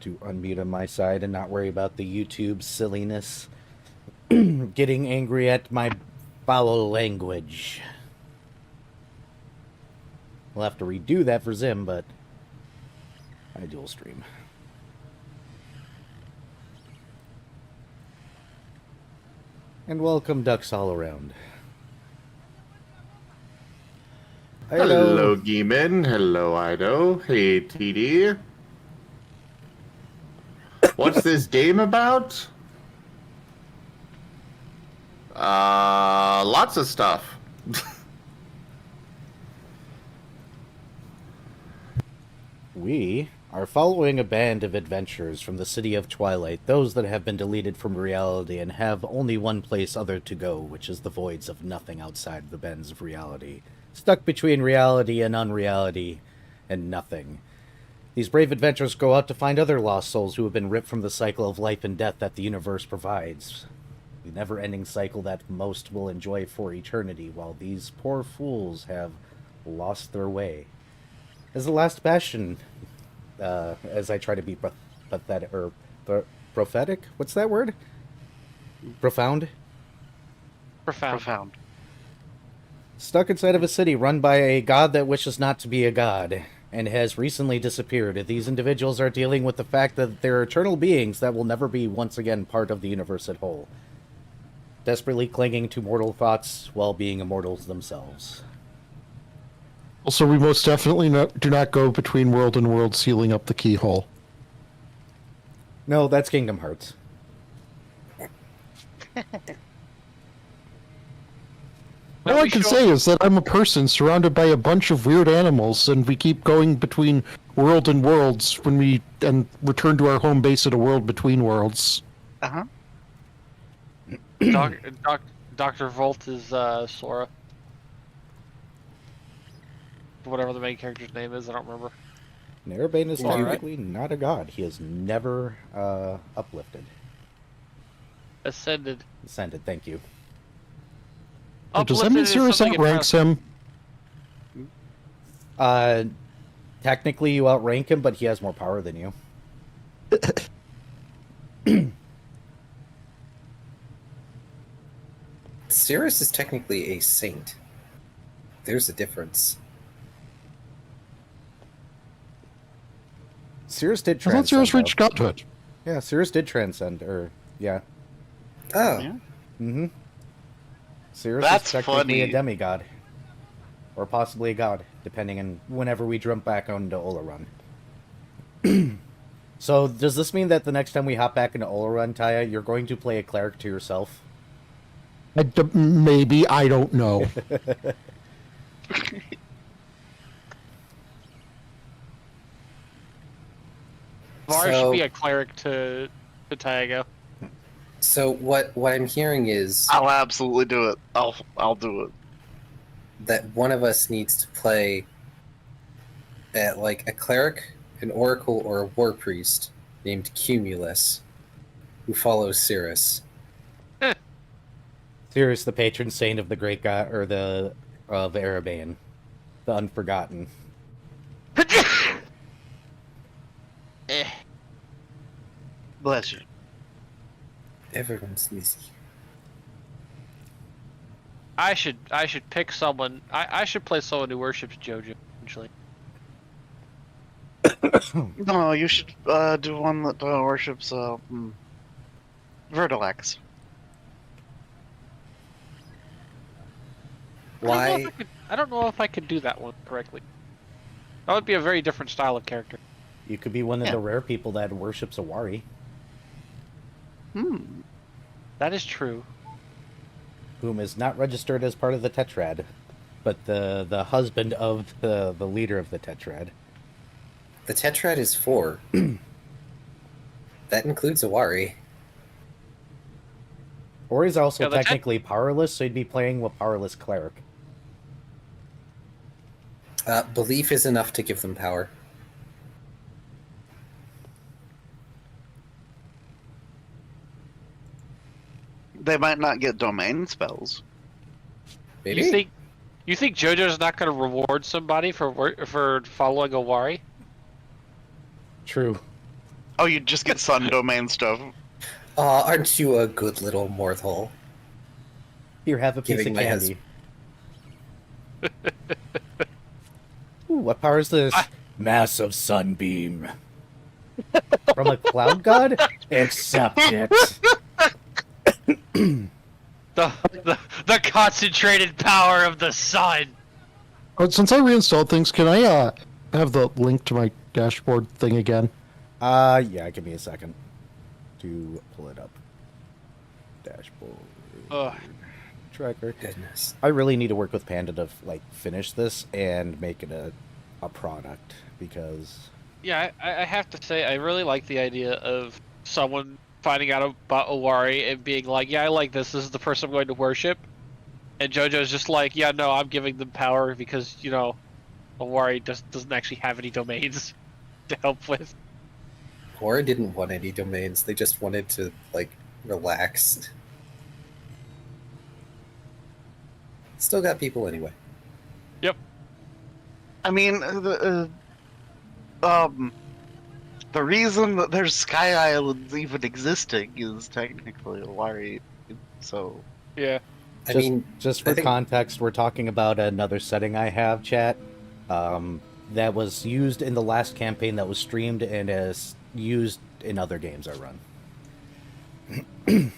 to unmute on my side and not worry about the YouTube silliness. Getting angry at my foul language. We'll have to redo that for Zim, but I dual stream. And welcome, ducks all around. Hello, Geeman. Hello, Ido. Hey, TD. What's this game about? Lots of stuff. We are following a band of adventurers from the City of Twilight, those that have been deleted from reality and have only one place other to go, which is the voids of nothing outside the bends of reality. Stuck between reality and unreality, and nothing. These brave adventurers go out to find other lost souls who have been ripped from the cycle of life and death that the universe provides. The never-ending cycle that most will enjoy for eternity, while these poor fools have lost their way. As the last bastion, as I try to be pathetic, or prophetic? What's that word? Profound? Profound. Stuck inside of a city run by a god that wishes not to be a god, and has recently disappeared. These individuals are dealing with the fact that they're eternal beings that will never be once again part of the universe at whole. Desperately clinging to mortal thoughts while being immortals themselves. Also, we most definitely do not go between world and world, sealing up the keyhole. No, that's Kingdom Hearts. All I can say is that I'm a person surrounded by a bunch of weird animals, and we keep going between world and worlds when we return to our home base at a world between worlds. Uh-huh. Dr. Volt is Sora. Whatever the main character's name is, I don't remember. Narabane is Alright. technically not a god. He is never uplifted. Ascended. Ascended, thank you. Does that mean Sirius outranks him? Technically you outrank him, but he has more power than you. Cirrus is technically a saint. There's a difference. Cirrus did I transcend. thought Sirius though. reached godhood. Yeah, Cirrus did transcend, yeah. Oh, Yeah. Mm-hmm. Cirrus That's is technically funny. a demigod. Or possibly a god, depending on whenever we jump back onto Olarun. So, does this mean that the next time we hop back into Olarun, Taya, you're going to play a cleric to yourself? Maybe, I don't know. Var So- should be a cleric to Taigo. so what I'm hearing is I'll absolutely do it. I'll do it. that one of us needs to play at like a cleric, an oracle, or a war priest named Cumulus, who follows Cirrus. Cirrus, the patron saint of the great god, or of Erebane, the Unforgotten. Bless you. Everyone's lazy. I should pick someone. I should play someone who worships JoJo eventually. No, you should do one that worships Vertilax. Why? I don't know if I could do that one correctly. That would be a very different style of character. You could be one of Yeah. the rare people that worships Awari, That is true. whom is not registered as part of the Tetrad, but the husband of the leader of the Tetrad. The Tetrad is 4. That includes Awari. Or he's also Yeah, the technically powerless, so he'd be playing with powerless cleric. Belief is enough to give them power. They might not get domain spells. Maybe? You think JoJo's not going to reward somebody for following Awari? True. Oh, you just get sun domain stuff. Aw, aren't you a good little mortal? Here, have a piece Giving of my candy. Ooh, what power is this? Massive sunbeam. From a cloud god? Accept it. The concentrated power of the sun. Since I reinstalled things, can I have the link to my dashboard thing again? Yeah, give me a second to pull it up. Dashboard. Ugh. Tracker. Goodness. I really need to work with Panda to like finish this and make it a product because Yeah, I have to say I really like the idea of someone finding out about Owari and being like, yeah, I like this. This is the person I'm going to worship. And JoJo's just like, yeah, no, I'm giving them power because, you know, Owari doesn't actually have any domains to help with. Or didn't want any domains. They just wanted to, like, relax. Still got people anyway. I mean, the reason that there's Sky Islands even existing is technically Owari, so... Yeah. I mean, just I for think- context, we're talking about another setting I have, chat, that was used in the last campaign that was streamed and is used in other games I run.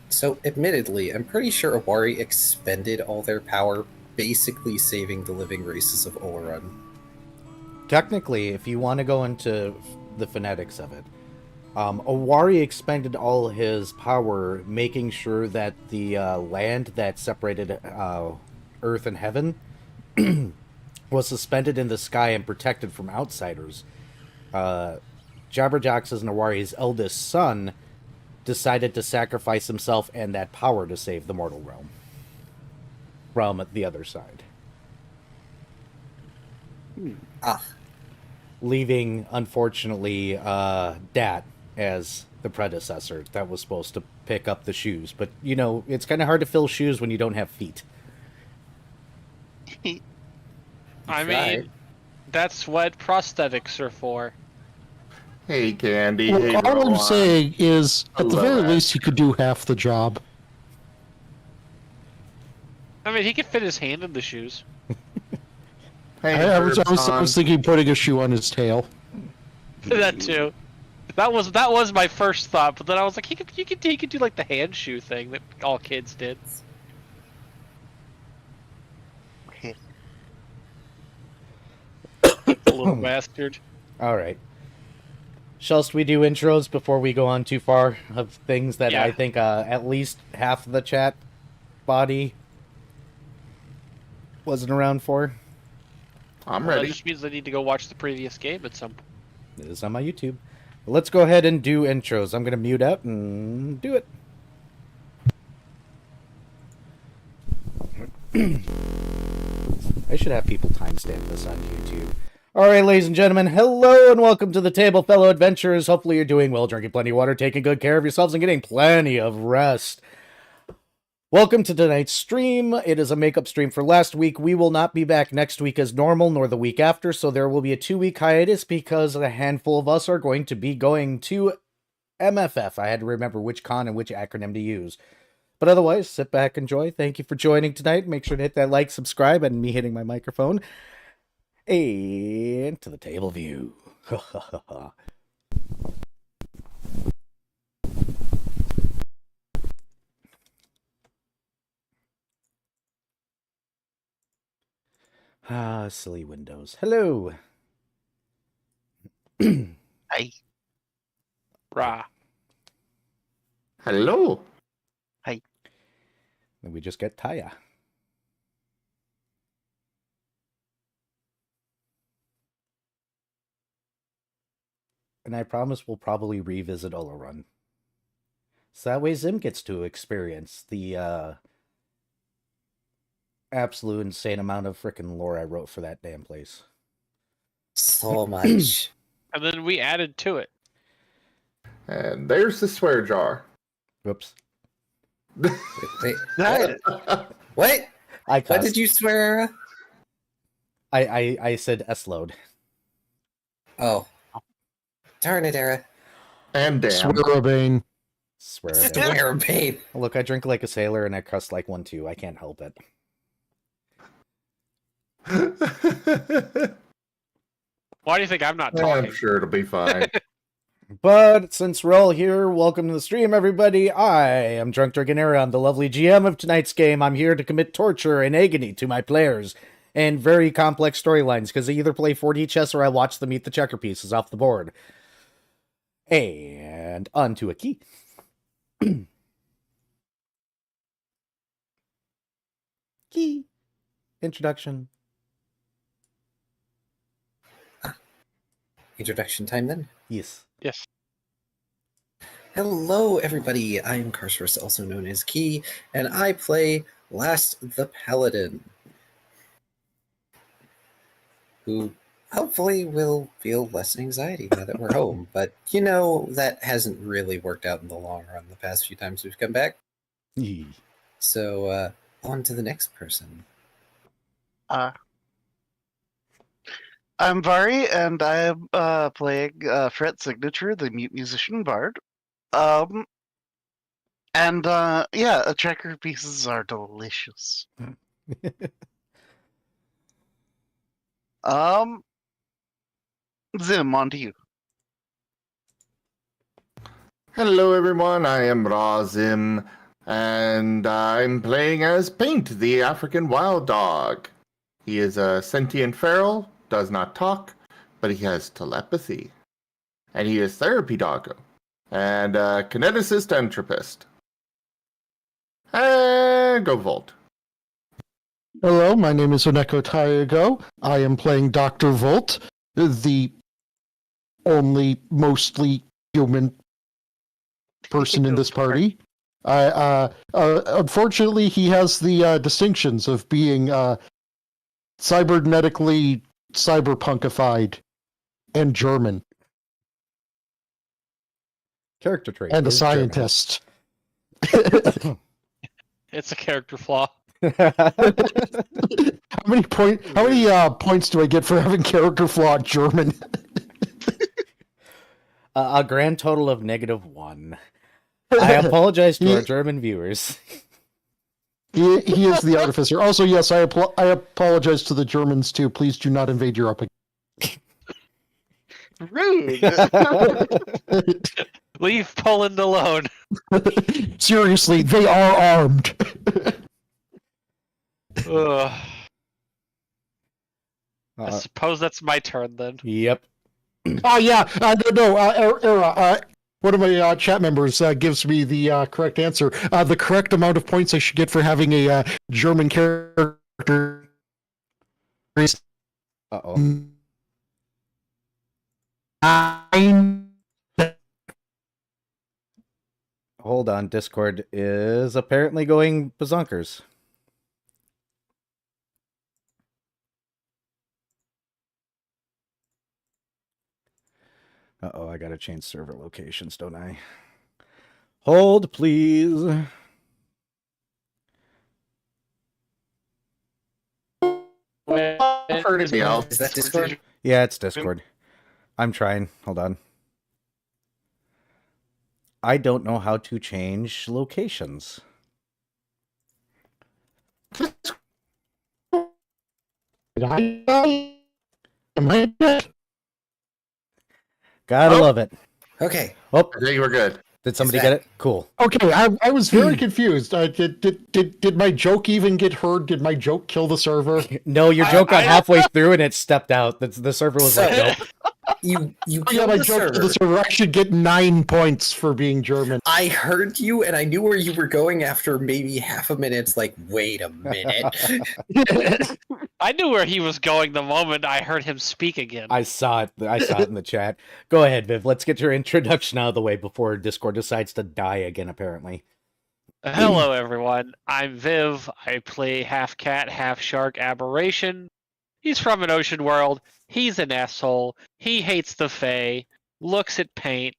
So, admittedly, I'm pretty sure Owari expended all their power, basically saving the living races of Olorun. Technically, if you want to go into the phonetics of it, Owari expended all his power making sure that the land that separated Earth and Heaven was suspended in the sky and protected from outsiders. Jabberjax's and Owari's eldest son decided to sacrifice himself and that power to save the mortal realm from the other side. Ah, Leaving, unfortunately, Dat as the predecessor that was supposed to pick up the shoes. But, you know, it's kind of hard to fill shoes when you don't have feet. I Right. mean, that's what prosthetics are for. Hey, Candy. Hey, Well, all I'm Rowan. saying is, at the Hello, very Ash. least, he could do half the job. I mean, he could fit his hand in the shoes. Hey, I was Birdsong. thinking putting a shoe on his tail. That too. That was my first thought, but then I was like, he could do like the hand shoe thing that all kids did. Little bastard. All right. Shall we do intros before we go on too far of things that Yeah. I think at least half of the chat body wasn't around for? I'm Well, that ready. just means I need to go watch the previous game at some point. It is on my YouTube. Let's go ahead and do intros. I'm going to mute up and do it. I should have people timestamp this on YouTube. All right, ladies and gentlemen, hello and welcome to the table, fellow adventurers. Hopefully you're doing well, drinking plenty of water, taking good care of yourselves, and getting plenty of rest. Welcome to tonight's stream. It is a makeup stream for last week. We will not be back next week as normal, nor the week after, so there will be a 2-week hiatus because a handful of us are going to be going to MFF. I had to remember which con and which acronym to use. But otherwise, sit back, enjoy. Thank you for joining tonight. Make sure to hit that like, subscribe, and me hitting my microphone. And to the table view. Ah, silly Windows. Hello. Hi. Rah. Hello. Then we just get Taya. And I promise we'll probably revisit Olorun. So that way Zim gets to experience the absolute insane amount of frickin' lore I wrote for that damn place. so much. And then we added to it. And there's the swear jar. Whoops. Wait, That- what? I What cussed. did you swear? I said S-load. Oh. Darn it, Era. And damn. Swearabane. Swear it. Swear, babe. Look, I drink like a sailor and I cuss like one too. I can't help it. Why do you think I'm not Well, talking? I'm sure it'll be fine. But since we're all here, welcome to the stream, everybody. I am Drunk Dragonera. I'm the lovely GM of tonight's game. I'm here to commit torture and agony to my players and very complex storylines because I either play 4D chess or I watch them eat the checker pieces off the board. And onto a key. Key. Introduction. Introduction time then. Yes. Yes. Hello, everybody. I'm Carcerus, also known as Key, and I play Last the Paladin, who hopefully will feel less anxiety now that we're home. But, you know, that hasn't really worked out in the long run the past few times we've come back. Yee. So, on to the next person. I'm Vari, and I'm playing Fret Signature, the mute musician bard. Yeah, checker pieces are delicious. Zim, on to you. Hello, everyone. I am Razim, and I'm playing as Paint, the African wild dog. He is a sentient feral, does not talk, but he has telepathy. And he is therapy doggo, and a kineticist entropist. And go Volt. Hello, my name is Oneko Taigo. I am playing Dr. Volt, the only mostly human person in this party. Unfortunately, he has the distinctions of being cybernetically cyberpunkified and German Character trait. and a is German. scientist. It's a character flaw. How many points do I get for having character flaw German? A grand total of -1. I apologize to our German viewers. He is the artificer. Also, yes, I apologize to the Germans too. Please do not invade Europe Rude. Leave Poland alone. again. Seriously, they are armed. Ugh. I Uh, suppose that's my turn then. yep. Oh yeah, no, Era. One of my chat members gives me the correct answer. The correct amount of points I should get for having a German character is Uh-oh. 9. Hold on. Discord is apparently going bazonkers. Uh-oh, I gotta change server locations, don't I? Hold, please. I've heard anything else. Is that Discord? Yeah, it's Discord. I'm trying. Hold on. I don't know how to change locations. Am I dead? Gotta Oh. love it. Okay. Oh, I think you were good. did somebody that- get it? Cool. Okay, I was very confused. Did my joke even get heard? Did my joke kill the server? No, your joke got halfway through and it stepped out. The server was like, So- nope. You Yeah, killed my the joke killed server. the server. I should get 9 points for being German. I heard you, and I knew where you were going after maybe half a minute. It's like, wait a minute. I knew where he was going the moment I heard him speak again. I saw it. I saw it in the chat. Go ahead, Viv. Let's get your introduction out of the way before Discord decides to die again, apparently. Hello, everyone. I'm Viv. I play half cat, half shark Aberration. He's from an ocean world. He's an asshole. He hates the Fae. Looks at paint.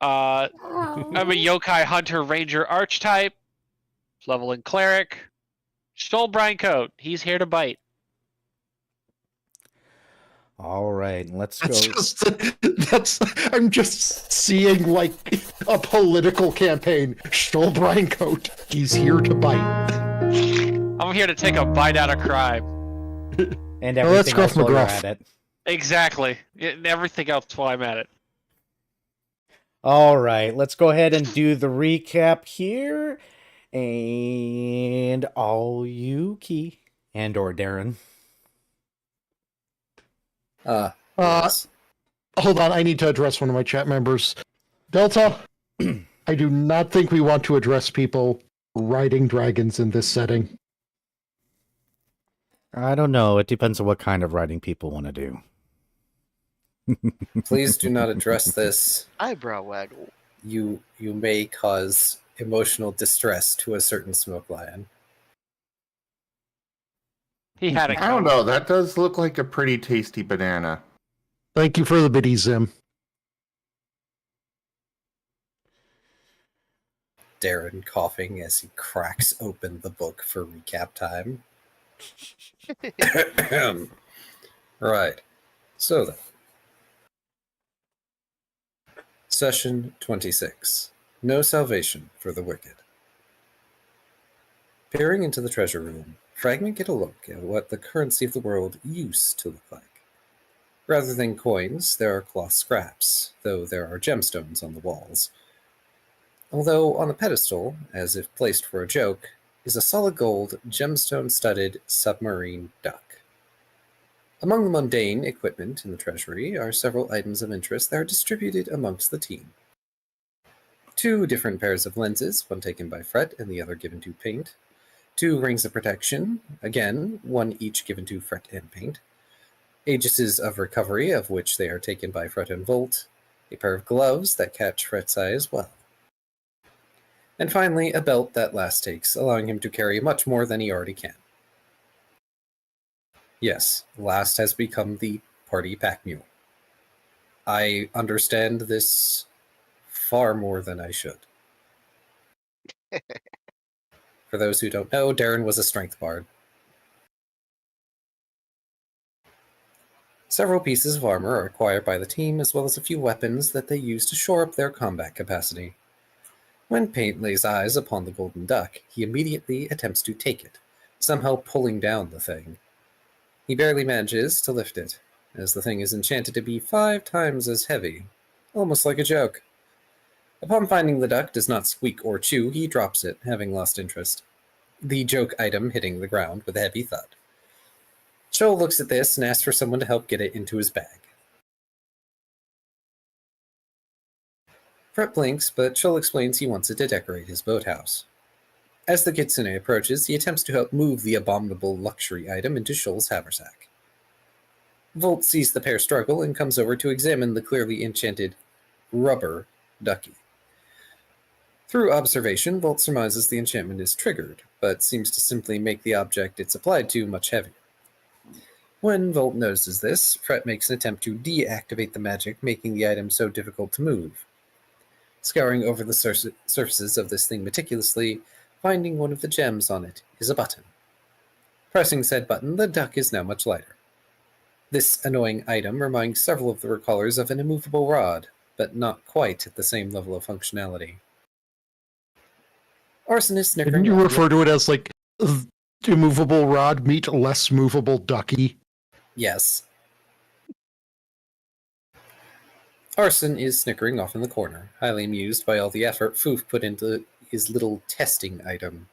I'm a yokai hunter ranger archetype. Leveling cleric. Stole Brian Coat. He's here to bite. All right, let's go. I'm just seeing like a political campaign. Stolbrine coat. He's here to bite. I'm here to take a bite out of crime. And Well, that's everything else Gruff while you're McGruff. at it. Exactly. And everything else while I'm at it. All right, let's go ahead and do the recap here. And all you, Key, and or Darren. Yes. Hold on, I need to address one of my chat members. Delta, I do not think we want to address people riding dragons in this setting. I don't know. It depends on what kind of writing people want to do. Please do not address this. Eyebrow waggle. You may cause emotional distress to a certain smoke lion. He had it I don't coming. know. That does look like a pretty tasty banana. Thank you for the biddy, Zim. Darren coughing as he cracks open the book for recap time. Right. So then. Session 26. No salvation for the wicked. Peering into the treasure room, Fragment get a look at what the currency of the world used to look like. Rather than coins, there are cloth scraps, though there are gemstones on the walls. Although on the pedestal, as if placed for a joke, is a solid gold, gemstone-studded submarine duck. Among the mundane equipment in the treasury are several items of interest that are distributed amongst the team. 2 different pairs of lenses, one taken by Fret and the other given to Paint. 2 rings of protection, again, one each given to Fret and Paint. Aegises of recovery, of which they are taken by Fret and Volt. A pair of gloves that catch Fret's eye as well. And finally, a belt that Last takes, allowing him to carry much more than he already can. Yes, Last has become the party pack mule. I understand this far more than I should. For those who don't know, Darren was a strength bard. Several pieces of armor are acquired by the team, as well as a few weapons that they use to shore up their combat capacity. When Paint lays eyes upon the golden duck, he immediately attempts to take it, somehow pulling down the thing. He barely manages to lift it, as the thing is enchanted to be 5 times as heavy, almost like a joke. Upon finding the duck does not squeak or chew, he drops it, having lost interest, the joke item hitting the ground with a heavy thud. Shoal looks at this and asks for someone to help get it into his bag. Fret blinks, but Shoal explains he wants it to decorate his boathouse. As the kitsune approaches, he attempts to help move the abominable luxury item into Shoal's haversack. Volt sees the pair struggle and comes over to examine the clearly enchanted rubber ducky. Through observation, Volt surmises the enchantment is triggered, but seems to simply make the object it's applied to much heavier. When Volt notices this, Fret makes an attempt to deactivate the magic, making the item so difficult to move. Scouring over the surfaces of this thing meticulously, finding one of the gems on it is a button. Pressing said button, the duck is now much lighter. This annoying item reminds several of the recallers of an immovable rod, but not quite at the same level of functionality. Arson is snickering. Didn't you refer to it as like immovable rod meet less movable ducky? Yes. Arson is snickering off in the corner, highly amused by all the effort Foof put into his little testing item.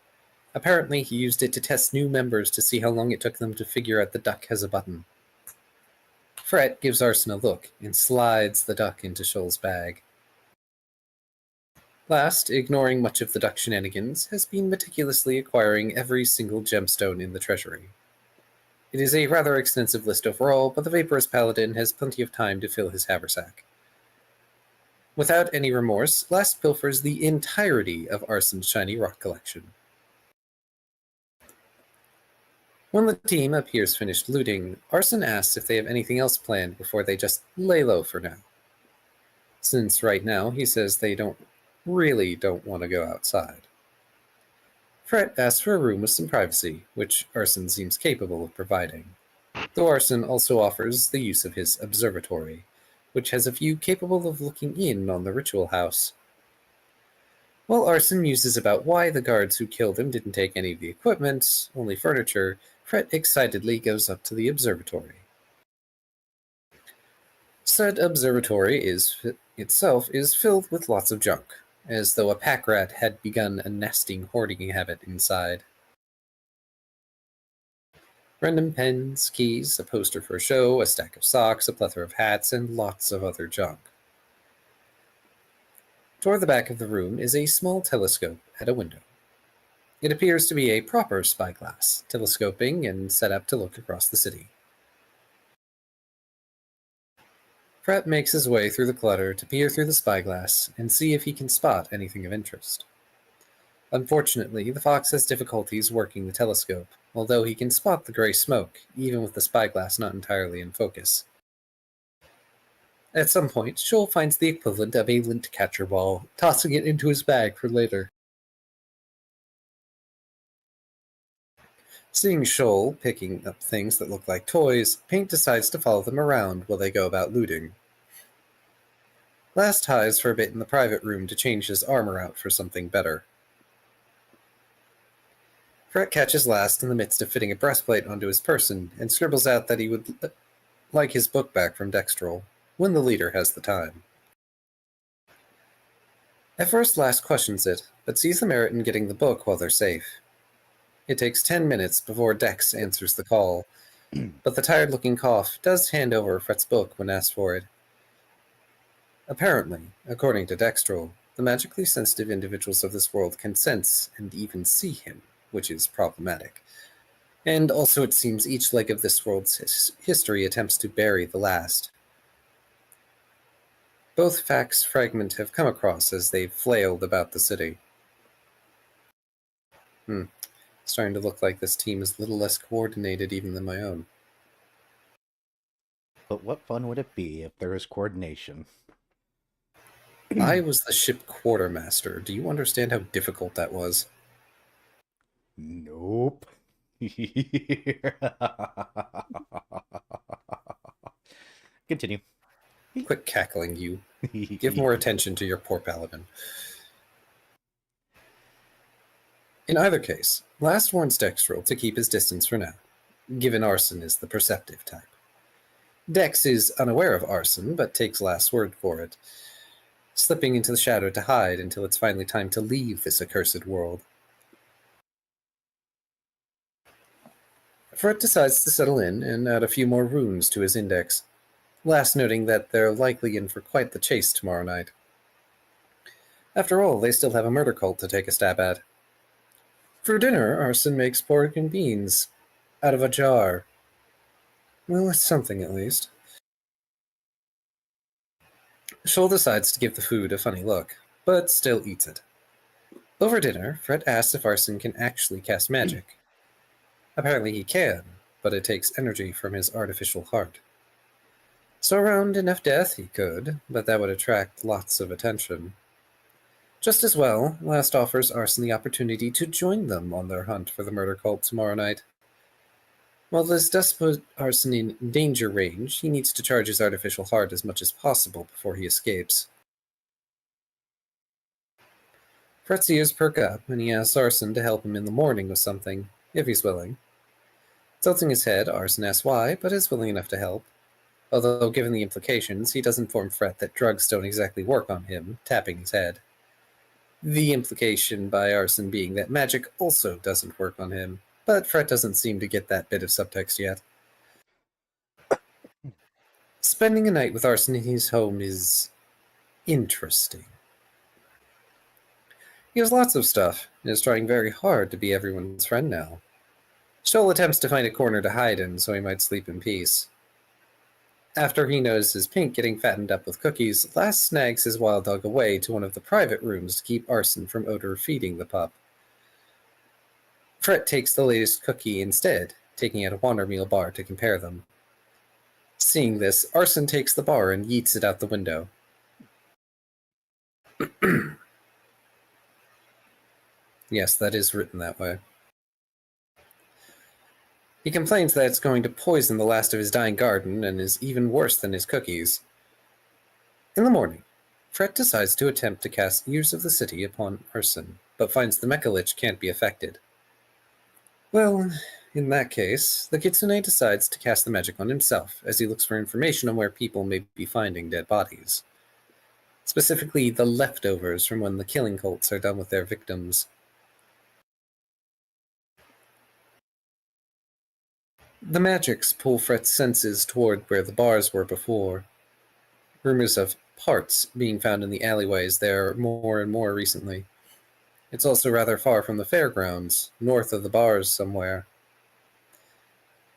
Apparently, he used it to test new members to see how long it took them to figure out the duck has a button. Fret gives Arson a look and slides the duck into Shoal's bag. Last, ignoring much of the duck shenanigans, has been meticulously acquiring every single gemstone in the treasury. It is a rather extensive list overall, but the Vaporous Paladin has plenty of time to fill his haversack. Without any remorse, Last pilfers the entirety of Arson's shiny rock collection. When the team appears finished looting, Arson asks if they have anything else planned before they just lay low for now. Since right now, he says they don't want to go outside. Fret asks for a room with some privacy, which Arson seems capable of providing. though Arson also offers the use of his observatory, which has a view capable of looking in on the ritual house. While Arson muses about why the guards who killed him didn't take any of the equipment, only furniture, Fret excitedly goes up to the observatory. Said observatory itself is filled with lots of junk, as though a pack rat had begun a nesting hoarding habit inside. Random pens, keys, a poster for a show, a stack of socks, a plethora of hats, and lots of other junk. Toward the back of the room is a small telescope at a window. It appears to be a proper spyglass, telescoping and set up to look across the city. Fret makes his way through the clutter to peer through the spyglass and see if he can spot anything of interest. Unfortunately, the fox has difficulties working the telescope, although he can spot the gray smoke, even with the spyglass not entirely in focus. At some point, Shoal finds the equivalent of a lint catcher ball, tossing it into his bag for later. Seeing Shoal picking up things that look like toys, Paint decides to follow them around while they go about looting. Last hides for a bit in the private room to change his armor out for something better. Fret catches Last in the midst of fitting a breastplate onto his person and scribbles out that he would like his book back from Dextrol, when the leader has the time. At first, Last questions it, but sees the merit in getting the book while they're safe. It takes 10 minutes before Dex answers the call, but the tired-looking cough does hand over Fret's book when asked for it. Apparently, according to Dextrol, the magically sensitive individuals of this world can sense and even see him, which is problematic. And also it seems each leg of this world's history attempts to bury the last. Both facts Fragment have come across as they've flailed about the city. It's starting to look like this team is a little less coordinated even than my own. But what fun would it be if there was coordination? I was the ship quartermaster. Do you understand how difficult that was? Nope. Continue. Quit cackling, you. Give more attention to your poor paladin. In either case, Last warns Dextrol to keep his distance for now, given Arson is the perceptive type. Dex is unaware of Arson, but takes Last's word for it, slipping into the shadow to hide until it's finally time to leave this accursed world. Fret decides to settle in and add a few more runes to his index, Last noting that they're likely in for quite the chase tomorrow night. After all, they still have a murder cult to take a stab at. For dinner, Arson makes pork and beans out of a jar. Well, it's something at least. Shoal decides to give the food a funny look, but still eats it. Over dinner, Fret asks if Arson can actually cast magic. Apparently he can, but it takes energy from his artificial heart. So around enough death he could, but that would attract lots of attention. Just as well, Last offers Arson the opportunity to join them on their hunt for the murder cult tomorrow night. While this does put Arson in danger range, he needs to charge his artificial heart as much as possible before he escapes. Fret's ears perk up, and he asks Arson to help him in the morning with something, if he's willing. Tilting his head, Arson asks why, but is willing enough to help. Although, given the implications, he does inform Fret that drugs don't exactly work on him, tapping his head. The implication by Arson being that magic also doesn't work on him, but Fret doesn't seem to get that bit of subtext yet. Spending a night with Arson in his home is interesting. He has lots of stuff, and is trying very hard to be everyone's friend now. Shoal attempts to find a corner to hide in so he might sleep in peace. After he notices Pink getting fattened up with cookies, Last snags his wild dog away to one of the private rooms to keep Arson from odor-feeding the pup. Fret takes the latest cookie instead, taking out a Wandermeal bar to compare them. Seeing this, Arson takes the bar and yeets it out the window. Yes, that is written that way. He complains that it's going to poison the last of his dying garden and is even worse than his cookies. In the morning, Fret decides to attempt to cast Ears of the City upon Arson, but finds the Mecha Lich can't be affected. Well, in that case, the Kitsune decides to cast the magic on himself as he looks for information on where people may be finding dead bodies. Specifically, the leftovers from when the killing cults are done with their victims. The magics pull Fret's senses toward where the bars were before. Rumors of parts being found in the alleyways there more and more recently. It's also rather far from the fairgrounds, north of the bars somewhere.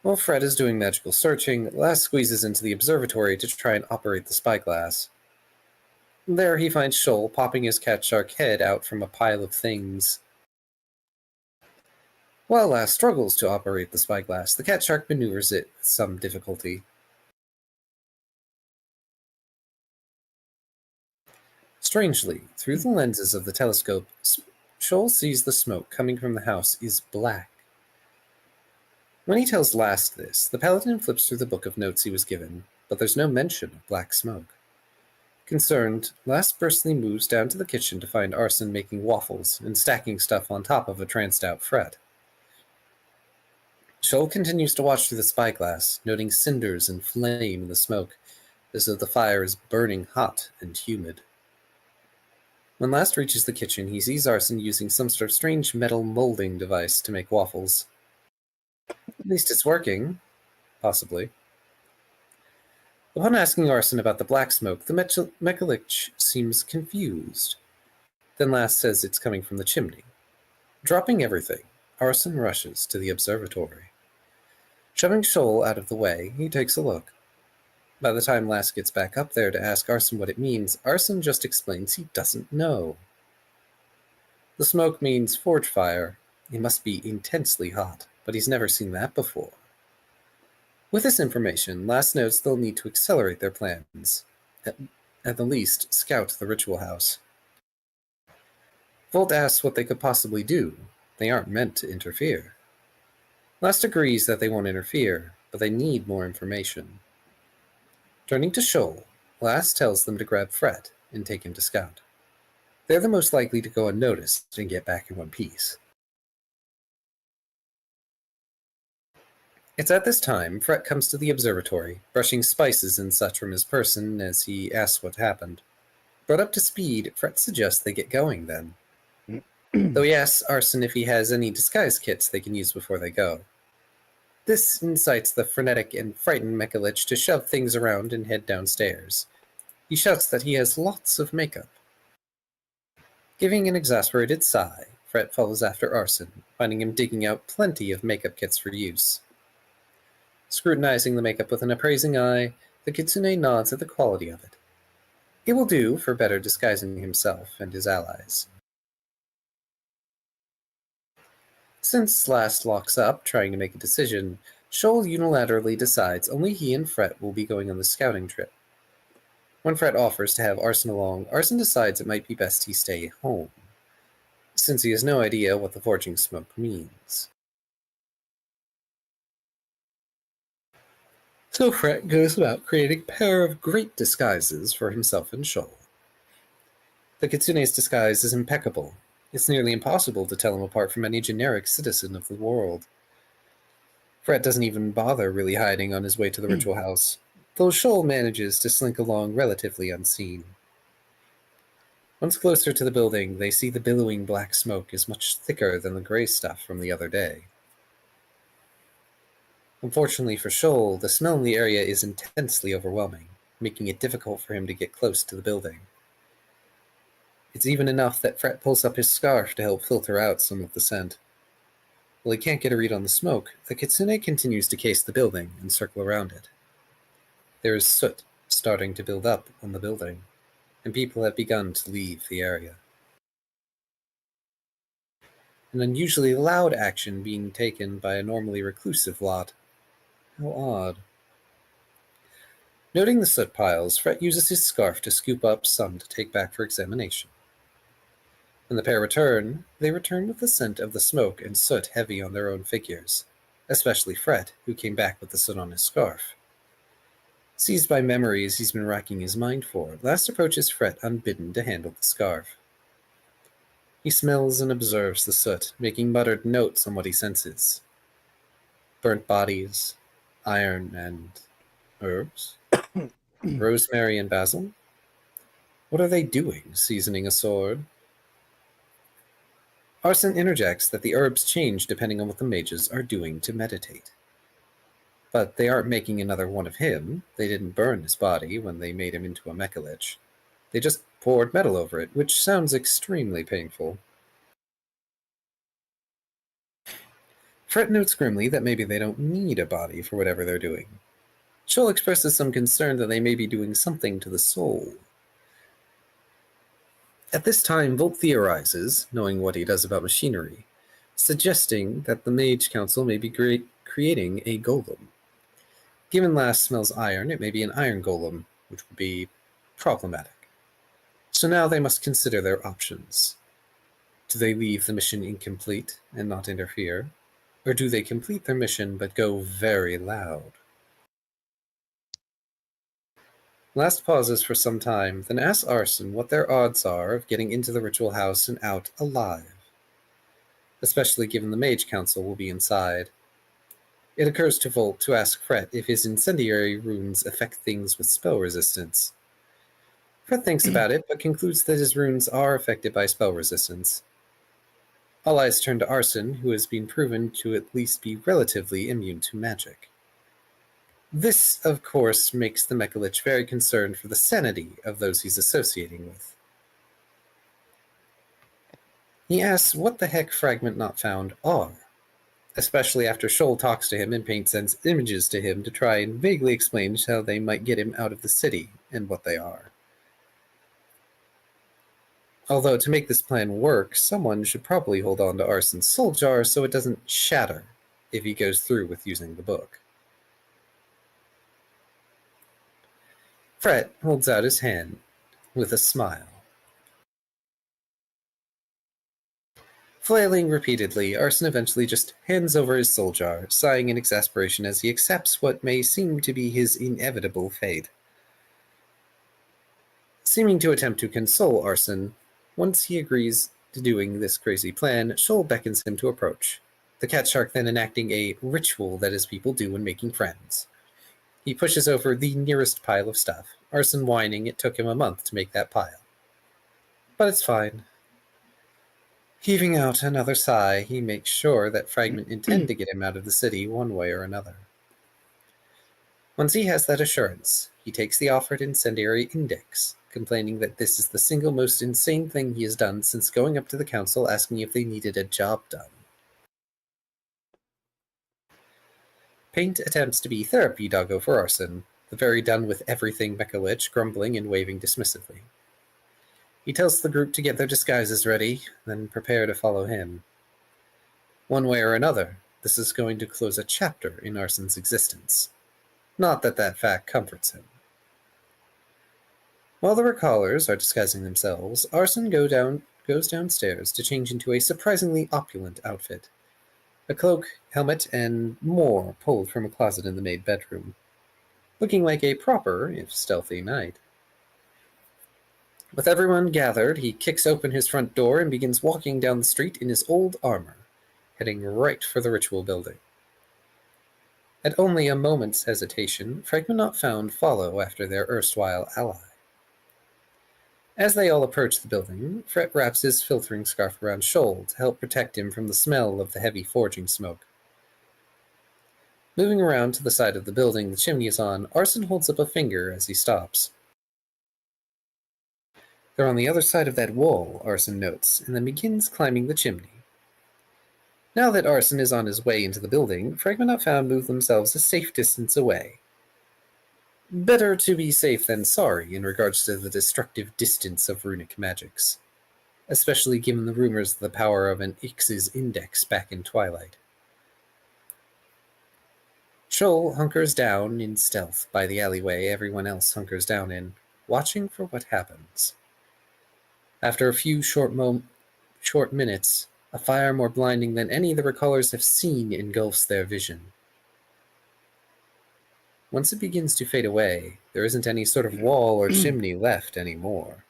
While Fred is doing magical searching, Lass squeezes into the observatory to try and operate the spyglass. There he finds Shoal popping his cat shark head out from a pile of things. While Lass struggles to operate the spyglass, the cat shark maneuvers it with some difficulty. Strangely, through the lenses of the telescope, Shoal sees the smoke coming from the house is black. When he tells Lass this, the paladin flips through the book of notes he was given, but there's no mention of black smoke. Concerned, Lass burstily moves down to the kitchen to find Arson making waffles and stacking stuff on top of a tranced out Fred. Shoal continues to watch through the spyglass, noting cinders and flame in the smoke, as though the fire is burning hot and humid. When Lass reaches the kitchen, he sees Arson using some sort of strange metal molding device to make waffles. At least it's working. Possibly. Upon asking Arson about the black smoke, the Mecha Lich seems confused. Then Lass says it's coming from the chimney. Dropping everything, Arson rushes to the observatory. Shoving Shoal out of the way, he takes a look. By the time Lass gets back up there to ask Arson what it means, Arson just explains he doesn't know. The smoke means forge fire. It must be intensely hot, but he's never seen that before. With this information, Lass notes they'll need to accelerate their plans. At the least, scout the ritual house. Volt asks what they could possibly do. They aren't meant to interfere. Lass agrees that they won't interfere, but they need more information. Turning to Shoal, Lass tells them to grab Fret and take him to scout. They're the most likely to go unnoticed and get back in one piece. It's at this time Fret comes to the observatory, brushing spices and such from his person as he asks what happened. Brought up to speed, Fret suggests they get going then. Though he asks Arson if he has any disguise kits they can use before they go. This incites the frenetic and frightened Mecha Lich to shove things around and head downstairs. He shouts that he has lots of makeup. Giving an exasperated sigh, Fret follows after Arson, finding him digging out plenty of makeup kits for use. Scrutinizing the makeup with an appraising eye, the Kitsune nods at the quality of it. It will do for better disguising himself and his allies. Since Lass locks up, trying to make a decision, Shoal unilaterally decides only he and Fret will be going on the scouting trip. When Fret offers to have Arson along, Arson decides it might be best he stay home, since he has no idea what the forging smoke means. So Fret goes about creating a pair of great disguises for himself and Shoal. The Kitsune's disguise is impeccable. It's nearly impossible to tell him apart from any generic citizen of the world. Fret doesn't even bother really hiding on his way to the ritual house, though Shoal manages to slink along relatively unseen. Once closer to the building, they see the billowing black smoke is much thicker than the gray stuff from the other day. Unfortunately for Shoal, the smell in the area is intensely overwhelming, making it difficult for him to get close to the building. It's even enough that Fret pulls up his scarf to help filter out some of the scent. While he can't get a read on the smoke, the Kitsune continues to case the building and circle around it. There is soot starting to build up on the building, and people have begun to leave the area. An unusually loud action being taken by a normally reclusive lot. How odd. Noting the soot piles, Fret uses his scarf to scoop up some to take back for examination. When the pair return, they return with the scent of the smoke and soot heavy on their own figures. especially Fred, who came back with the soot on his scarf. Seized by memories he's been racking his mind for, Last approaches Fred unbidden to handle the scarf. He smells and observes the soot, making muttered notes on what he senses. Burnt bodies, iron and herbs, rosemary and basil. What are they doing, seasoning a sword? Arson interjects that the herbs change depending on what the mages are doing to meditate. But they aren't making another one of him. They didn't burn his body when they made him into a mechalich. They just poured metal over it, which sounds extremely painful. Fred notes grimly that maybe they don't need a body for whatever they're doing. Shoal expresses some concern that they may be doing something to the soul. At this time, Volt theorizes, knowing what he does about machinery, suggesting that the Mage Council may be creating a golem. Given Last smells iron, it may be an iron golem, which would be problematic. So now they must consider their options. Do they leave the mission incomplete and not interfere? Or do they complete their mission but go very loud? Last pauses for some time, then asks Arson what their odds are of getting into the ritual house and out alive, especially given the Mage Council will be inside. It occurs to Volt to ask Fred if his incendiary runes affect things with spell resistance. Fred thinks about it, but concludes that his runes are affected by spell resistance. All eyes turn to Arson, who has been proven to at least be relatively immune to magic. This, of course, makes the Mechalich very concerned for the sanity of those he's associating with. He asks what the heck Fragment Not Found are, especially after Shoal talks to him and Paint sends images to him to try and vaguely explain how they might get him out of the city and what they are. Although to make this plan work, someone should probably hold on to Arson's soul jar so it doesn't shatter if he goes through with using the book. Fred holds out his hand with a smile. Flailing repeatedly, Arson eventually just hands over his soul jar, sighing in exasperation as he accepts what may seem to be his inevitable fate. Seeming to attempt to console Arson, once he agrees to doing this crazy plan, Shoal beckons him to approach, the cat shark then enacting a ritual that his people do when making friends. He pushes over the nearest pile of stuff, Arson whining it took him a month to make that pile. But it's fine. Heaving out another sigh, he makes sure that Fragment intend to get him out of the city one way or another. Once he has that assurance, he takes the offered incendiary index, complaining that this is the single most insane thing he has done since going up to the council asking if they needed a job done. Paint attempts to be therapy doggo for Arson, the very done with everything Mechalich, grumbling and waving dismissively. He tells the group to get their disguises ready, then prepare to follow him. One way or another, this is going to close a chapter in Arson's existence. Not that that fact comforts him. While the recallers are disguising themselves, Arson goes downstairs to change into a surprisingly opulent outfit. A cloak, helmet, and more pulled from a closet in the maid bedroom. Looking like a proper, if stealthy, knight. With everyone gathered, he kicks open his front door and begins walking down the street in his old armor, heading right for the ritual building. At only a moment's hesitation, Fragment Not Found follow after their erstwhile ally. As they all approach the building, Fred wraps his filtering scarf around Shoal to help protect him from the smell of the heavy forging smoke. Moving around to the side of the building the chimney is on, Arson holds up a finger as he stops. They're on the other side of that wall, Arson notes, and then begins climbing the chimney. Now that Arson is on his way into the building, Fragment Not Found move themselves a safe distance away. Better to be safe than sorry in regards to the destructive distance of runic magics, especially given the rumors of the power of an Ix's index back in Twilight. Shoal hunkers down in stealth by the alleyway everyone else hunkers down in, watching for what happens. After a few short minutes, A fire more blinding than any the recallers have seen engulfs their vision. Once it begins to fade away, there isn't any sort of wall or chimney left anymore.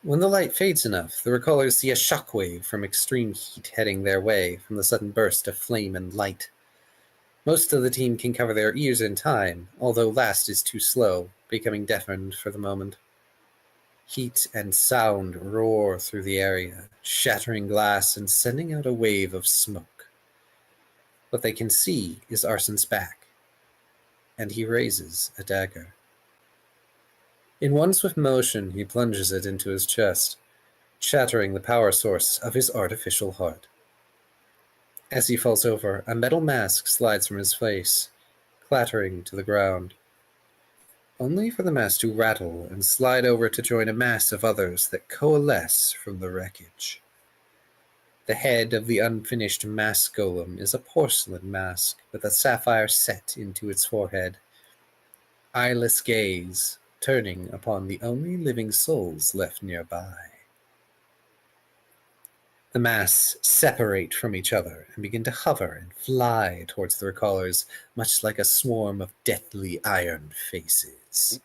When the light fades enough, the recallers see a shockwave from extreme heat heading their way from the sudden burst of flame and light. Most of the team can cover their ears in time, although last is too slow, becoming deafened for the moment. Heat and sound roar through the area, shattering glass and sending out a wave of smoke. What they can see is Arson's back, and he raises a dagger. In one swift motion, he plunges it into his chest, shattering the power source of his artificial heart. As he falls over, a metal mask slides from his face, clattering to the ground, only for the mask to rattle and slide over to join a mass of others that coalesce from the wreckage. The head of the unfinished mask golem is a porcelain mask with a sapphire set into its forehead, eyeless gaze turning upon the only living souls left nearby. The masks separate from each other and begin to hover and fly towards the recallers, much like a swarm of deathly iron faces.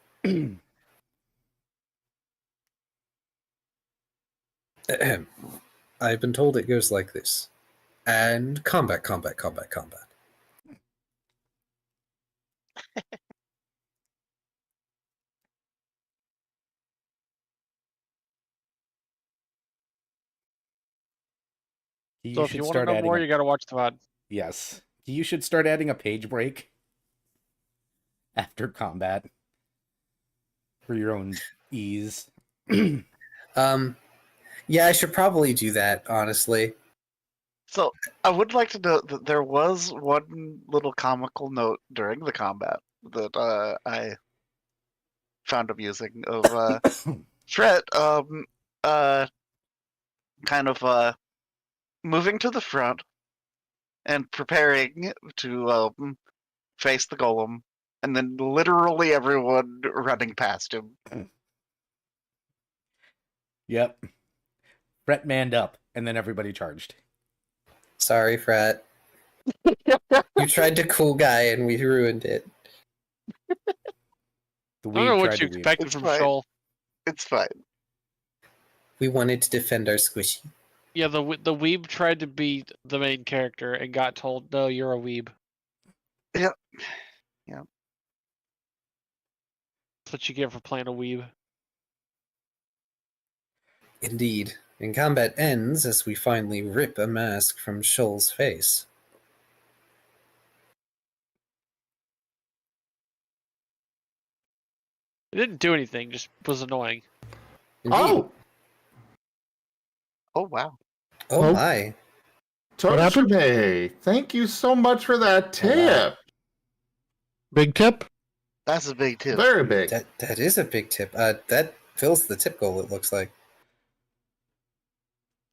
I've been told it goes like this. And combat, combat, combat, combat. So if you want to know more, you got to watch the VOD. Yes. You should start adding a page break after combat for your own ease. Yeah, I should probably do that, honestly. So I would like to note that there was one little comical note during the combat that I found amusing of Fret kind of moving to the front and preparing to face the golem, and then literally everyone running past him. Yep. Brett manned up, and then everybody charged. Sorry, Frat. You tried to cool guy, and we ruined it. The I don't know weeb what tried you to weeb. expected It's from fine. Shoal. It's fine. We wanted to defend our squishy. Yeah, the weeb tried to beat the main character and got told, "No, you're a weeb." Yep. That's what you get for playing a weeb. Indeed. And combat ends as we finally rip a mask from Shoal's face. It didn't do anything, just was annoying. Indeed. Oh, Oh wow. Oh Oh. my. What happened? Toshime, thank you so much for that tip. Big tip? That's a big tip. Very big. That is a big tip. That fills the tip goal, it looks like.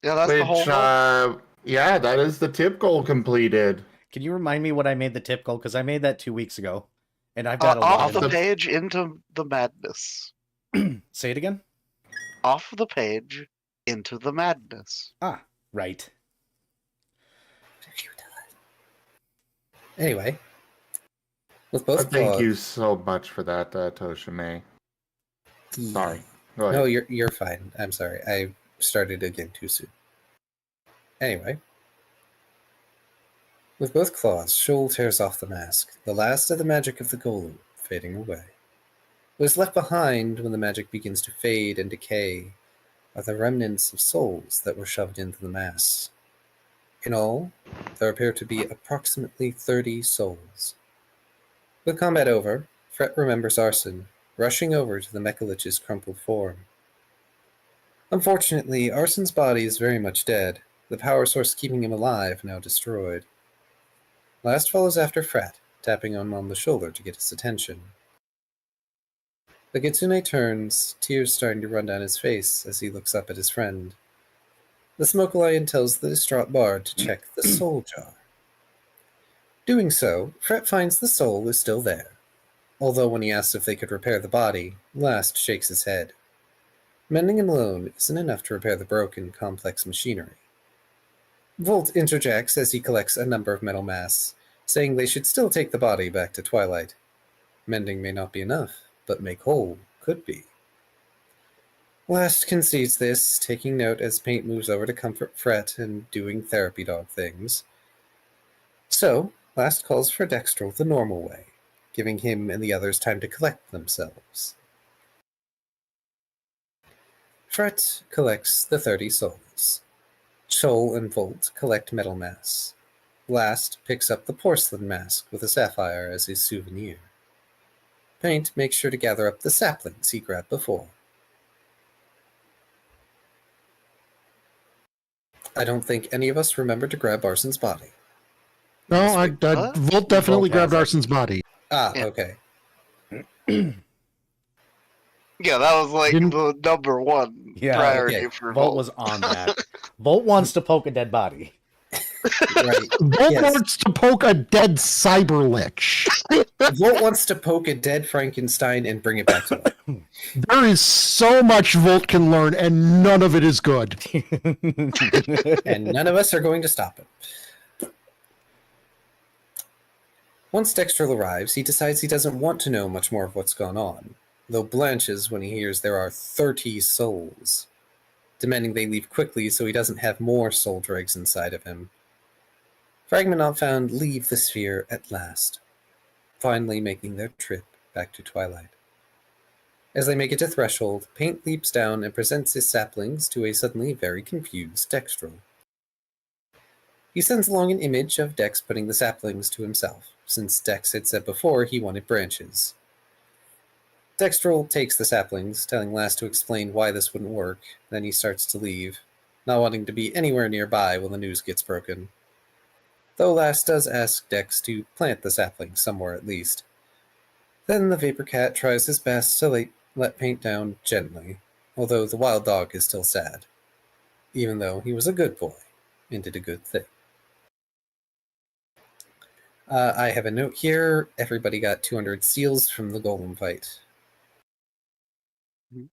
Yeah, that's the whole Which, yeah, that is the tip goal completed. Can you remind me what I made the tip goal? Because I made that 2 weeks ago. And I've got a lot off of the them. page into the madness. Say it again? Off the page into the madness. Ah, right. Anyway. With both Thank claws- you so much for that, Toshime. Sorry. Go ahead. No, you're fine. I'm sorry. I started again too soon. Anyway. With both claws, Shoal tears off the mask, the last of the magic of the golem fading away. What is left behind when the magic begins to fade and decay are the remnants of souls that were shoved into the mass. In all, there appear to be approximately 30 souls. With combat over, Fret remembers Arson, rushing over to the Mechalich's crumpled form. Unfortunately, Arson's body is very much dead, the power source keeping him alive now destroyed. Last follows after Fret, tapping him on the shoulder to get his attention. The Kitsune turns, tears starting to run down his face as he looks up at his friend. The Smoke Lion tells the distraught bard to check the soul jar. Doing so, Fret finds the soul is still there, although when he asks if they could repair the body, Last shakes his head. Mending him alone isn't enough to repair the broken, complex machinery. Volt interjects as he collects a number of metal masks, saying they should still take the body back to Twilight. Mending may not be enough, but make whole could be. Last concedes this, taking note as Paint moves over to comfort Fret and doing therapy dog things. So, Last calls for Dextrol the normal way, giving him and the others time to collect themselves. Fret collects the 30 souls. Chol and Volt collect metal masks. Last picks up the porcelain mask with a sapphire as his souvenir. Paint makes sure to gather up the saplings he grabbed before. I don't think any of us remember to grab Arson's body. No, What? Volt definitely Volt has grabbed it. Arson's body. Ah, Yeah. okay. Yeah, that was like Didn't- the number one Yeah, priority okay. for Volt Volt. was on that. Volt wants to poke a dead body. Right. Volt Yes. wants to poke a dead cyber lich. Volt wants to poke a dead Frankenstein and bring it back to life. There is so much Volt can learn, and none of it is good. And none of us are going to stop him. Once Dexter arrives, he decides he doesn't want to know much more of what's gone on, though blanches when he hears there are 30 souls, demanding they leave quickly so he doesn't have more soul dregs inside of him. Fragment Not Found leave the sphere at last, finally making their trip back to Twilight. As they make it to Threshold, Paint leaps down and presents his saplings to a suddenly very confused Dextrol. He sends along an image of Dex putting the saplings to himself, since Dex had said before he wanted branches. Dextrol takes the saplings, telling Last to explain why this wouldn't work, then he starts to leave, not wanting to be anywhere nearby when the news gets broken. Though Last does ask Dex to plant the saplings somewhere at least. Then the Vapor Cat tries his best to let Paint down gently, although the wild dog is still sad, even though he was a good boy and did a good thing. I have a note here. Everybody got 200 seals from the golem fight. Mhm.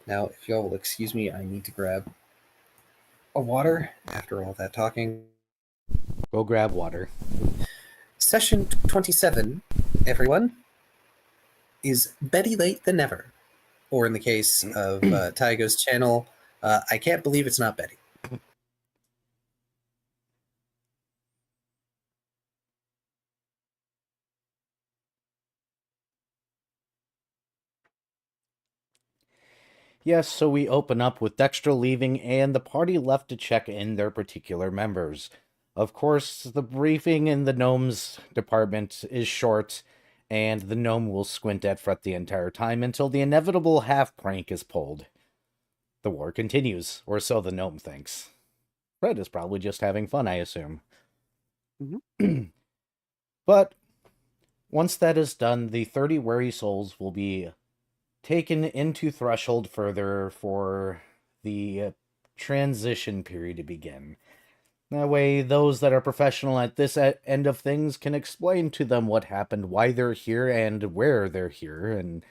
Now, if y'all will excuse me, I need to grab a water after all that talking. Go grab water. Session 27, everyone, is Betty Late Than Never. Or in the case of Tygo's channel, I can't believe it's not Betty. Yes, so we open up with Dexter leaving and the party left to check in their particular members. Of course, the briefing in the gnomes department is short, and the gnome will squint at Fret the entire time until the inevitable half prank is pulled. The war continues, or so the gnome thinks. Fret is probably just having fun, I assume. But once that is done, the 30 wary souls will be taken into Threshold further for the transition period to begin. That way, those that are professional at this end of things can explain to them what happened, why they're here, and where they're here, and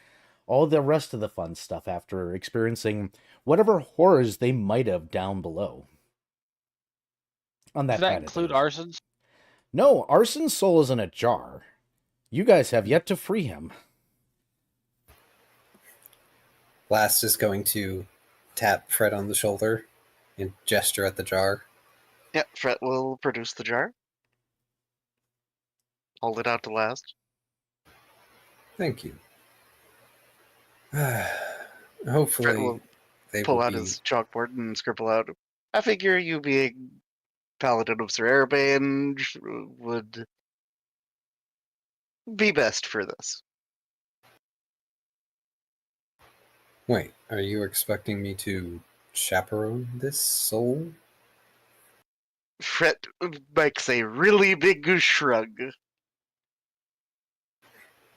all the rest of the fun stuff after experiencing whatever horrors they might have down below. On that Does that planet, include that is. Arson's? No, Arson's soul is in a jar. You guys have yet to free him. Last is going to tap Fred on the shoulder and gesture at the jar. Yeah, Fret will produce the jar. Hold it out to Last. Thank you. Fret Hopefully, will they pull will out be... his chalkboard and scribble out. I figure you being Paladin of Sir Erebane would be best for this. Wait, are you expecting me to chaperone this soul? Fret makes a really big shrug.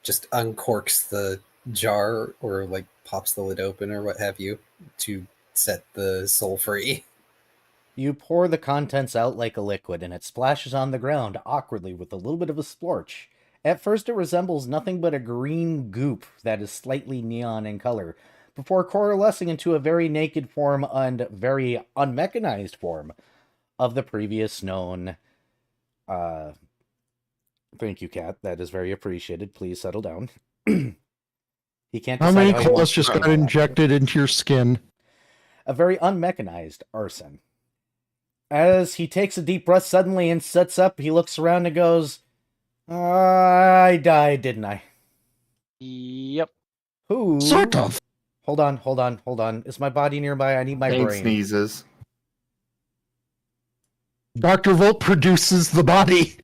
Just uncorks the jar or like pops the lid open or what have you to set the soul free. You pour the contents out like a liquid, and it splashes on the ground awkwardly with a little bit of a splorch, At first, it resembles nothing but a green goop that is slightly neon in color, before coalescing into a very naked form and very unmechanized form of the previous known. Thank you, Cat. That is very appreciated. Please settle down. He can't How decide many how he claws wants to just speak got now. injected into your skin? A very unmechanized arson. As he takes a deep breath suddenly and sits up, he looks around and goes, I died, didn't I? Yep. Who? Sort of. Hold on. Is my body nearby? I need my Paint brain. sneezes. Dr. Volt produces the body.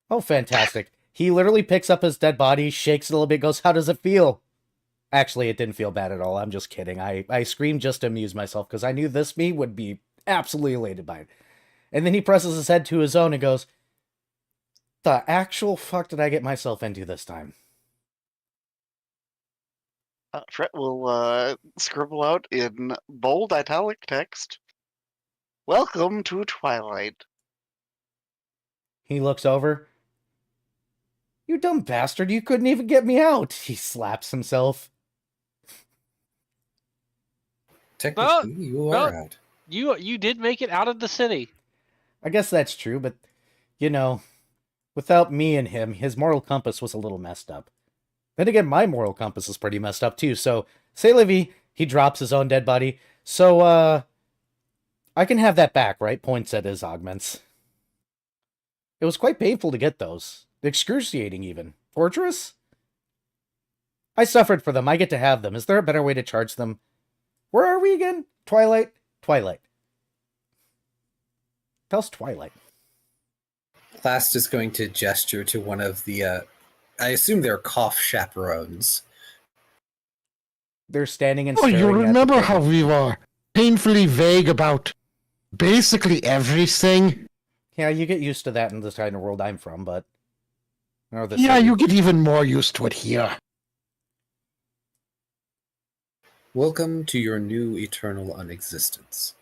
Oh, fantastic. He literally picks up his dead body, shakes it a little bit, goes, how does it feel? Actually, it didn't feel bad at all. I'm just kidding. I screamed just to amuse myself because I knew this me would be absolutely elated by it. And then he presses his head to his own and goes, the actual fuck did I get myself into this time? Fret will scribble out in bold italic text. Welcome to Twilight. He looks over. You dumb bastard, you couldn't even get me out. He slaps himself. Technically, you are no. out. You did make it out of the city. I guess that's true, but, you know, without me and him, his moral compass was a little messed up. Then again, my moral compass is pretty messed up too, so, say Livy, he drops his own dead body, so, I can have that back, right? Points at his augments. It was quite painful to get those. Excruciating, even. Torturous? I suffered for them, I get to have them. Is there a better way to charge them? Where are we again? Twilight? Twilight. Tell us Twilight. Last is going to gesture to one of the, I assume they're cough chaperones. They're standing and Oh, staring you at the remember thing. how we were painfully vague about basically everything? Yeah, you get used to that in this kind of world I'm from, but... Or the Yeah, city. you get even more used to it here. Welcome to your new eternal unexistence.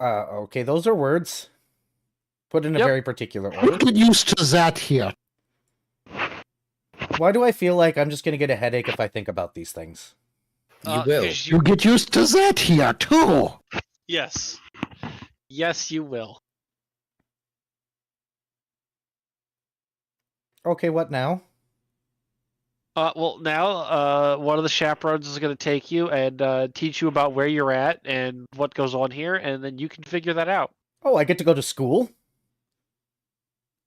Okay, those are words. Put in a Yep. very particular You order. get used to that here. Why do I feel like I'm just gonna get a headache if I think about these things? You will. 'Cause You get used to that here, too. Yes. Yes, you will. Okay, what now? Well, now one of the chaperones is going to take you and teach you about where you're at and what goes on here, and then you can figure that out. Oh, I get to go to school?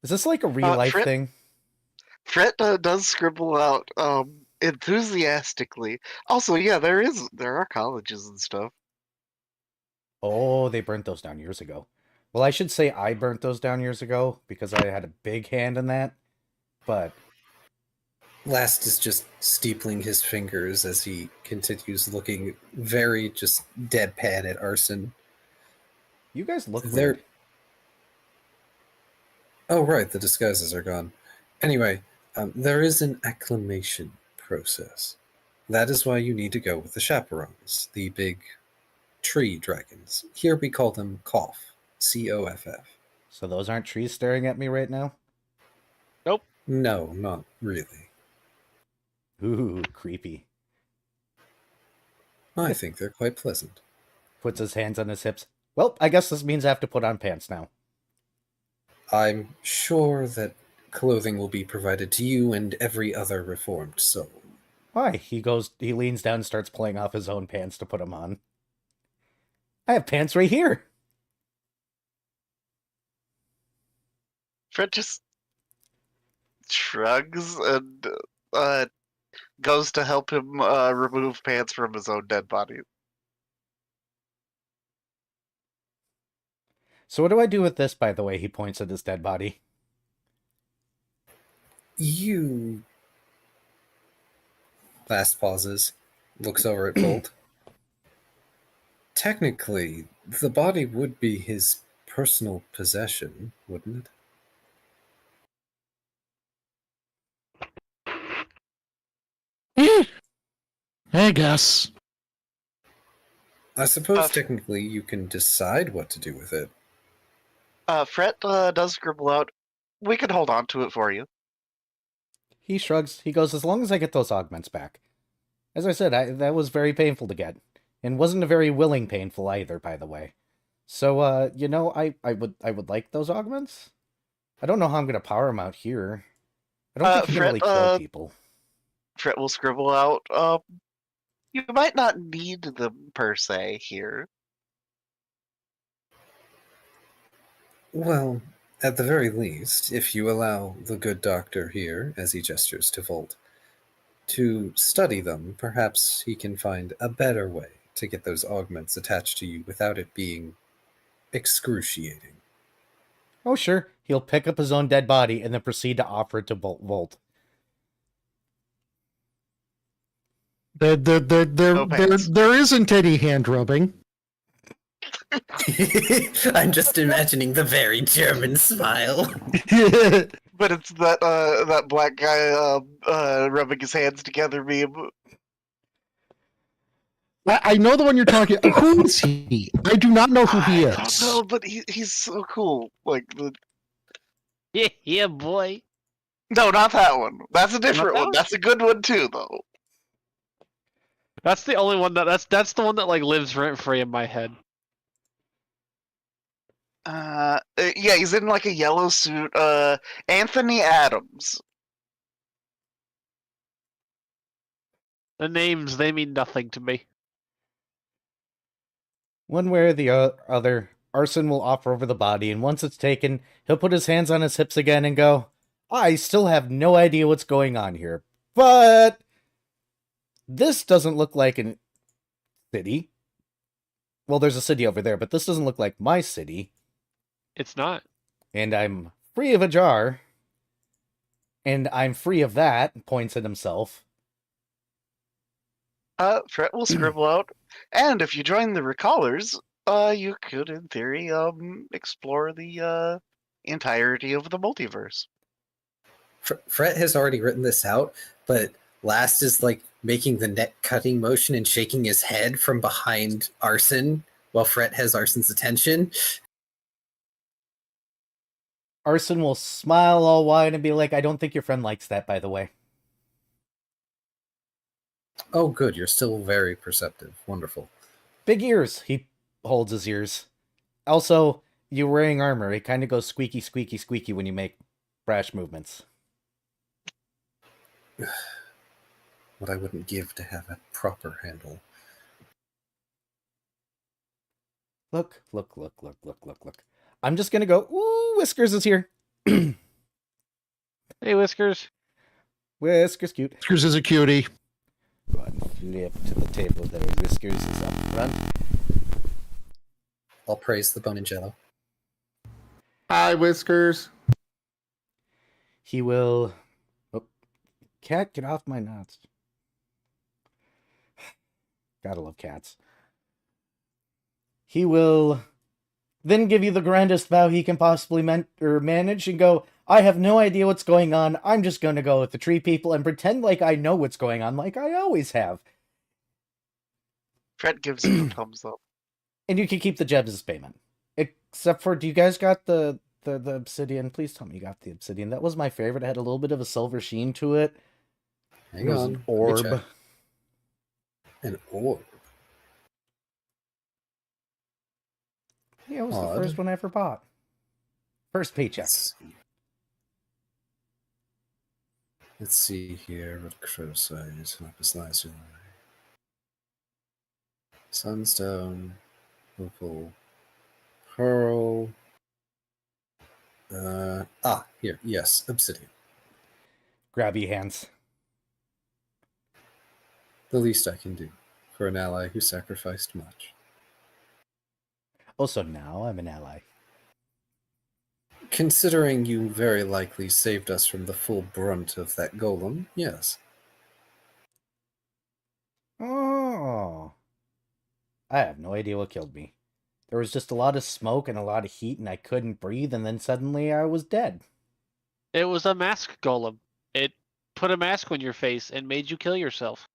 Is this like a real-life Frit- thing? Fret does scribble out enthusiastically. Also, yeah, there are colleges and stuff. Oh, they burnt those down years ago. Well, I should say I burnt those down years ago, because I had a big hand in that. But... Last is just steepling his fingers as he continues looking very just deadpan at Arson. you guys look They're- weird. Oh, right, the disguises are gone. Anyway, there is an acclimation process. That is why you need to go with the chaperones, the big tree dragons. Here we call them Cough. C-O-F-F. So those aren't trees staring at me right now? No, not really. Ooh, creepy. I think they're quite pleasant. Puts his hands on his hips. Well, I guess this means I have to put on pants now. I'm sure that clothing will be provided to you and every other reformed soul. Why? He leans down and starts pulling off his own pants to put them on. I have pants right here. Fred just shrugs and goes to help him remove pants from his own dead body. So what do I do with this, by the way? He points at his dead body. You... Last pauses, looks over at Bolt. Technically, the body would be his personal possession, wouldn't Eh, I guess. it? I suppose Uh, technically you can decide what to do with it. Fret does scribble out. We could hold on to it for you. He shrugs. He goes, as long as I get those augments back. As I said, that was very painful to get. And wasn't a very willing painful either, by the way. So, I would like those augments. I don't know how I'm going to power them out here. I don't think you can really kill people. Fret will scribble out. You might not need them per se here. Well, at the very least, if you allow the good doctor here, as he gestures to Volt, to study them, perhaps he can find a better way to get those augments attached to you without it being excruciating. Oh, sure. He'll pick up his own dead body and then proceed to offer it to Volt. There isn't any hand rubbing. I'm just imagining the very German smile. But it's that black guy rubbing his hands together meme. I know the one you're talking. Who is he? I do not know who he I don't is. know, but he's so cool. Like Yeah, boy. no, not that one. That's a different that one. one? That's a good one too, though. That's the only one that's the one that like lives rent free in my head. Yeah, he's in like a yellow suit. Anthony Adams. The names, they mean nothing to me. One way or the other, Arson will offer over the body, and once it's taken, he'll put his hands on his hips again and go, I still have no idea what's going on here, but this doesn't look like a city. Well, there's a city over there, but this doesn't look like my city. It's not. And I'm free of a jar. And I'm free of that, points at himself. Fret will scribble out. And if you join the Recallers, you could, in theory, explore the entirety of the multiverse. Fret has already written this out, but Last is like making the neck cutting motion and shaking his head from behind Arson while Fret has Arson's attention. Arson will smile all wide and be like, I don't think your friend likes that, by the way. Oh, good. You're still very perceptive. Wonderful. Big ears. He holds his ears. Also, you're wearing armor. It kind of goes squeaky, squeaky, squeaky when you make brash movements. What I wouldn't give to have a proper handle. Look. I'm just gonna go, ooh, Whiskers is here. Hey, Whiskers. Whiskers cute. Whiskers is a cutie. Go ahead and flip to the table there. Whiskers is up front. I'll praise the bone and jello. Hi, Whiskers. He will... Oh, cat, get off my nuts. Gotta love cats. He will then give you the grandest vow he can possibly manage and go, I have no idea what's going on. I'm just going to go with the tree people and pretend like I know what's going on like I always have. Fret gives him a thumbs up. And you can keep the gems as payment. Except for, do you guys got the obsidian? Please tell me you got the obsidian. That was my favorite. It had a little bit of a silver sheen to it. Hang It was on. an orb. An orb? Yeah, it was the Odd. first one I ever bought. First paycheck. Let's see here. What criticize? Sunstone. Opal. Pearl. Here. Yes, obsidian. Grabby hands. The least I can do for an ally who sacrificed much. Also, now I'm an ally. Considering you very likely saved us from the full brunt of that golem, yes. Oh. I have no idea what killed me. There was just a lot of smoke and a lot of heat, and I couldn't breathe, and then suddenly I was dead. It was a mask golem. It put a mask on your face and made you kill yourself.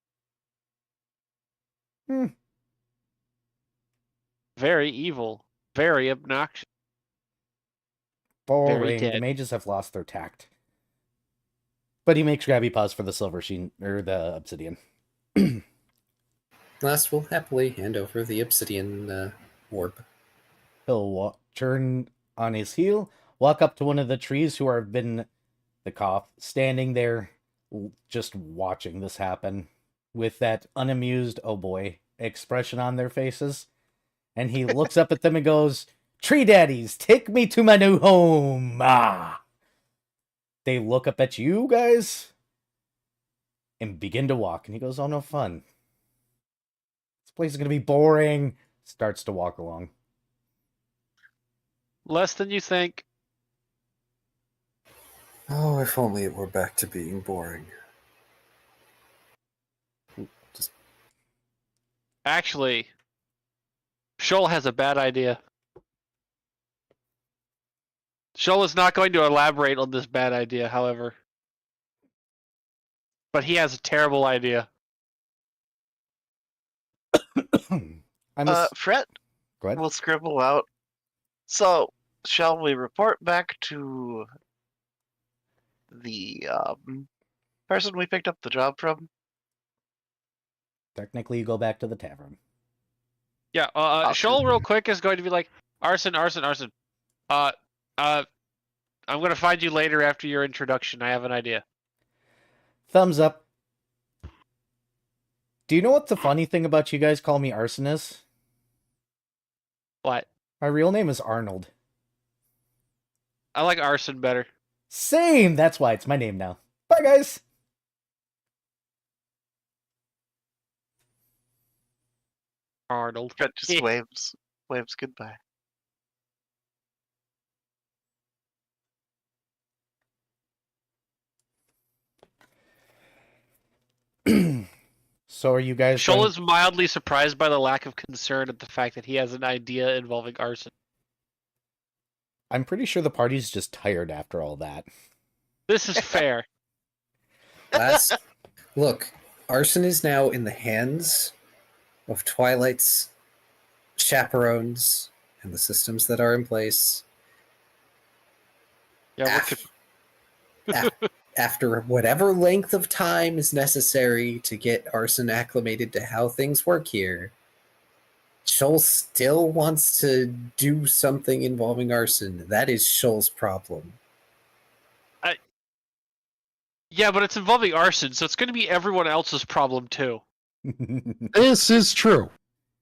Very evil. Very obnoxious. Boring. The dead. mages have lost their tact. But he makes grabby paws for the silver sheen or the obsidian. Last will happily hand over the obsidian orb. He'll turn on his heel, walk up to one of the trees who have been the cough, standing there just watching this happen with that unamused, oh boy, expression on their faces. And he looks up at them and goes, "Tree daddies, take me to my new home." Ah. They look up at you guys and begin to walk. And he goes, "Oh, no fun. This place is going to be boring." Starts to walk along. Less than you think. Oh, if only it were back to being boring. Actually, Shoal has a bad idea. Shoal is not going to elaborate on this bad idea, however. But he has a terrible idea. Fret Go ahead. will scribble out. So, shall we report back to the person we picked up the job from? Technically, you go back to the tavern. Yeah, Shoal real quick is going to be like, Arson. I'm gonna find you later after your introduction. I have an idea. Thumbs up. Do you know what the funny thing about you guys call me Arson is? What? My real name is Arnold. I like Arson better. Same! That's why it's my name now. Bye, guys! Arnold. Fret just waves goodbye. So are you guys Shoal going- is mildly surprised by the lack of concern at the fact that he has an idea involving arson. I'm pretty sure the party's just tired after all that. This is fair. Look, arson is now in the hands of Twilight's chaperones and the systems that are in place. Yeah, After whatever length of time is necessary to get arson acclimated to how things work here, Shoal still wants to do something involving arson. That is Shoal's problem. yeah, but it's involving arson, so it's going to be everyone else's problem too. This is true.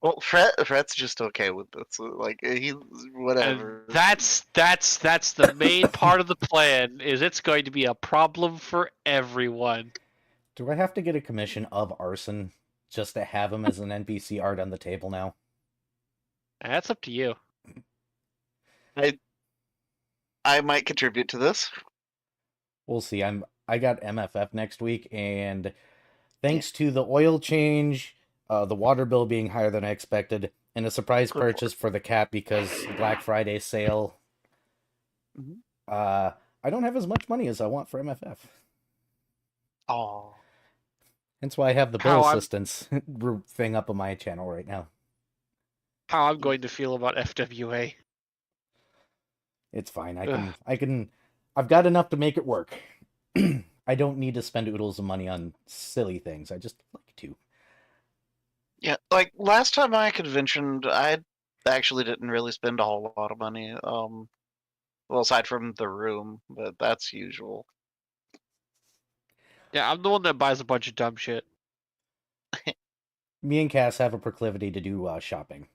Well, Fret's just okay with this. Like he, whatever. And that's the main part of the plan. Is it's going to be a problem for everyone. Do I have to get a commission of Arson just to have him as an NPC art on the table now? That's up to you. I might contribute to this. We'll see. I got MFF next week, and thanks to the oil change, the water bill being higher than I expected, and a surprise purchase for the cat because Black Friday sale, I don't have as much money as I want for MFF. Oh, Hence why I have the How bill I'm- assistance thing up on my channel right now. How I'm going to feel about FWA. It's fine. I've got enough to make it work. I don't need to spend oodles of money on silly things. I just like to. yeah. Like last time I conventioned, I actually didn't really spend a whole lot of money. Well, aside from the room, but that's usual. Yeah, I'm the one that buys a bunch of dumb shit. Me and Cass have a proclivity to do shopping,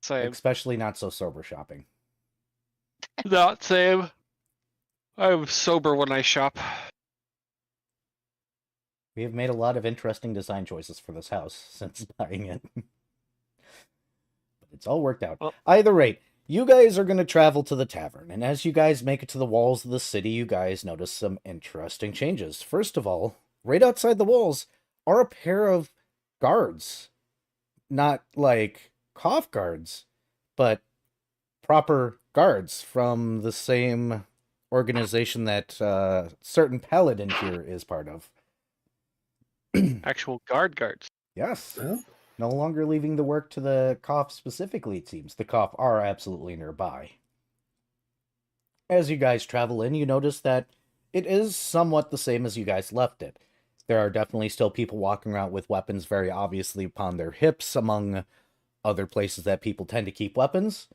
Same. especially not so sober shopping. Not same. I'm sober when I shop. We have made a lot of interesting design choices for this house since buying it. But it's all worked out. Well- Either rate, you guys are going to travel to the tavern, and as you guys make it to the walls of the city, you guys notice some interesting changes. First of all, right outside the walls are a pair of guards. Not like cough guards, but proper guards from the same organization that certain paladin here is part of. Actual guards. Yes. Well, No longer leaving the work to the cough specifically, it seems. The cough are absolutely nearby. As you guys travel in, you notice that it is somewhat the same as you guys left it. There are definitely still people walking around with weapons very obviously upon their hips, among other places that people tend to keep weapons,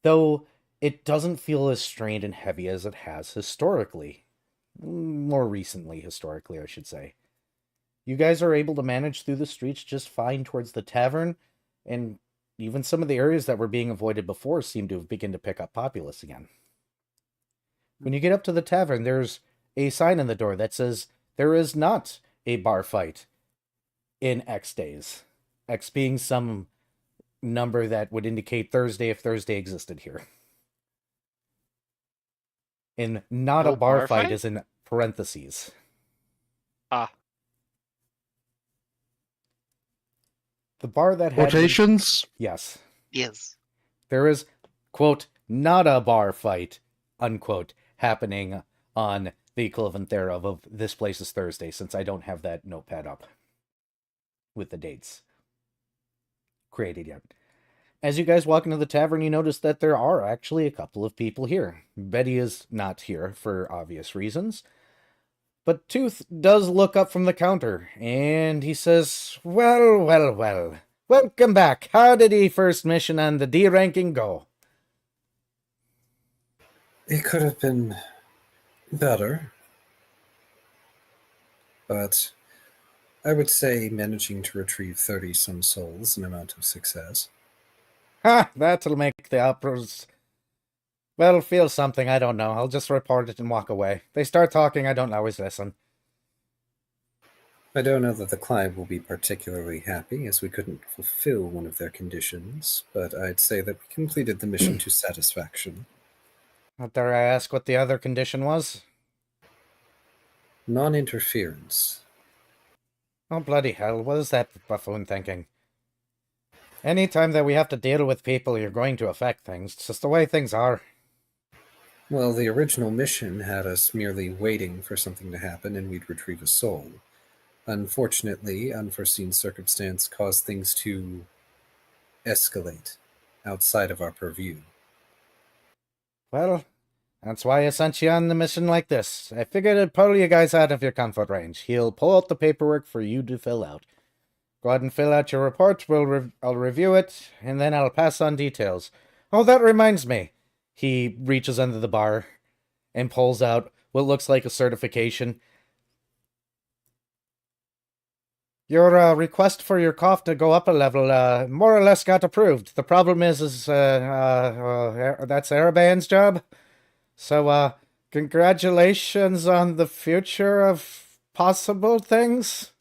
though it doesn't feel as strained and heavy as it has historically. More recently, historically, I should say. You guys are able to manage through the streets just fine towards the tavern, and even some of the areas that were being avoided before seem to have begun to pick up populace again. When you get up to the tavern, there's a sign in the door that says there is not a bar fight in X days. X being some number that would indicate Thursday if Thursday existed here. And not No a bar bar fight fight? is in parentheses. Ah, The bar that had... Quotations? Yes. Yes. There is, quote, not a bar fight, unquote, happening on the equivalent thereof of this place is Thursday, since I don't have that notepad up with the dates created yet. As you guys walk into the tavern, you notice that there are actually a couple of people here. Betty is not here for obvious reasons, but Tooth does look up from the counter, and he says, well, well, well. Welcome back. How did the first mission on the D ranking go? It could have been better, but I would say managing to retrieve 30-some souls an amount of success. Ha! That'll make the operas... well, feel something, I don't know. I'll just report it and walk away. They start talking, I don't always listen. I don't know that the client will be particularly happy, as we couldn't fulfill one of their conditions, but I'd say that we completed the mission to satisfaction. Dare I ask what the other condition was? Non-interference. Oh, bloody hell, what is that buffoon thinking? Anytime that we have to deal with people, you're going to affect things. It's just the way things are. Well, the original mission had us merely waiting for something to happen and we'd retrieve a soul. Unfortunately, unforeseen circumstance caused things to escalate outside of our purview. Well, that's why I sent you on the mission like this. I figured it'd pull you guys out of your comfort range. He'll pull out the paperwork for you to fill out. Go ahead and fill out your report. I'll review it, and then I'll pass on details. Oh, that reminds me. He reaches under the bar and pulls out what looks like a certification. Your request for your cough to go up a level more or less got approved. The problem is that's Araban's job. So, congratulations on the future of possible things.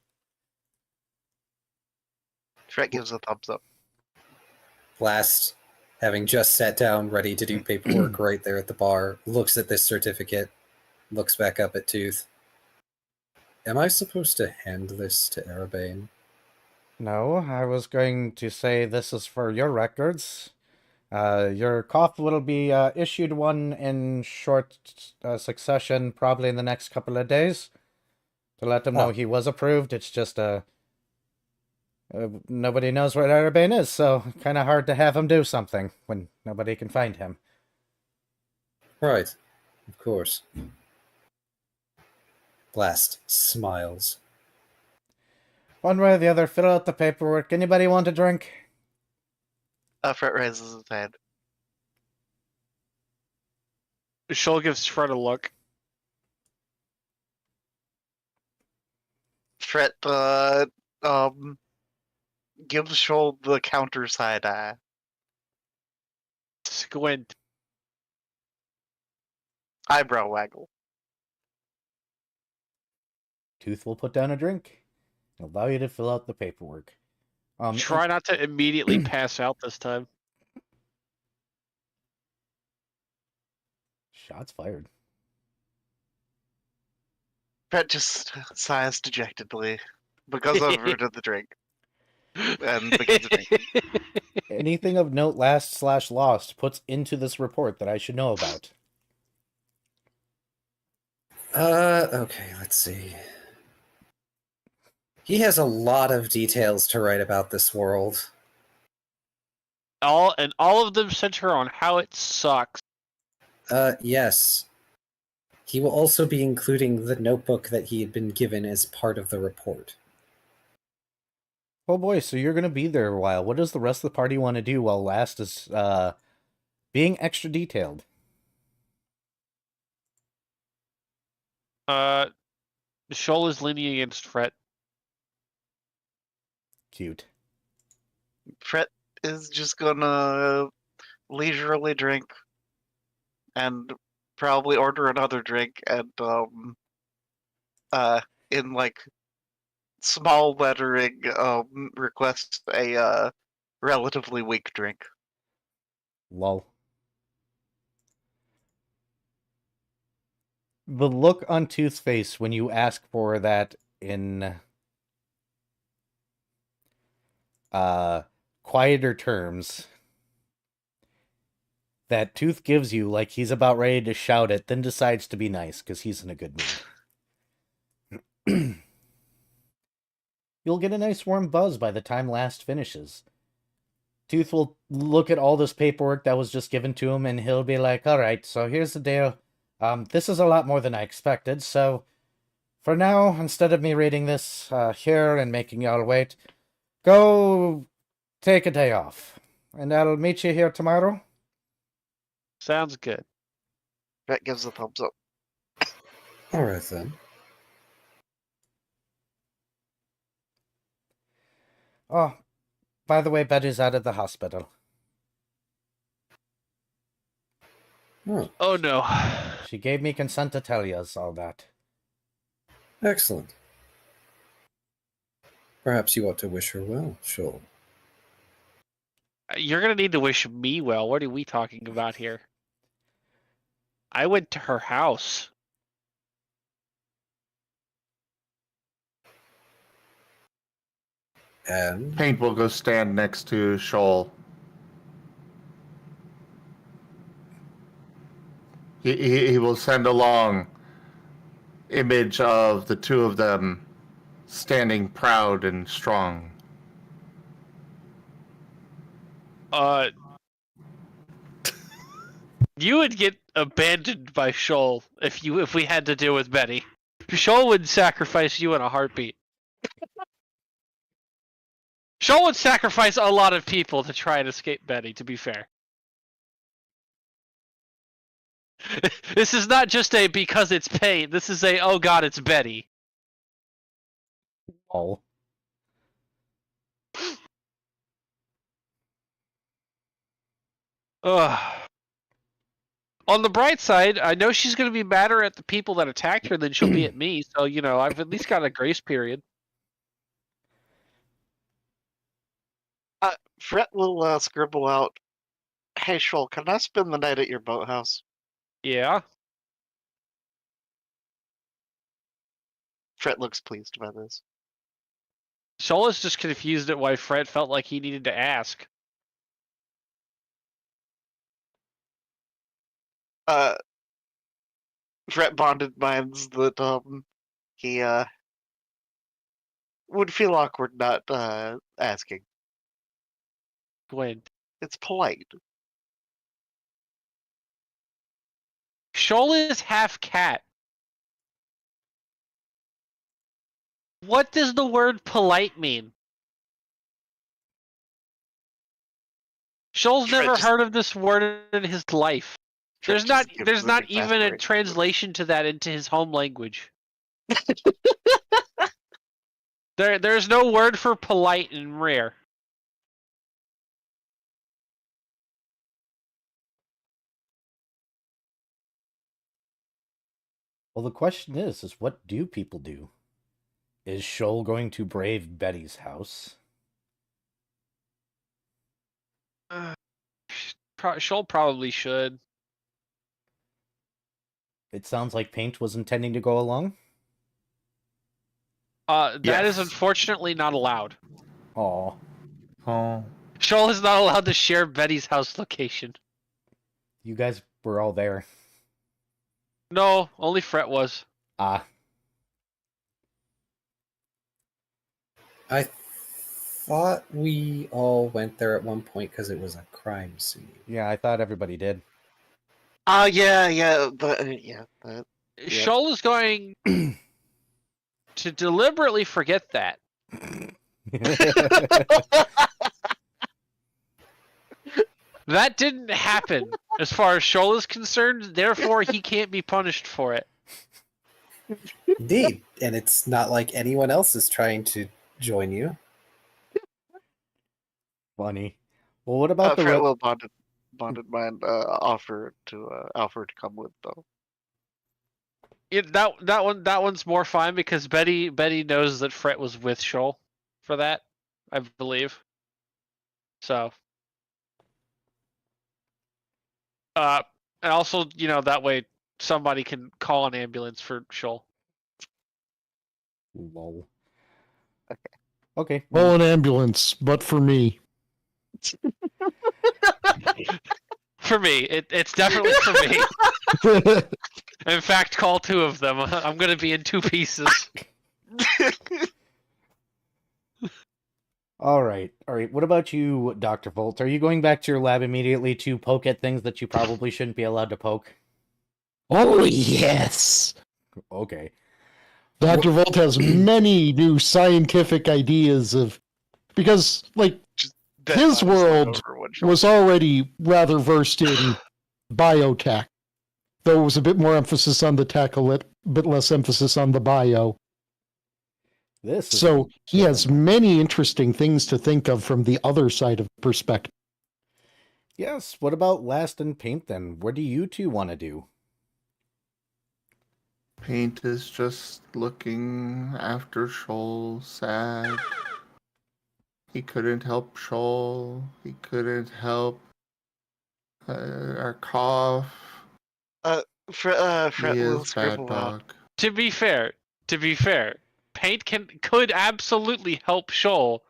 Shrek gives a thumbs up. Blast, having just sat down ready to do paperwork right there at the bar, looks at this certificate, looks back up at Tooth. Am I supposed to hand this to Arabane? No, I was going to say this is for your records. Your cough will be issued one in short succession, probably in the next couple of days. To let him know he was approved. It's just nobody knows where Arabane is, so kind of hard to have him do something when nobody can find him. Right, of course. Blast smiles. One way or the other, fill out the paperwork. Anybody want a drink? Fret raises his hand. Shoal gives Fred a look. Fret gives Shoal the counter side eye. Squint. Eyebrow waggle. Tooth will put down a drink. He'll allow you to fill out the paperwork. Try not to immediately pass out this time. Shots fired. Fret just sighs dejectedly, because over to the drink, and begins drinking. Anything of note last/lost puts into this report that I should know about. Okay, let's see. He has a lot of details to write about this world. All of them center on how it sucks. Yes. He will also be including the notebook that he had been given as part of the report. Oh boy, so you're gonna be there a while. What does the rest of the party want to do while Last is being extra detailed? Shoal is leaning against Fret. Cute. Fret is just gonna leisurely drink and probably order another drink and in like small lettering request a relatively weak drink. Lol. The look on Tooth's face when you ask for that in quieter terms that Tooth gives you, like he's about ready to shout it, then decides to be nice because he's in a good mood. You'll get a nice warm buzz by the time Last finishes. Tooth will look at all this paperwork that was just given to him and he'll be like, all right, so here's the deal. This is a lot more than I expected, so for now, instead of me reading this here and making y'all wait, go take a day off. And I'll meet you here tomorrow. Sounds good. Fret gives a thumbs up. All right, then. Oh, by the way, Betty's out of the hospital. Oh, Oh no. She gave me consent to tell yous all that. excellent. Perhaps you ought to wish her well, Shoal. You're gonna need to wish me well. What are we talking about here? I went to her house. And Paint will go stand next to Shoal. He will send along image of the two of them standing proud and strong. You would get abandoned by Shoal if we had to deal with Betty. Shoal would sacrifice you in a heartbeat. Shoal would sacrifice a lot of people to try and escape Betty, to be fair. This is not just a because it's pain, this is a oh god, it's Betty. Lol. Ugh. On the bright side, I know she's going to be madder at the people that attacked her than she'll be at me, so, you know, I've at least got a grace period. Fret will scribble out, "Hey Shoal, can I spend the night at your boathouse?" Yeah. Fret looks pleased by this. Shoal is just confused at why Fred felt like he needed to ask. Fret bonded minds that he would feel awkward not asking. When It's polite. Shoal is half cat. What does the word polite mean? Shoal's Fred never just- heard of this word in his life. Fret There's just not gives there's an not even a exasperated translation to that into his home language. There's no word for polite in rare. Well, the question is what do people do? Is Shoal going to brave Betty's house? Shoal probably should. It sounds like Paint was intending to go along. That is Yes. unfortunately not allowed. Aw. Oh. Shoal is not allowed to share Betty's house location. You guys were all there. No, only Fret was. Ah. I thought we all went there at one point because it was a crime scene. Yeah, I thought everybody did. Yeah. Shoal is going to deliberately forget that. That didn't happen as far as Shoal is concerned, therefore he can't be punished for it. Indeed, and it's not like anyone else is trying to join you. Funny. Well, what about the Fred will bonded mind offer to Alfred to come with though. That one's more fine because Betty knows that Fret was with Shoal for that, I believe. So and also, that way somebody can call an ambulance for Shoal. Lol. Okay. Call an ambulance, but for me. For me, it's definitely for me. In fact, call 2 of them. I'm gonna be in 2 pieces. All right. What about you, Dr. Volt? Are you going back to your lab immediately to poke at things that you probably shouldn't be allowed to poke? Oh, yes! Okay. Dr. Volt has many new scientific ideas because, his world was already rather versed in biotech, though it was a bit more emphasis on the tech, a bit less emphasis on the bio. So he has many interesting things to think of from the other side of the perspective. Yes. What about Last and Paint then? What do you two want to do? Paint is just looking after Shoal, sad. He couldn't help Shoal. He couldn't help our cough. Fred He will is bad scribble out. dog. To be fair, Paint could absolutely help Shoal.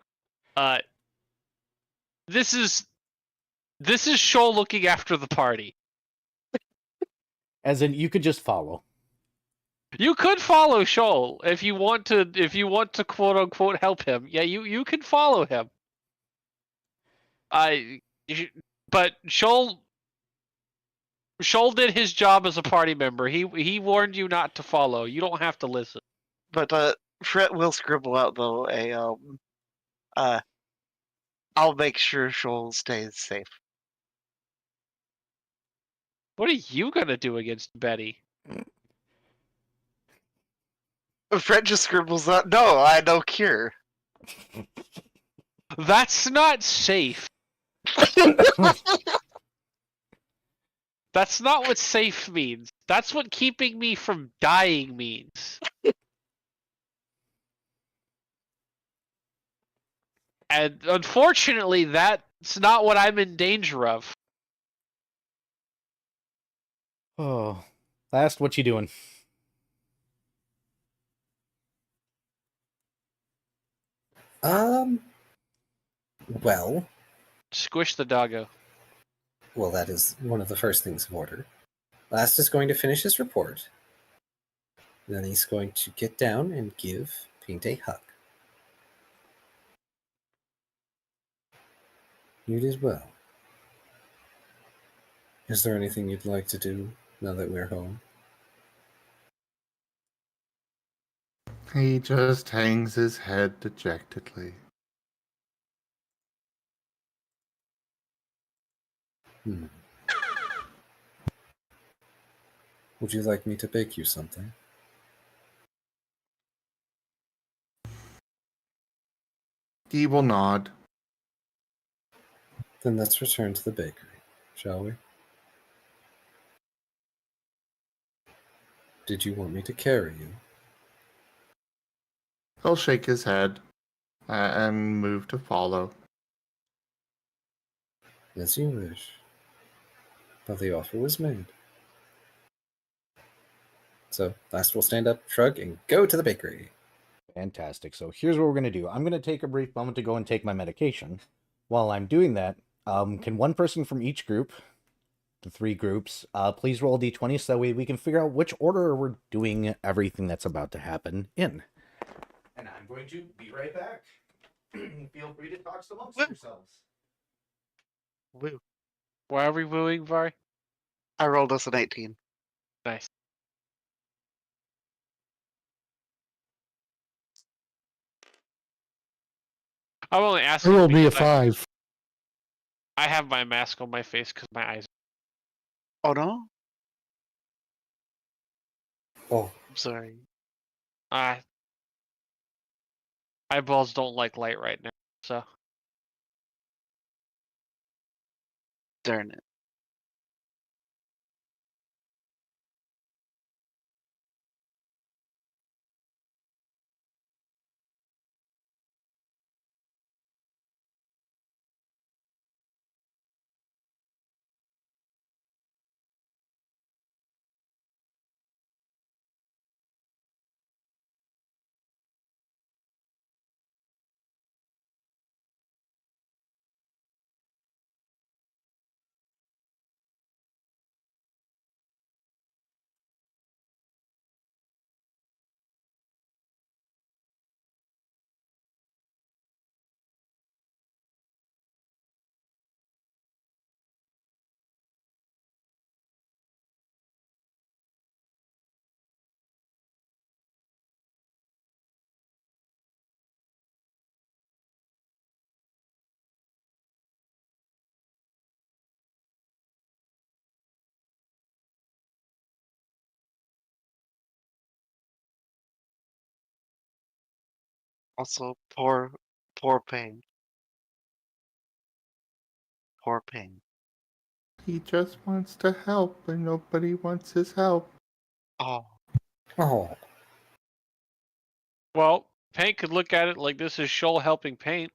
This is Shoal looking after the party. As in, you could just follow. You could follow Shoal if you want to quote unquote help him. Yeah, you can follow him. But Shoal did his job as a party member. He warned you not to follow. You don't have to listen. But Fred will scribble out though I'll make sure Shoal stays safe. What are you gonna do against Betty? Fred just scribbles out, no, I know cure. That's not safe. That's not what safe means. That's what keeping me from dying means. And unfortunately, that's not what I'm in danger of. Oh. Last, what you doing? Well, Squish the doggo. well, that is one of the first things of order. Last is going to finish his report. Then he's going to get down and give Paint a hug. You did well. Is there anything you'd like to do now that we're home? He just hangs his head dejectedly. Would you like me to bake you something? He will nod. Then let's return to the bakery, shall we? Did you want me to carry you? He'll shake his head and move to follow. As you wish. But the offer was made. So, Last will stand up, shrug, and go to the bakery. Fantastic. So here's what we're going to do. I'm going to take a brief moment to go and take my medication. While I'm doing that, can one person from each group, the 3 groups, please roll d20 so that way we can figure out which order we're doing everything that's about to happen in. And I'm going to be right back. Feel free to talk amongst yourselves. Woo. Why are we wooing, Vari? I rolled us an 18. Nice. I'm only I asking. rolled me a because 5. I have my mask on my face because my eyes. Oh no? Oh, I'm sorry. My eyeballs don't like light right now. So Darn it. Also, poor Pain. Poor Pain. He just wants to help, and nobody wants his help. Oh, oh, well, Paint could look at it like this is Shoal helping Paint.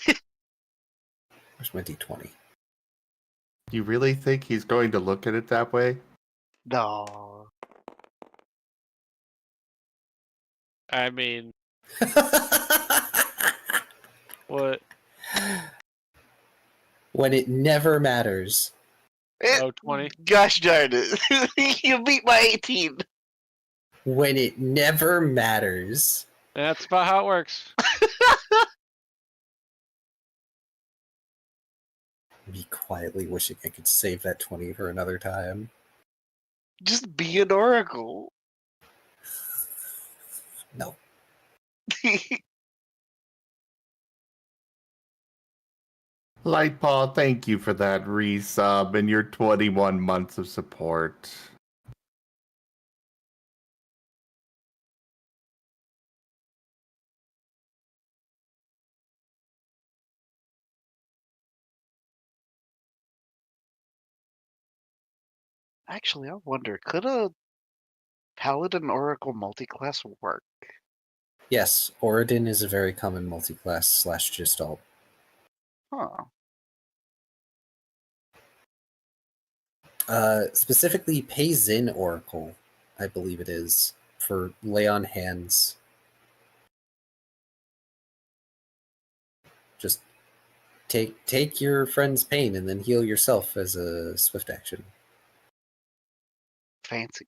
where's my d20? You really think he's going to look at it that way? no. I mean, what? When it never matters. Oh, 20. Gosh darn it. You beat my 18. When it never matters. That's about how it works. Me quietly wishing I could save that 20 for another time. Just be an oracle. No. Lightpaw, thank you for that resub and your 21 months of support. Actually, I wonder, could a Paladin Oracle multiclass work? Yes, Oridin is a very common multiclass slash gestalt. Huh. Specifically, Pei Zin Oracle, I believe it is, for lay on hands. Just take your friend's pain and then heal yourself as a swift action. Fancy.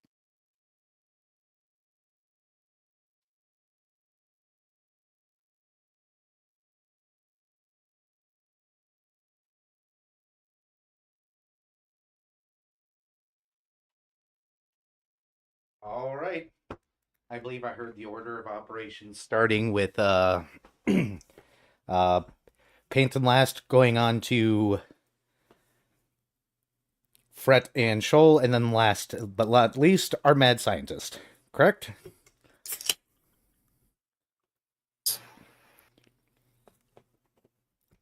All right. I believe I heard the order of operations starting with Paint and Last going on to Fret and Shoal, and then last but not least, our mad scientist. Correct?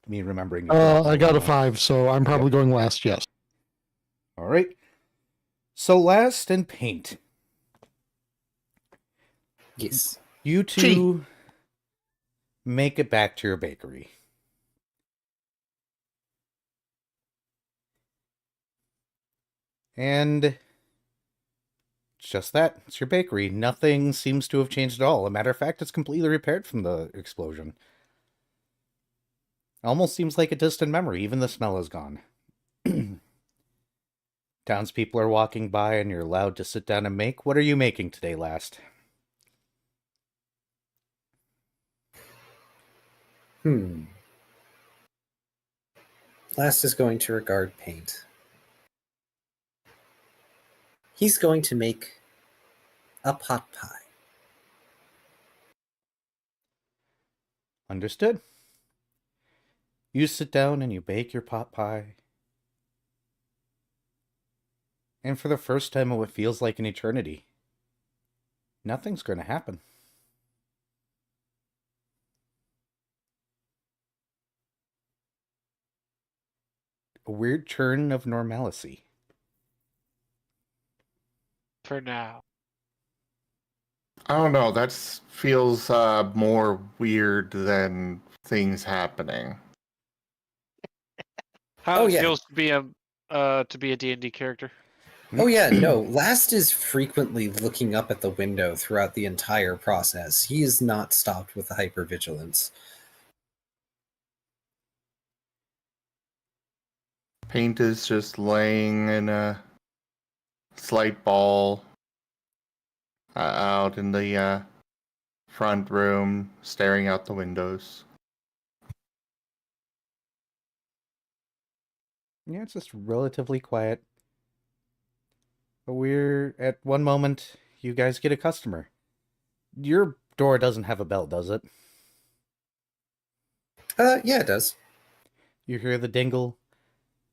Me remembering. I got a 5, so I'm probably going last, yes. All right. So Last and Paint. Yes. You two make it back to your bakery. And it's just that. It's your bakery. Nothing seems to have changed at all. A matter of fact, it's completely repaired from the explosion. Almost seems like a distant memory. Even the smell is gone. Townspeople are walking by and you're allowed to sit down and make. What are you making today, Last? Last is going to regard paint. He's going to make a pot pie. Understood. You sit down and you bake your pot pie. And for the first time in what feels like an eternity, nothing's going to happen. A weird churn of normalcy. For now. I don't know. That feels more weird than things happening. How Oh, it yeah. feels to be a D&D character. Oh yeah, no. Last is frequently looking up at the window throughout the entire process. He is not stopped with the hypervigilance. Paint is just laying in a slight ball out in the front room, staring out the windows. Yeah, it's just relatively quiet. But we're at one moment, you guys get a customer. Your door doesn't have a bell, does it? Yeah, it does. You hear the dingle.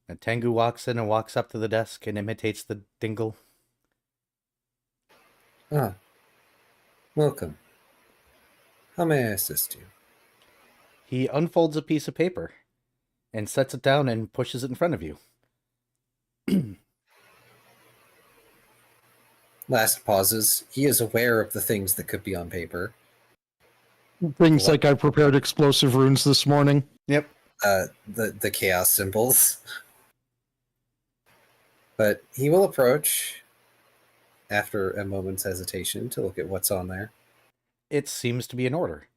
And Tengu walks in and walks up to the desk and imitates the dingle. Ah, welcome. How may I assist you? He unfolds a piece of paper and sets it down and pushes it in front of you. Last pauses. He is aware of the things that could be on paper. Things like I prepared explosive runes this morning. Yep. The chaos symbols. But he will approach after a moment's hesitation to look at what's on there. It seems to be an order.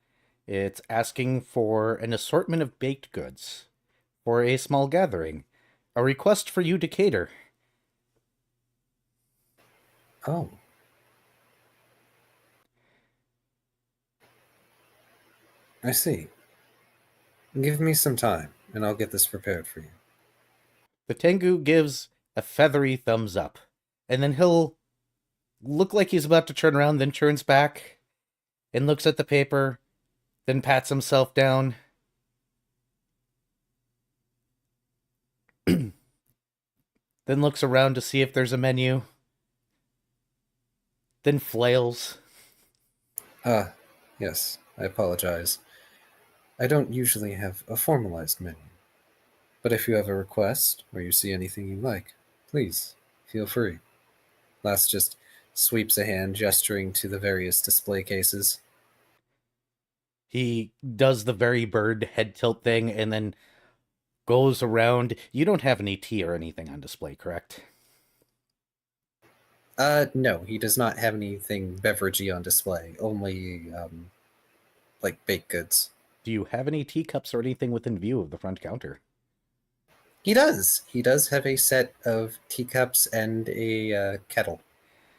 It's asking for an assortment of baked goods for a small gathering. A request for you to cater. Oh. I see. Give me some time, and I'll get this prepared for you. The Tengu gives a feathery thumbs up, and then he'll look like he's about to turn around, then turns back and looks at the paper, then pats himself down. Then looks around to see if there's a menu. Then flails. Ah, yes, I apologize. I don't usually have a formalized menu. But if you have a request, or you see anything you like, please, feel free. Last just sweeps a hand, gesturing to the various display cases. He does the very bird head tilt thing and then goes around. You don't have any tea or anything on display, correct? No, he does not have anything beveragey on display. Only, like baked goods. Do you have any teacups or anything within view of the front counter? He does. He does have a set of teacups and a kettle.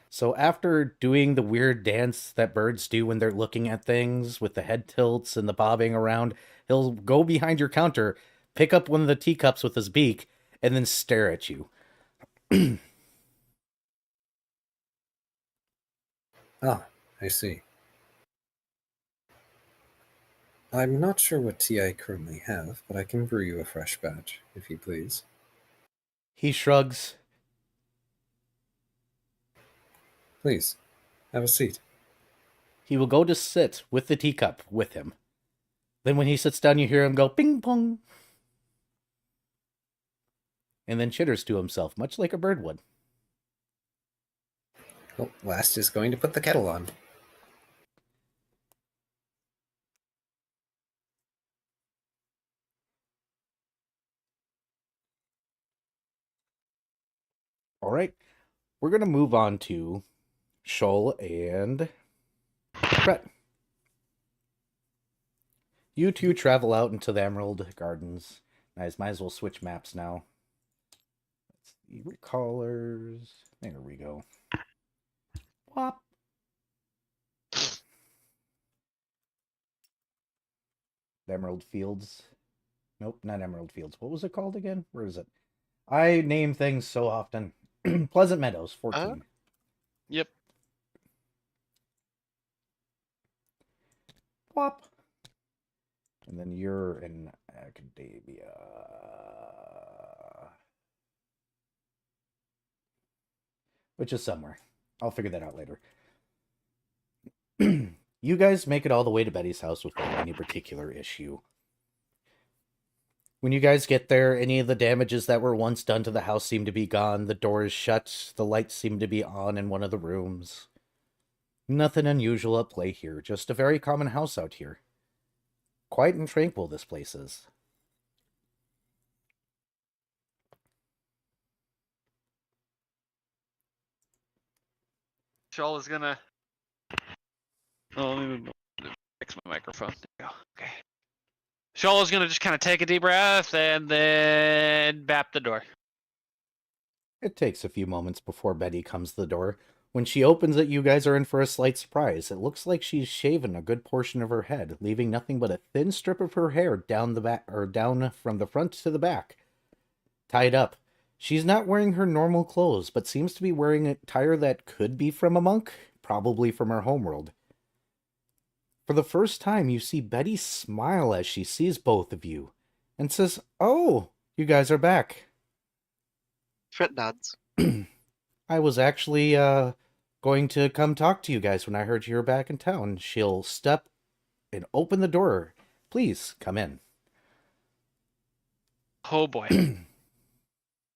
So after doing the weird dance that birds do when they're looking at things with the head tilts and the bobbing around, he'll go behind your counter, pick up one of the teacups with his beak, and then stare at you. Ah, I see. I'm not sure what tea I currently have, but I can brew you a fresh batch, if you please. He shrugs. Please, have a seat. He will go to sit with the teacup with him. Then when he sits down, you hear him go ping pong. And then chitters to himself, much like a bird would. Oh, Last is going to put the kettle on. All right. We're going to move on to Shoal and Brett. You two travel out into the Emerald Gardens. Nice, might as well switch maps now. Let's see, recallers. There we go. Whop. Emerald Fields. Nope, not Emerald Fields. What was it called again? Where is it? I name things so often. Pleasant Meadows, 14. Yep. Whop. And then you're in academia. Which is somewhere. I'll figure that out later. You guys make it all the way to Betty's house without any particular issue. When you guys get there, any of the damages that were once done to the house seem to be gone. The door is shut. The lights seem to be on in one of the rooms. Nothing unusual at play here. Just a very common house out here. Quiet and tranquil this place is. Shawl is gonna. Oh, let me fix my microphone. There we go. Okay. Shawl is gonna just kind of take a deep breath and then bap the door. It takes a few moments before Betty comes to the door. When she opens it, you guys are in for a slight surprise. It looks like she's shaven a good portion of her head, leaving nothing but a thin strip of her hair down the back, or down from the front to the back, tied up. She's not wearing her normal clothes, but seems to be wearing attire that could be from a monk, probably from her homeworld. For the first time, you see Betty smile as she sees both of you, and says, "Oh, you guys are back." Fred nods. I was actually, going to come talk to you guys when I heard you were back in town. She'll step and open the door. Please, come in. Oh boy.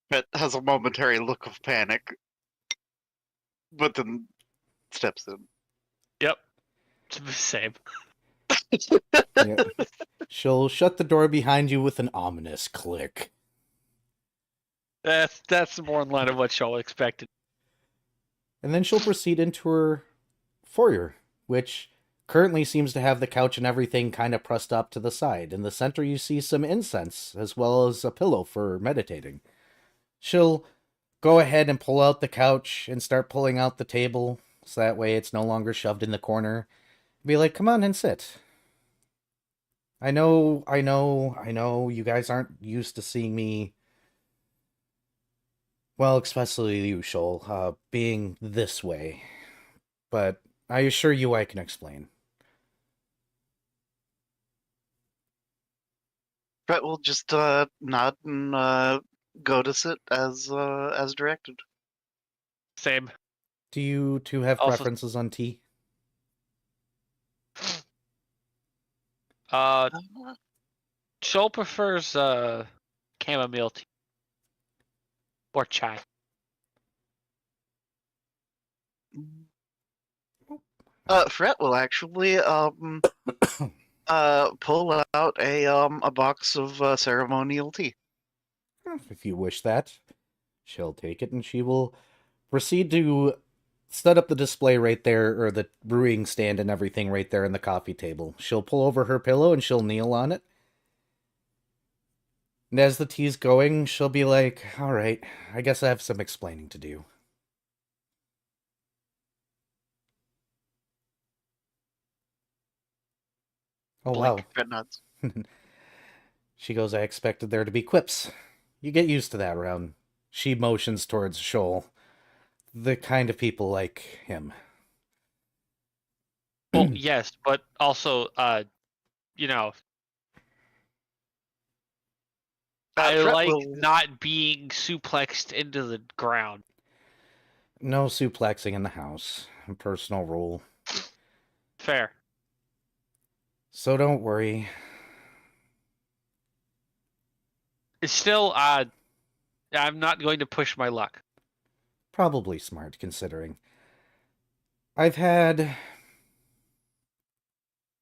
Fred has a momentary look of panic, but then steps in. Yep. Same. Yeah. She'll shut the door behind you with an ominous click. That's more in line of what Shawl expected. And then she'll proceed into her foyer, which currently seems to have the couch and everything kind of pressed up to the side. In the center, you see some incense, as well as a pillow for meditating. She'll go ahead and pull out the couch and start pulling out the table, so that way it's no longer shoved in the corner. Be like, come on and sit. I know, you guys aren't used to seeing me, well, especially you, Shoal, being this way. But I assure you I can explain. Fred will just nod and go to sit as directed. Same. Do you two have Also- preferences on tea? Shawl prefers chamomile tea or chai. Fred will actually pull out a box of ceremonial tea. If you wish that. She'll take it and she will proceed to set up the display right there, or the brewing stand and everything right there in the coffee table. She'll pull over her pillow and she'll kneel on it. And as the tea's going, she'll be like, all right, I guess I have some explaining to do. Oh, wow. Blink. Fred nods. She goes, I expected there to be quips. You get used to that around. She motions towards Shoal. The kind of people like him. Well, yes, but also, you know, I Fred like will- not being suplexed into the ground. No suplexing in the house. A personal rule. Fair. So don't worry. It's still odd. I'm not going to push my luck. Probably smart, considering. I've had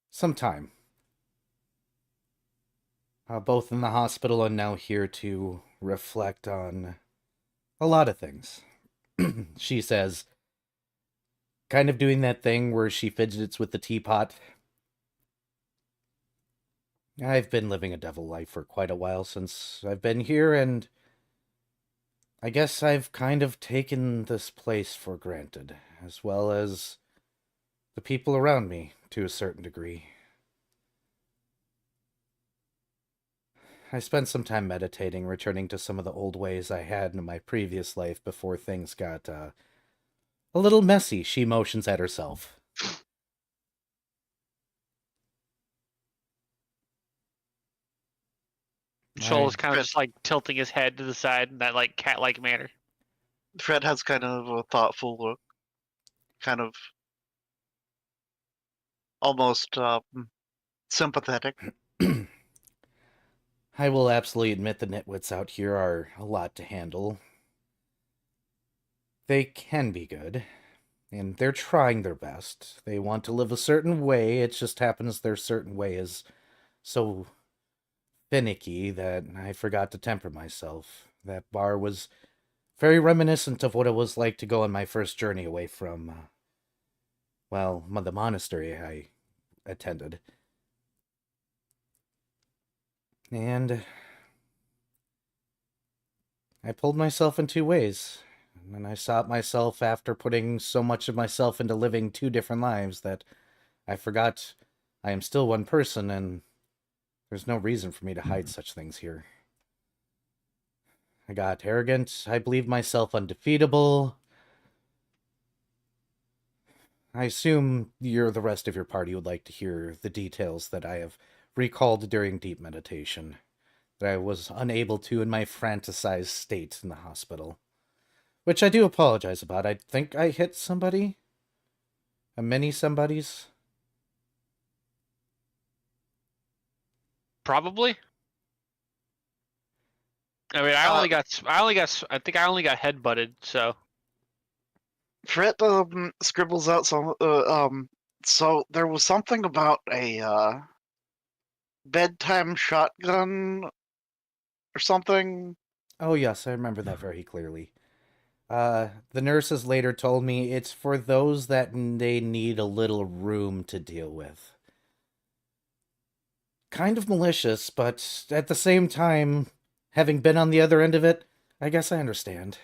some time. Both in the hospital and now here to reflect on a lot of things. She says, kind of doing that thing where she fidgets with the teapot. I've been living a devil life for quite a while since I've been here, and I guess I've kind of taken this place for granted, as well as the people around me, to a certain degree. I spent some time meditating, returning to some of the old ways I had in my previous life before things got, A little messy, she motions at herself. Shoal is kind of Fred, just like tilting his head to the side in that like cat-like manner. Fred has kind of a thoughtful look, kind of almost sympathetic. I will absolutely admit the nitwits out here are a lot to handle. They can be good, and they're trying their best. They want to live a certain way, it just happens their certain way is so finicky that I forgot to temper myself. That bar was very reminiscent of what it was like to go on my first journey away from, the monastery I attended. And I pulled myself in two ways. And I stopped myself after putting so much of myself into living two different lives that I forgot I am still one person and there's no reason for me to hide such things here. I got arrogant. I believed myself undefeatable. I assume the rest of your party would like to hear the details that I have recalled during deep meditation, that I was unable to in my fantasized state in the hospital. Which I do apologize about. I think I hit somebody. A many somebodies. Probably. I mean, I think I only got head-butted, so. Fred scribbles out some. So there was something about a bedtime shotgun or something. Oh yes, I remember that very clearly. The nurses later told me it's for those that they need a little room to deal with. Kind of malicious, but at the same time, having been on the other end of it, I guess I understand.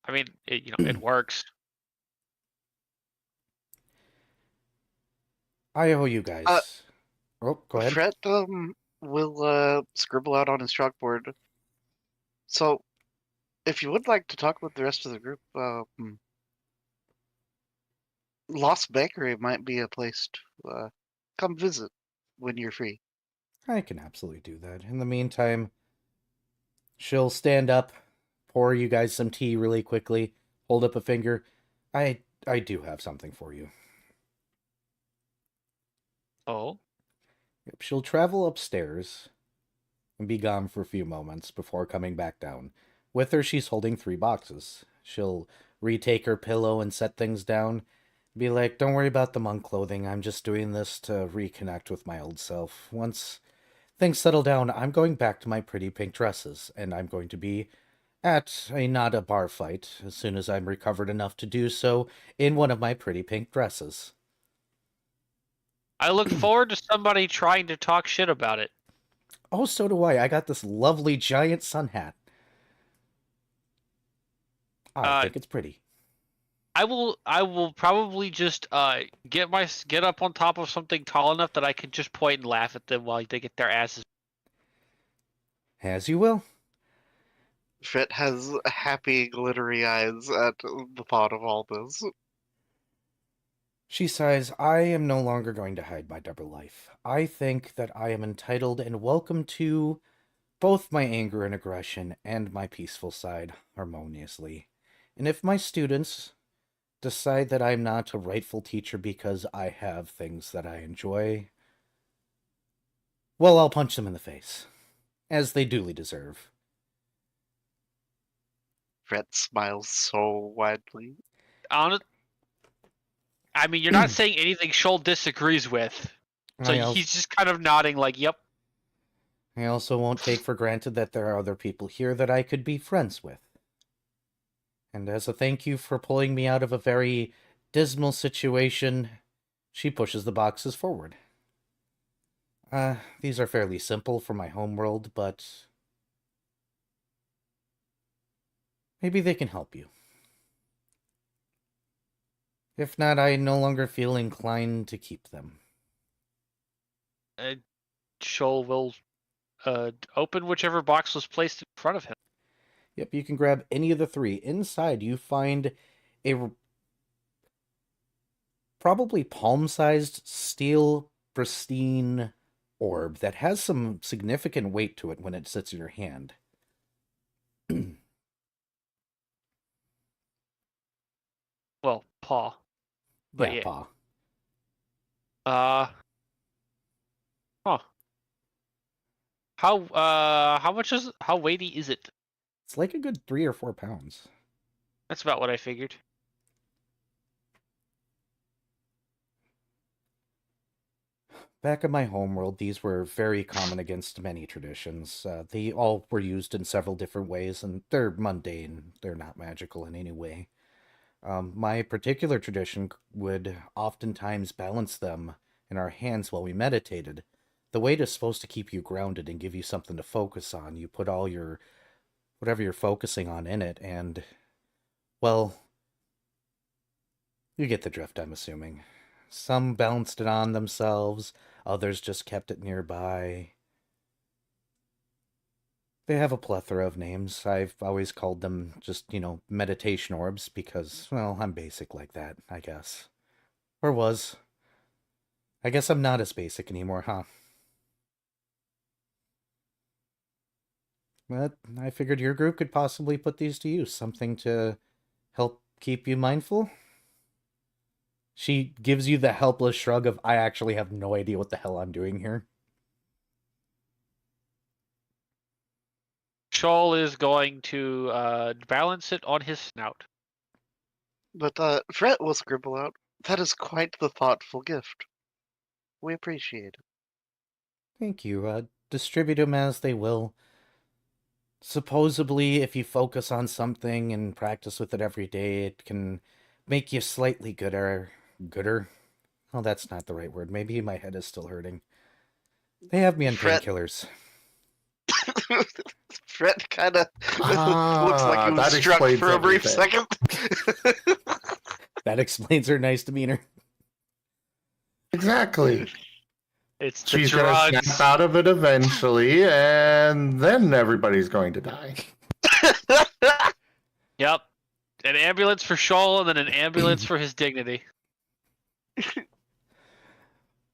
I mean, it works. I owe you guys. Oh, go ahead. Fred will scribble out on his chalkboard. So, if you would like to talk with the rest of the group, Lost Bakery might be a place to come visit when you're free. I can absolutely do that. In the meantime, she'll stand up, pour you guys some tea really quickly, hold up a finger. I do have something for you. Oh? Yep, she'll travel upstairs and be gone for a few moments before coming back down. With her, she's holding 3 boxes. She'll retake her pillow and set things down. Be like, don't worry about the monk clothing. I'm just doing this to reconnect with my old self. Once things settle down, I'm going back to my pretty pink dresses, and I'm going to be at not a bar fight as soon as I'm recovered enough to do so in one of my pretty pink dresses. I look forward to somebody trying to talk shit about it. Oh, so do I. I got this lovely giant sun hat. I think it's pretty. I will probably just get up on top of something tall enough that I can just point and laugh at them while they get their asses. As you will. Fred has happy, glittery eyes at the thought of all this. She sighs, I am no longer going to hide my double life. I think that I am entitled and welcome to both my anger and aggression and my peaceful side harmoniously. And if my students decide that I'm not a rightful teacher because I have things that I enjoy, well, I'll punch them in the face, as they duly deserve. Fred smiles so widely. I mean, you're not saying anything Shoal disagrees with. So he's just kind of nodding like, yep. I also won't take for granted that there are other people here that I could be friends with. And as a thank you for pulling me out of a very dismal situation, she pushes the boxes forward. These are fairly simple for my homeworld, but maybe they can help you. If not, I no longer feel inclined to keep them. Shoal will open whichever box was placed in front of him. Yep, you can grab any of the 3. Inside, you find a probably palm-sized steel pristine orb that has some significant weight to it when it sits in your hand. Well, paw. But Yeah, yeah. paw. Huh. How weighty is it? It's like a good 3 or 4 pounds. That's about what I figured. Back in my homeworld, these were very common against many traditions. They all were used in several different ways, and they're mundane. They're not magical in any way. My particular tradition would oftentimes balance them in our hands while we meditated. The weight is supposed to keep you grounded and give you something to focus on. You put all your whatever you're focusing on in it, and, well, you get the drift, I'm assuming. Some balanced it on themselves, others just kept it nearby. They have a plethora of names. I've always called them just, meditation orbs because, well, I'm basic like that, I guess. Or was. I guess I'm not as basic anymore, huh? But I figured your group could possibly put these to use. Something to help keep you mindful. She gives you the helpless shrug of, I actually have no idea what the hell I'm doing here. Shoal is going to balance it on his snout. But Fret will scribble out, "That is quite the thoughtful gift. We appreciate it." Thank you. Distribute them as they will. Supposedly, if you focus on something and practice with it every day, it can make you slightly gooder. Gooder? Oh, that's not the right word. Maybe my head is still hurting. They have me on Fret- painkillers. Fret kind of looks like he was that struck explains for a brief everything. second. That explains her nice demeanor. Exactly. It's the She's gonna drugs. snap out of it eventually, and then everybody's going to die. Yep. An ambulance for Shoal and then an ambulance for his dignity.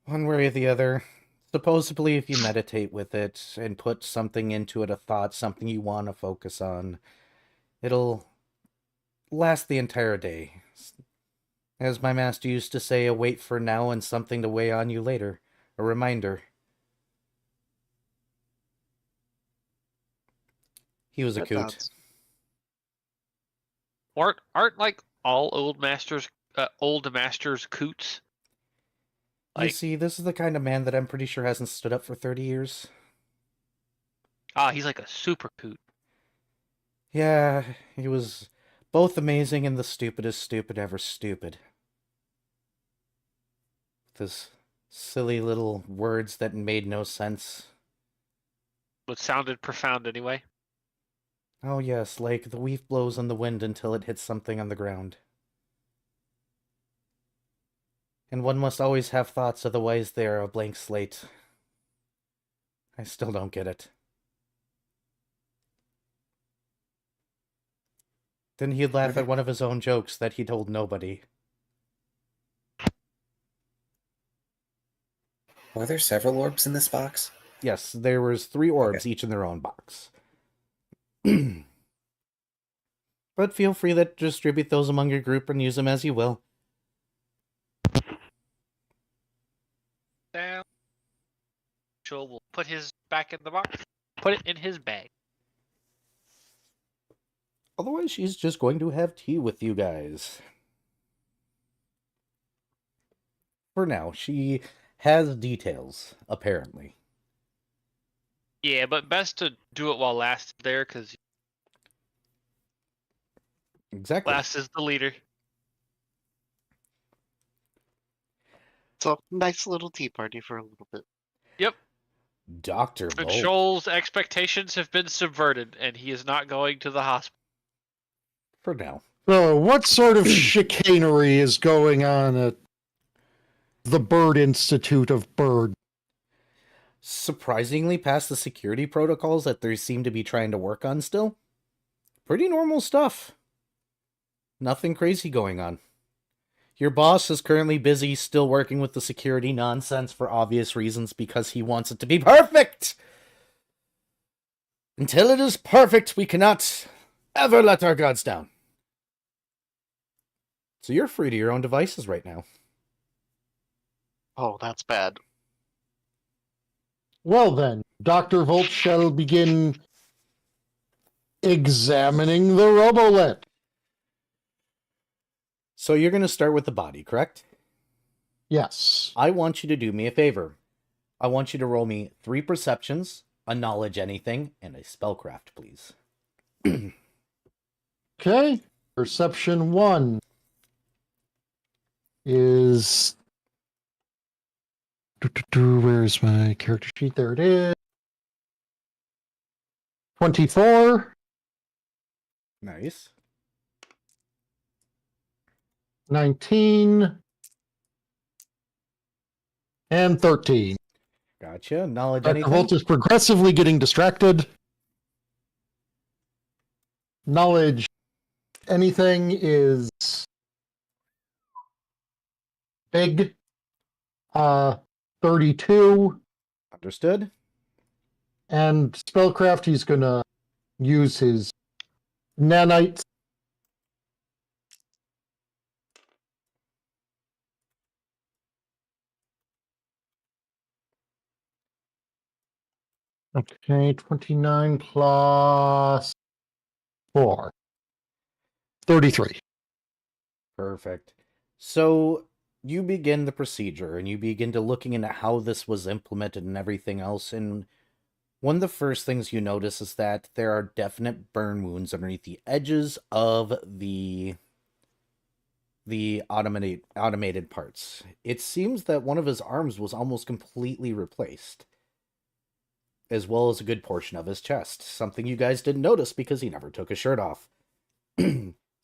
One way or the other. Supposedly, if you meditate with it and put something into it, a thought, something you want to focus on, it'll last the entire day. As my master used to say, a weight for now and something to weigh on you later. A reminder. He was a That coot. nods. Aren't like all old masters coots? You Like- see, this is the kind of man that I'm pretty sure hasn't stood up for 30 years. He's like a super coot. Yeah, he was both amazing and the stupidest stupid ever stupid. This silly little words that made no sense. But sounded profound anyway. Oh yes, like the leaf blows in the wind until it hits something on the ground. And one must always have thoughts, otherwise they are a blank slate. I still don't get it. Then he'd laugh at one of his own jokes that he told nobody. Were there several orbs in this box? Yes, there was 3 orbs, each in their own box. But feel free to distribute those among your group and use them as you will. Down. Shoal will put his back in the box. Put it in his bag. Otherwise, she's just going to have tea with you guys. For now, she has details, apparently. Yeah, but best to do it while Last is there, because Exactly. Last is the leader. So nice little tea party for a little bit. Dr. And Bolt. Shoal's expectations have been subverted, and he is not going to the hospital. For now. So, what sort of chicanery is going on at the Bird Institute of Bird? Surprisingly past the security protocols that they seem to be trying to work on still. Pretty normal stuff. Nothing crazy going on. Your boss is currently busy still working with the security nonsense for obvious reasons because he wants it to be perfect! Until it is perfect, we cannot ever let our guards down. So you're free to your own devices right now. Oh, that's bad. Well then, Dr. Volt shall begin examining the Robolet. So you're going to start with the body, correct? Yes. I want you to do me a favor. I want you to roll me 3 perceptions, a knowledge anything, and a spellcraft, please. Okay. Perception 1 is... Where's my character sheet? There it is. 24, Nice. 19, and 13. Gotcha. Knowledge Dr. anything? Volt is progressively getting distracted. Knowledge anything is big. 32. Understood. And spellcraft, he's gonna use his nanites. Okay, 29 plus 4. 33. Perfect. So you begin the procedure and you begin to looking into how this was implemented and everything else. And one of the first things you notice is that there are definite burn wounds underneath the edges of the automated parts. It seems that one of his arms was almost completely replaced, as well as a good portion of his chest, something you guys didn't notice because he never took his shirt off.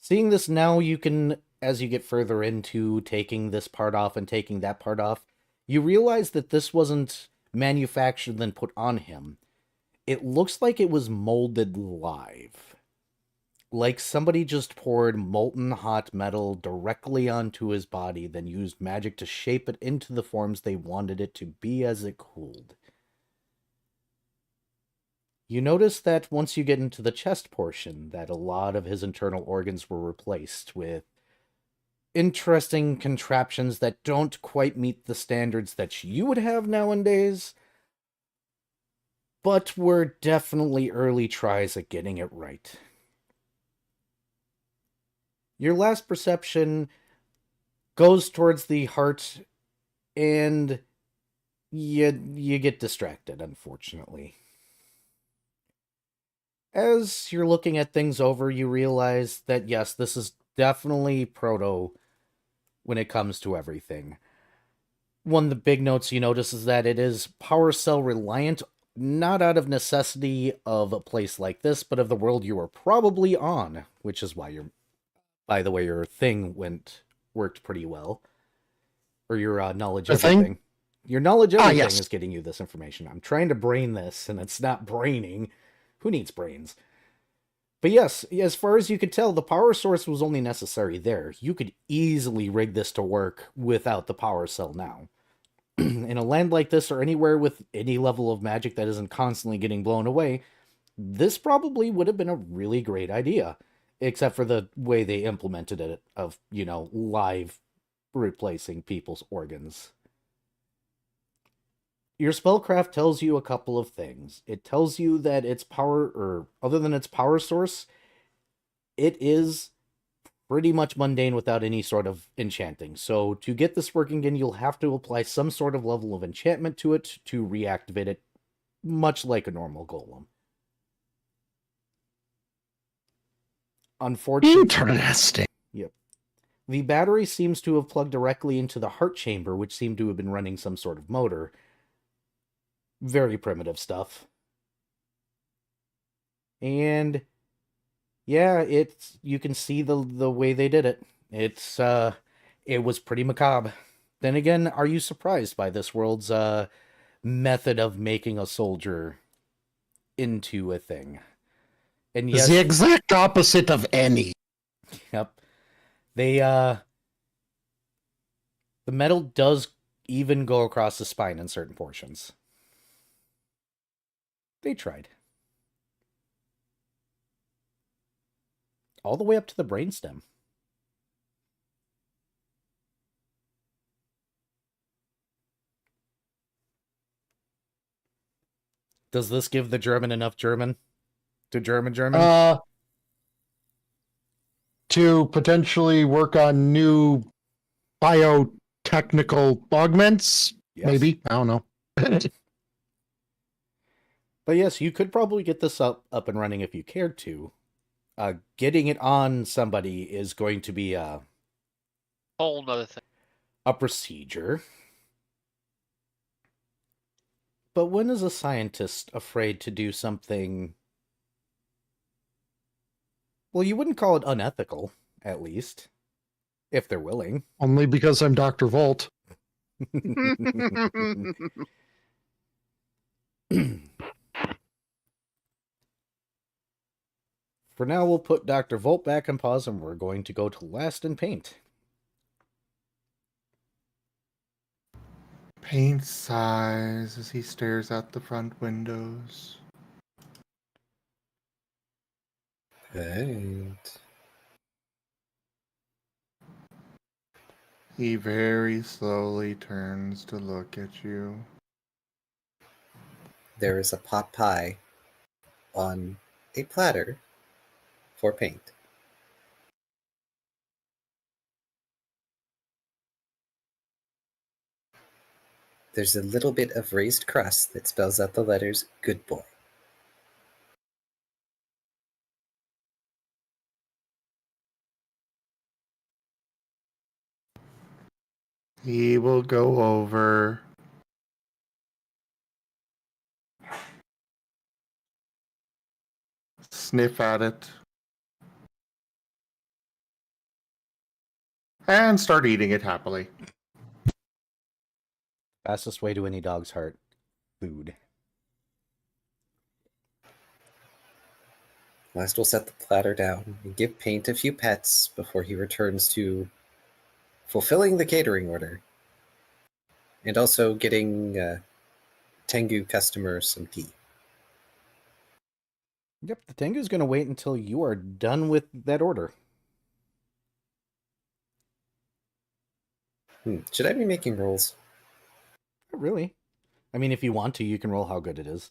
Seeing this now, you can, as you get further into taking this part off and taking that part off, you realize that this wasn't manufactured and put on him. It looks like it was molded live. Like somebody just poured molten hot metal directly onto his body, then used magic to shape it into the forms they wanted it to be as it cooled. You notice that once you get into the chest portion, that a lot of his internal organs were replaced with interesting contraptions that don't quite meet the standards that you would have nowadays, but were definitely early tries at getting it right. Your last perception goes towards the heart, and you get distracted, unfortunately. As you're looking at things over, you realize that yes, this is definitely proto when it comes to everything. One of the big notes you notice is that it is power cell reliant, not out of necessity of a place like this, but of the world you are probably on, which is why by the way, your thing worked pretty well. Or your knowledge everything. Your knowledge everything yes. is getting you this information. I'm trying to brain this, and it's not braining. Who needs brains? But yes, as far as you could tell, the power source was only necessary there. You could easily rig this to work without the power cell now. In a land like this, or anywhere with any level of magic that isn't constantly getting blown away, this probably would have been a really great idea. Except for the way they implemented it, of, live replacing people's organs. Your spellcraft tells you a couple of things. It tells you that its power, or other than its power source, it is pretty much mundane without any sort of enchanting. So to get this working again, you'll have to apply some sort of level of enchantment to it to reactivate it, much like a normal golem. Unfortunately, Interesting. Yep. The battery seems to have plugged directly into the heart chamber, which seemed to have been running some sort of motor. Very primitive stuff. And yeah, you can see the way they did it. It was pretty macabre. Then again, are you surprised by this world's method of making a soldier into a thing? And yes, The exact opposite of any. Yep. They The metal does even go across the spine in certain portions. They tried. All the way up to the brainstem. Does this give the German enough German? To German? To potentially work on new biotechnical augments? Yes. Maybe. I don't know. But yes, you could probably get this up and running if you cared to. Getting it on somebody is going to be Whole nother thing. a procedure. But when is a scientist afraid to do something? Well, you wouldn't call it unethical, at least, if they're willing. Only because I'm Dr. Volt. For now, we'll put Dr. Volt back on pause, and we're going to go to Last and Paint. Paint sighs as he stares out the front windows. Paint. He very slowly turns to look at you. There is a pot pie on a platter for Paint. There's a little bit of raised crust that spells out the letters "Good Boy." He will go over, sniff at it, and start eating it happily. Fastest way to any dog's heart. Food. Last will set the platter down and give Paint a few pets before he returns to fulfilling the catering order and also getting Tengu customers some tea. Yep, the Tengu's going to wait until you are done with that order. Should I be making rolls? Not really. I mean, if you want to, you can roll how good it is.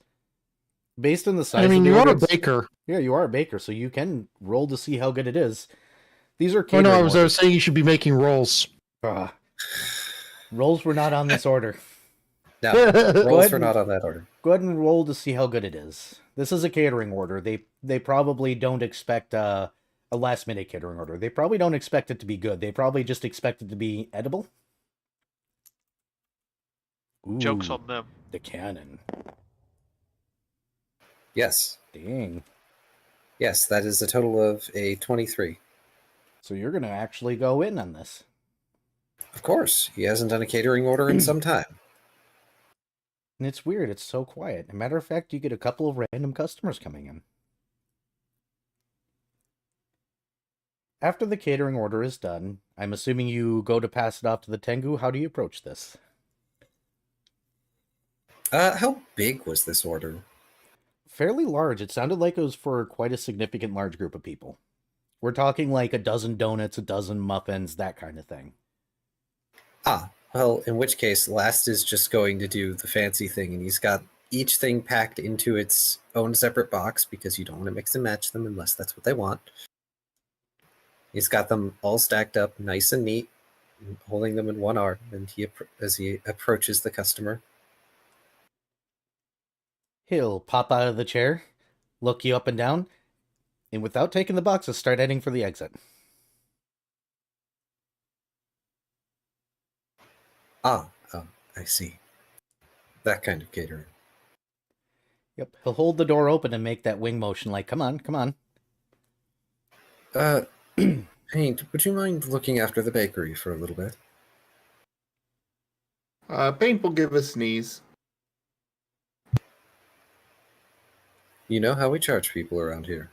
Based on the size I mean, of the you are order, a it's- baker. Yeah, you are a baker, so you can roll to see how good it is. These are Oh catering no, I was orders. saying you should be making rolls. Rolls were not on this order. No, Go rolls ahead are not on that order. Go ahead and roll to see how good it is. This is a catering order. They probably don't expect a last minute catering order. They probably don't expect it to be good. They probably just expect it to be edible. Joke's Ooh, on them. the cannon. Yes. Dang. Yes, that is a total of a 23. So you're going to actually go in on this. Of course, he hasn't done a catering order in some time. And it's weird. It's so quiet. As a matter of fact, you get a couple of random customers coming in. After the catering order is done, I'm assuming you go to pass it off to the Tengu. How do you approach this? How big was this order? Fairly large. It sounded like it was for quite a significant large group of people. We're talking like a dozen donuts, a dozen muffins, that kind of thing. Well, in which case, Last is just going to do the fancy thing, and he's got each thing packed into its own separate box because you don't want to mix and match them unless that's what they want. He's got them all stacked up nice and neat, holding them in one arm, and as he approaches the customer. He'll pop out of the chair, look you up and down, and without taking the boxes, start heading for the exit. Oh, I see. That kind of catering. Yep, he'll hold the door open and make that wing motion like, come on, come on. Paint, would you mind looking after the bakery for a little bit? Paint will give a sneeze. You know how we charge people around here.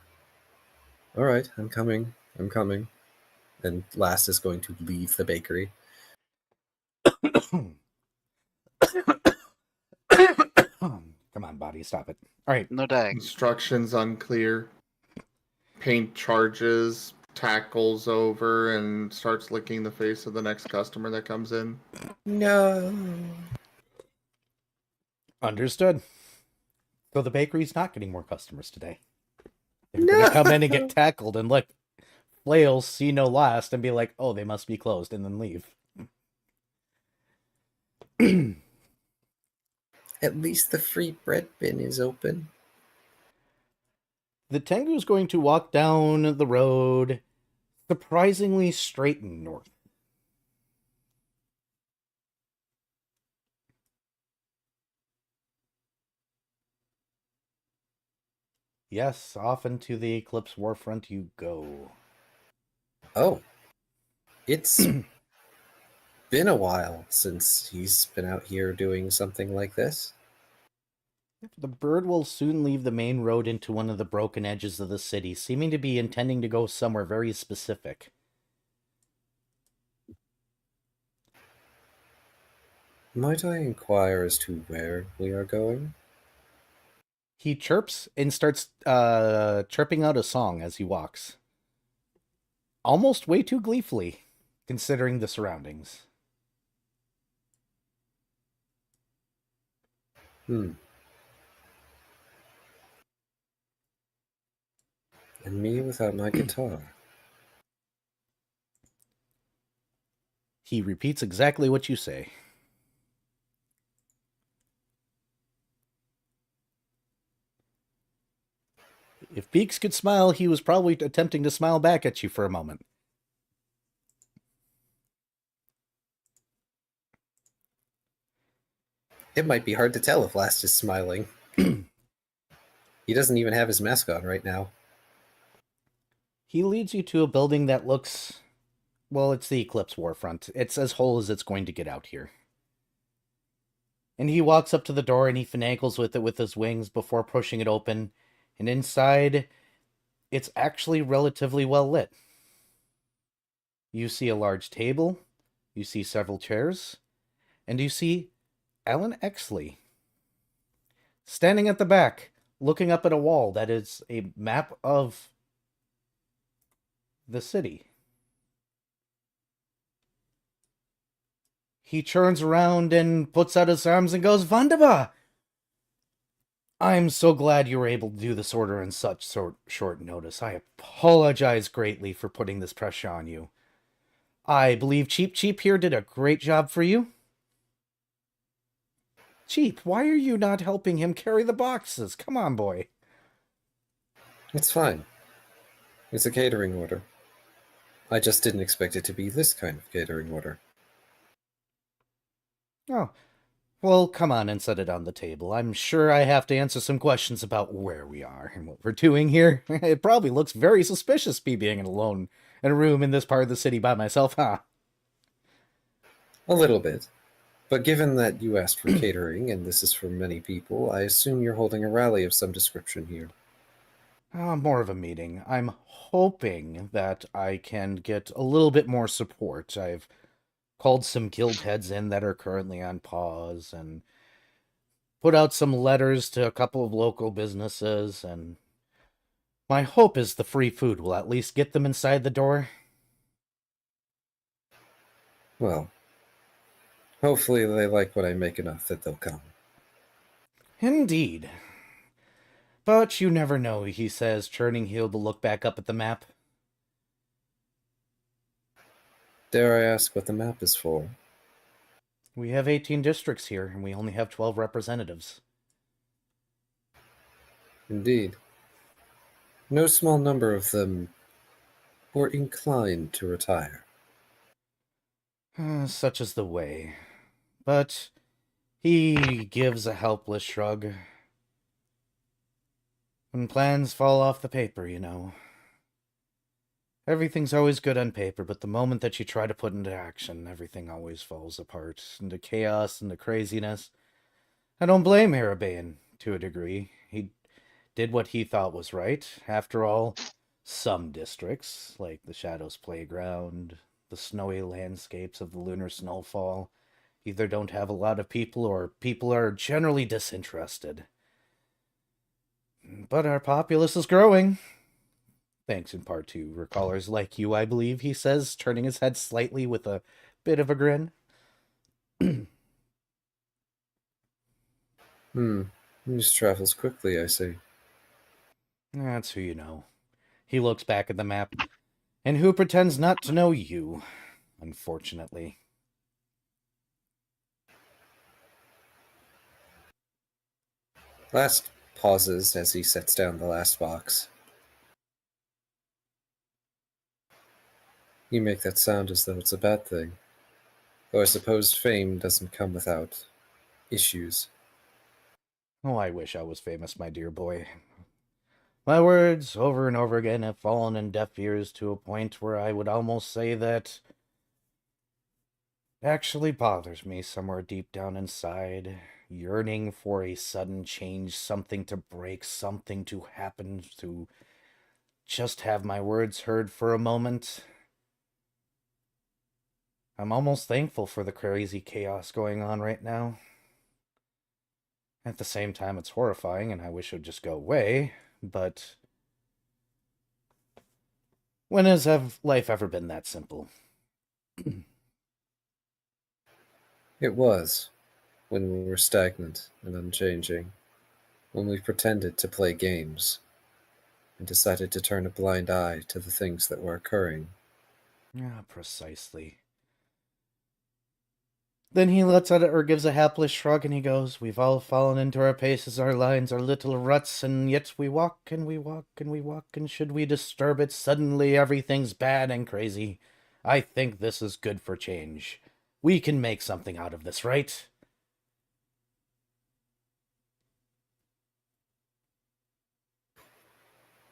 All right, I'm coming. And Last is going to leave the bakery. Come on, body, stop it. All right. No dang. Instructions unclear. Paint charges, tackles over, and starts licking the face of the next customer that comes in. No. Understood. So the bakery's not getting more customers today. They're gonna come in and get tackled and look, flails, see no last, and be like, oh, they must be closed, and then leave. At least the free bread bin is open. The Tengu's going to walk down the road, surprisingly straight and north. Yes, off into the Eclipse Warfront you go. Oh. It's been a while since he's been out here doing something like this. The bird will soon leave the main road into one of the broken edges of the city, seeming to be intending to go somewhere very specific. Might I inquire as to where we are going? He chirps and starts chirping out a song as he walks. Almost way too gleefully, considering the surroundings. And me without my guitar. He repeats exactly what you say. If Beaks could smile, he was probably attempting to smile back at you for a moment. It might be hard to tell if Last is smiling. He doesn't even have his mask on right now. He leads you to a building that looks... Well, it's the Eclipse Warfront. It's as whole as it's going to get out here. And he walks up to the door and he finagles with it with his wings before pushing it open. And inside, it's actually relatively well lit. You see a large table, you see several chairs, and you see Alan Exley standing at the back, looking up at a wall that is a map of the city. He turns around and puts out his arms and goes, Vandava! I'm so glad you were able to do this order in such short notice. I apologize greatly for putting this pressure on you. I believe Cheap Cheap here did a great job for you. Cheap, why are you not helping him carry the boxes? Come on, boy. It's fine. It's a catering order. I just didn't expect it to be this kind of catering order. Oh, well, come on and set it on the table. I'm sure I have to answer some questions about where we are and what we're doing here. It probably looks very suspicious me being alone in a room in this part of the city by myself, huh? A little bit. But given that you asked for catering, and this is for many people, I assume you're holding a rally of some description here. More of a meeting. I'm hoping that I can get a little bit more support. I've called some guild heads in that are currently on pause and put out some letters to a couple of local businesses, and my hope is the free food will at least get them inside the door. Well, hopefully they like what I make enough that they'll come. Indeed. But you never know, he says, turning heel to look back up at the map. Dare I ask what the map is for? We have 18 districts here, and we only have 12 representatives. Indeed. No small number of them were inclined to retire. Such is the way. But he gives a helpless shrug. When plans fall off the paper, you know. Everything's always good on paper, but the moment that you try to put into action, everything always falls apart, into chaos, into craziness. I don't blame Harabayan, to a degree. He did what he thought was right. After all, some districts, like the Shadows Playground, the snowy landscapes of the Lunar Snowfall, either don't have a lot of people or people are generally disinterested. But our populace is growing. Thanks in part to recallers like you, I believe, he says, turning his head slightly with a bit of a grin. News travels quickly, I see. That's who you know. He looks back at the map. And who pretends not to know you, unfortunately. Last pauses as he sets down the last box. You make that sound as though it's a bad thing. Though I suppose fame doesn't come without issues. Oh, I wish I was famous, my dear boy. My words, over and over again, have fallen in deaf ears to a point where I would almost say that actually bothers me somewhere deep down inside, yearning for a sudden change, something to break, something to happen, to just have my words heard for a moment. I'm almost thankful for the crazy chaos going on right now. At the same time, it's horrifying, and I wish it would just go away, but when has life ever been that simple? It was, when we were stagnant and unchanging, when we pretended to play games, and decided to turn a blind eye to the things that were occurring. Yeah, precisely. Then he lets out or gives a helpless shrug and he goes, "We've all fallen into our paces, our lines, our little ruts, and yet we walk and we walk and we walk, and should we disturb it, suddenly everything's bad and crazy. I think this is good for change. We can make something out of this, right?"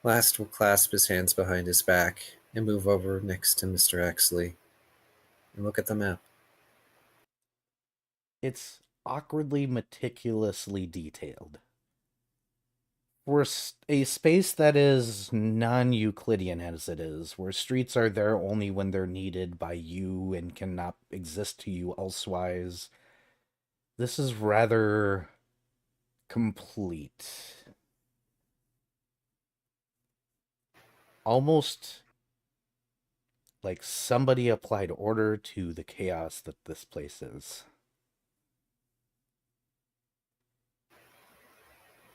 Last will clasp his hands behind his back and move over next to Mr. Exley and look at the map. It's awkwardly meticulously detailed. For a space that is non-Euclidean as it is, where streets are there only when they're needed by you and cannot exist to you elsewise, this is rather complete. Almost like somebody applied order to the chaos that this place is.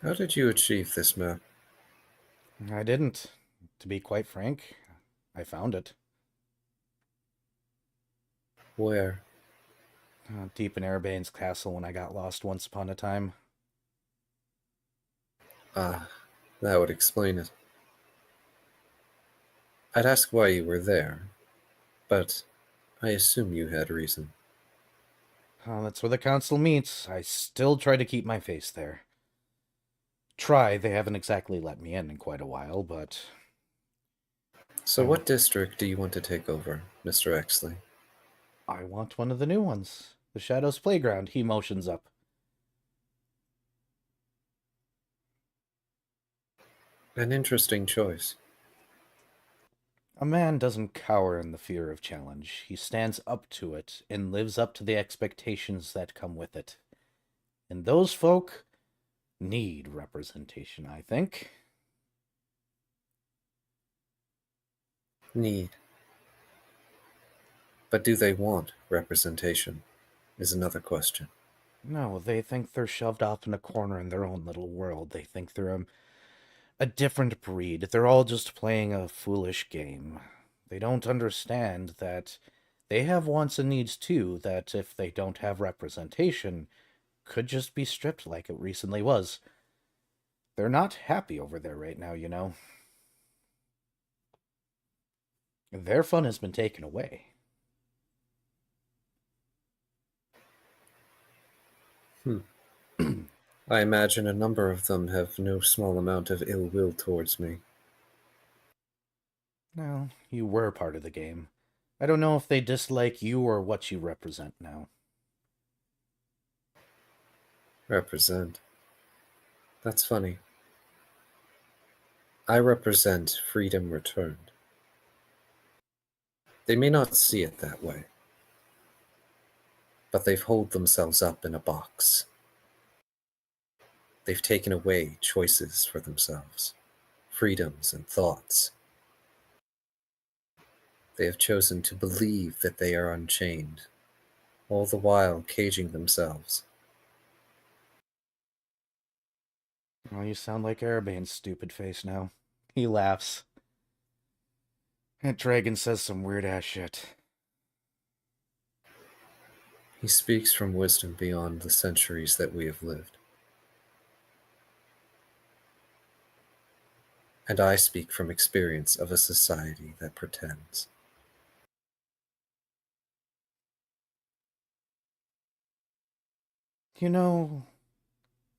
How did you achieve this map? I didn't. To be quite frank, I found it. Where? Deep in Erebane's castle when I got lost once upon a time. Ah, that would explain it. I'd ask why you were there, but I assume you had reason. That's where the council meets. I still try to keep my face there. They haven't exactly let me in quite a while, but... So what district do you want to take over, Mr. Exley? I want one of the new ones. The Shadows Playground, he motions up. An interesting choice. A man doesn't cower in the fear of challenge. He stands up to it and lives up to the expectations that come with it. And those folk need representation, I think. Need. But do they want representation, is another question. No, they think they're shoved off in a corner in their own little world. They think they're a different breed. They're all just playing a foolish game. They don't understand that they have wants and needs too, that if they don't have representation, could just be stripped like it recently was. They're not happy over there right now, you know. Their fun has been taken away. I imagine a number of them have no small amount of ill will towards me. No, you were part of the game. I don't know if they dislike you or what you represent now. Represent. That's funny. I represent freedom returned. They may not see it that way. but they've holed themselves up in a box. They've taken away choices for themselves, freedoms and thoughts. They have chosen to believe that they are unchained, all the while caging themselves. Oh, you sound like Arabane's stupid face now. He laughs. That dragon says some weird-ass shit. He speaks from wisdom beyond the centuries that we have lived. And I speak from experience of a society that pretends. You know,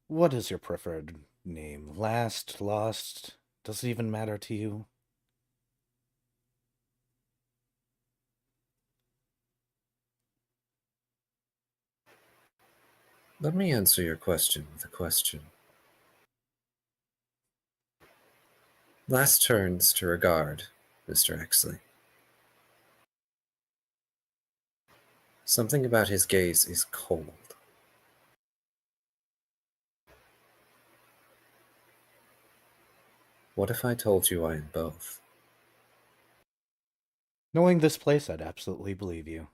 what is your preferred name? Last, Lost? Does it even matter to you? Let me answer your question with a question. Last turns to regard, Mr. Exley. Something about his gaze is cold. What if I told you I am both? Knowing this place, I'd absolutely believe you.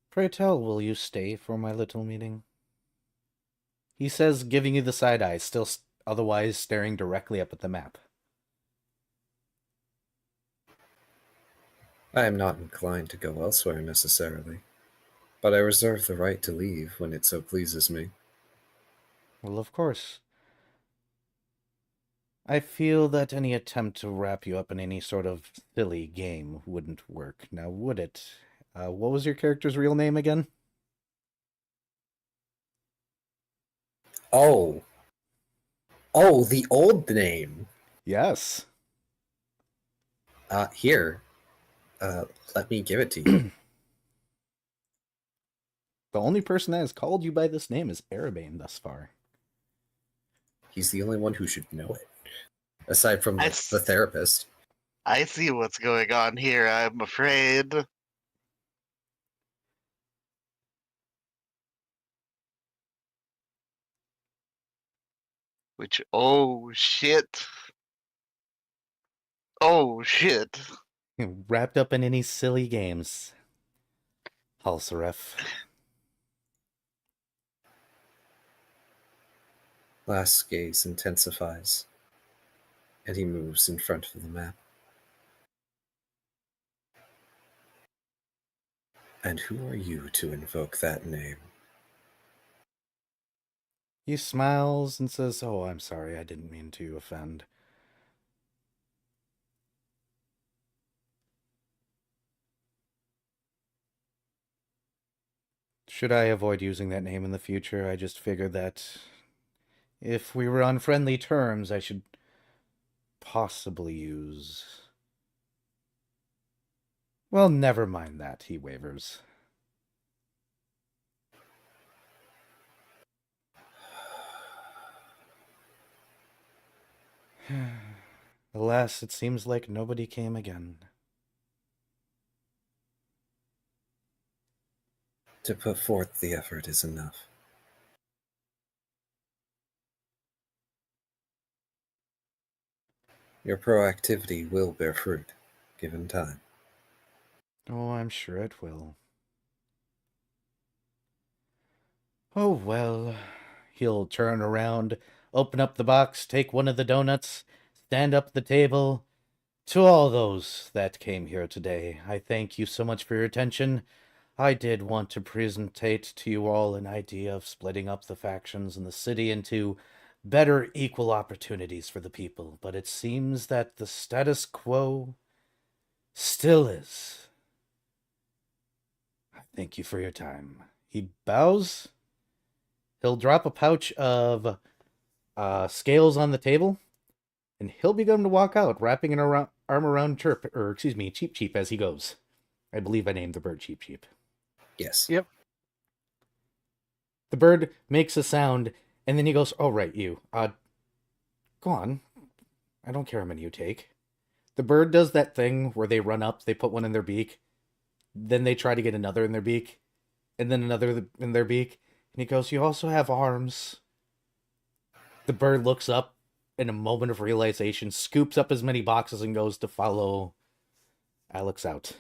Pray tell, will you stay for my little meeting? He says, giving you the side eye, still otherwise staring directly up at the map. I am not inclined to go elsewhere necessarily, but I reserve the right to leave when it so pleases me. Well, of course. I feel that any attempt to wrap you up in any sort of silly game wouldn't work. Now, would it? What was your character's real name again? Oh, the old name. Yes. Here. Let me give it to you. The only person that has called you by this name is Arabane thus far. He's the only one who should know it. Aside from the therapist. I see what's going on here, I'm afraid. Which, oh shit. Oh shit. Wrapped up in any silly games. Halsaref. Last's gaze intensifies, and he moves in front of the map. And who are you to invoke that name? He smiles and says, "Oh, I'm sorry, I didn't mean to offend." Should I avoid using that name in the future? I just figured that if we were on friendly terms, I should possibly use... Well, never mind that, he wavers. Alas, it seems like nobody came again. To put forth the effort is enough. Your proactivity will bear fruit, given time. Oh, I'm sure it will. Oh, well. He'll turn around, open up the box, take one of the donuts, stand up at the table. To all those that came here today, I thank you so much for your attention. I did want to presentate to you all an idea of splitting up the factions in the city into better equal opportunities for the people, but it seems that the status quo still is. I thank you for your time. He bows. He'll drop a pouch of scales on the table, and he'll begin to walk out, wrapping an arm around Cheep Cheep as he goes. I believe I named the bird Cheep Cheep. Yes. Yep. The bird makes a sound, and then he goes, "Oh, right, you. Go on. I don't care how many you take." The bird does that thing where they run up, they put one in their beak, then they try to get another in their beak, and then another in their beak. And he goes, "You also have arms." The bird looks up in a moment of realization, scoops up as many boxes, and goes to follow Alex out.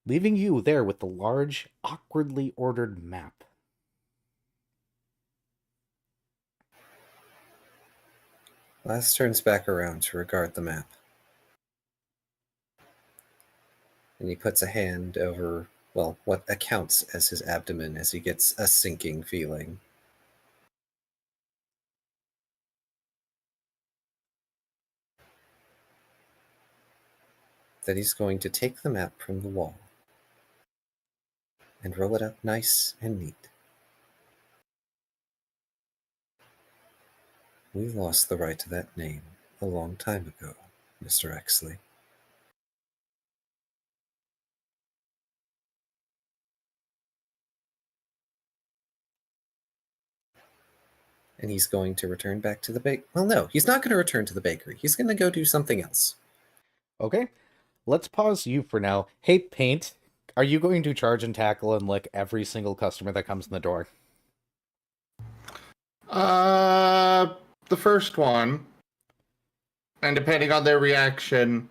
Leaving you there with the large, awkwardly ordered map. Last turns back around to regard the map. And he puts a hand over, well, what accounts as his abdomen as he gets a sinking feeling. Then he's going to take the map from the wall and roll it up nice and neat. We lost the right to that name a long time ago, Mr. Exley. And he's going to return back to the bakery. Well, no, he's not going to return to the bakery. He's going to go do something else. Okay, let's pause you for now. Hey, Paint, are you going to charge and tackle and lick every single customer that comes in the door? The first one, and depending on their reaction,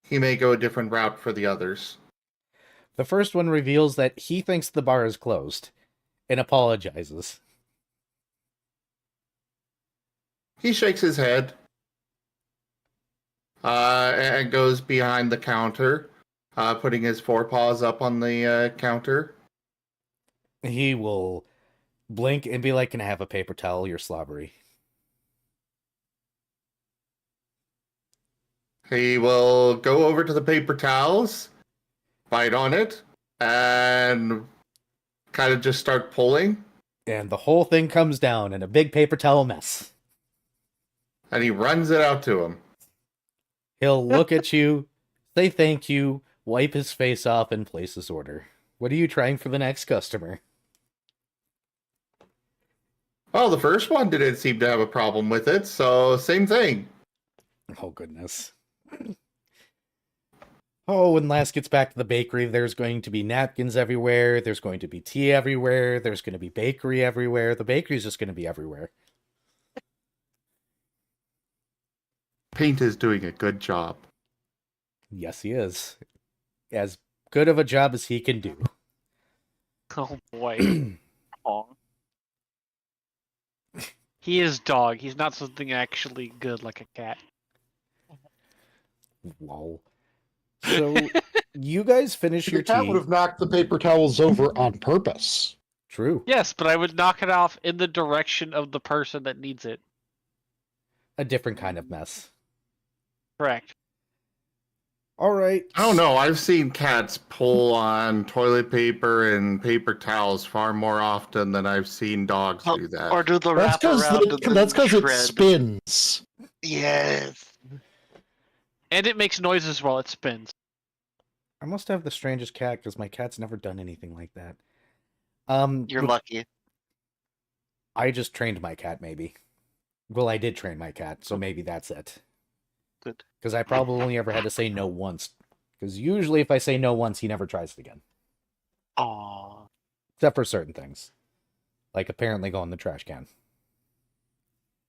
he may go a different route for the others. The first one reveals that he thinks the bar is closed and apologizes. He shakes his head and goes behind the counter, putting his forepaws up on the counter. He will blink and be like, "Can I have a paper towel? You're slobbery." He will go over to the paper towels, bite on it, and kind of just start pulling. And the whole thing comes down in a big paper towel mess. And he runs it out to him. He'll look at you, say thank you, wipe his face off, and place his order. What are you trying for the next customer? Well, the first one didn't seem to have a problem with it, so same thing. Oh, goodness. Oh, when Lass gets back to the bakery, there's going to be napkins everywhere, there's going to be tea everywhere, there's going to be bakery everywhere. The bakery's just going to be everywhere. Paint is doing a good job. Yes, he is. As good of a job as he can do. Oh boy. Aw. He is dog. He's not something actually good like a cat. Lol. So, you guys finish your The cat tea. would have knocked the paper towels over on purpose. True. Yes, but I would knock it off in the direction of the person that needs it. A different kind of mess. Correct. All right. I don't know. I've seen cats pull on toilet paper and paper towels far more often than I've seen dogs do that. Or do the That's wrap around and then because it shred. spins. Yes. And it makes noises while it spins. I must have the strangest cat because my cat's never done anything like that. You're but lucky. I just trained my cat, maybe. Well, I did train my cat, so maybe that's it. Good. Because I probably only ever had to say no once. Because usually if I say no once, he never tries it again. Aww. Except for certain things. Like apparently go in the trash can.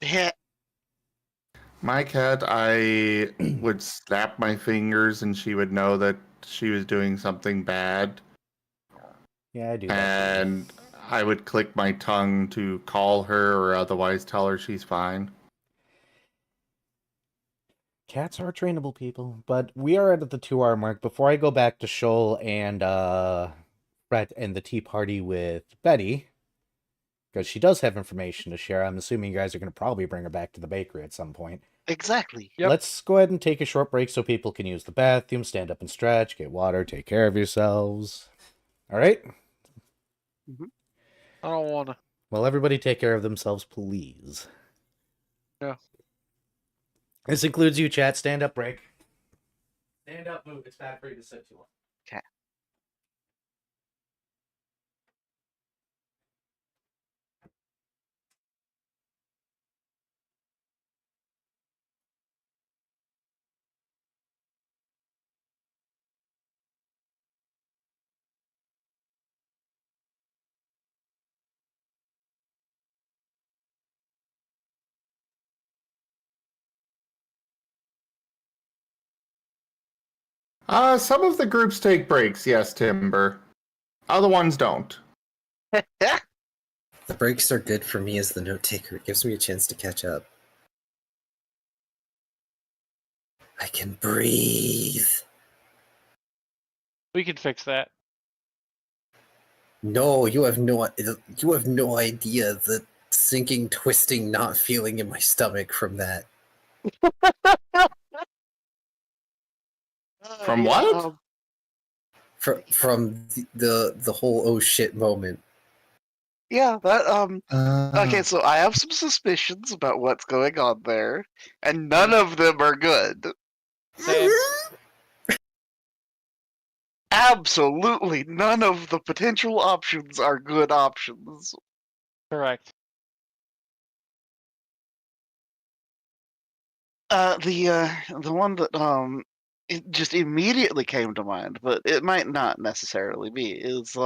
Yeah. My cat, I would snap my fingers and she would know that she was doing something bad. Yeah, I do that. And I would click my tongue to call her or otherwise tell her she's fine. Cats are trainable people. But we are at the 2-hour mark. Before I go back to Shoal and Brett and the tea party with Betty, because she does have information to share, I'm assuming you guys are going to probably bring her back to the bakery at some point. Exactly. Yep. Let's go ahead and take a short break so people can use the bathroom, stand up and stretch, get water, take care of yourselves. All right? I don't want to. Well, everybody take care of themselves, please. Yeah. This includes you, chat. Stand up, break. Stand up, move. It's bad for you to sit too long. Some of the groups take breaks, yes, Timber. Other ones don't. The breaks are good for me as the note taker. It gives me a chance to catch up. I can breathe. We can fix that. No, you have no idea the sinking, twisting, not feeling in my stomach from that. From what? From the whole oh shit moment. Yeah, that okay, Uh, so I have some suspicions about what's going on there, and none of them are good. Same. Absolutely none of the potential options are good options. Correct. The one that it just immediately came to mind, but it might not necessarily be, is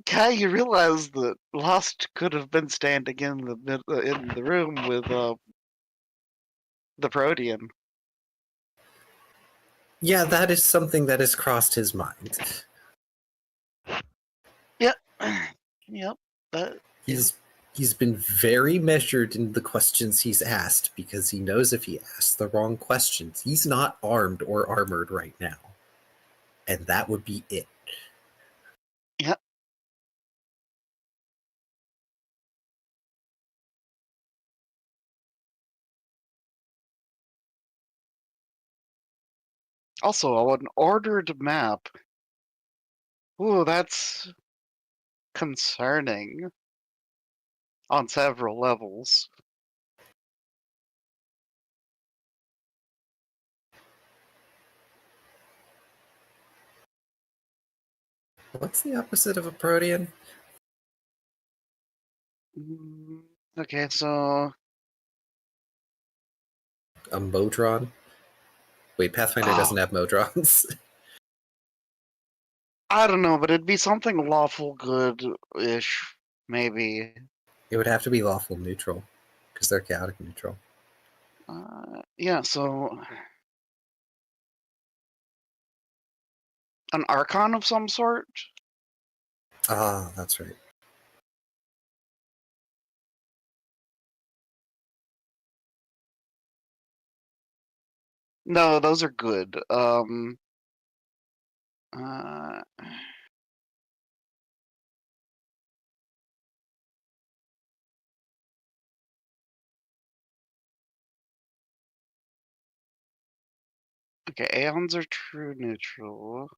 Kai, you realize that Lost could have been standing in the room with the Protean. Yeah, that is something that has crossed his mind. Yep. Yep. That He's been very measured in the questions he's asked because he knows if he asks the wrong questions, he's not armed or armored right now. And that would be it. Yep. Also, an ordered map. Ooh, that's concerning on several levels. What's the opposite of a protean? Mm, Okay, so A modron? Wait, Pathfinder Oh. doesn't have modrons. I don't know, but it'd be something lawful good-ish, maybe. It would have to be lawful neutral because they're chaotic neutral. Yeah, so an archon of some sort. Ah, that's right. No, those are good. Uh, okay, aeons are true neutral.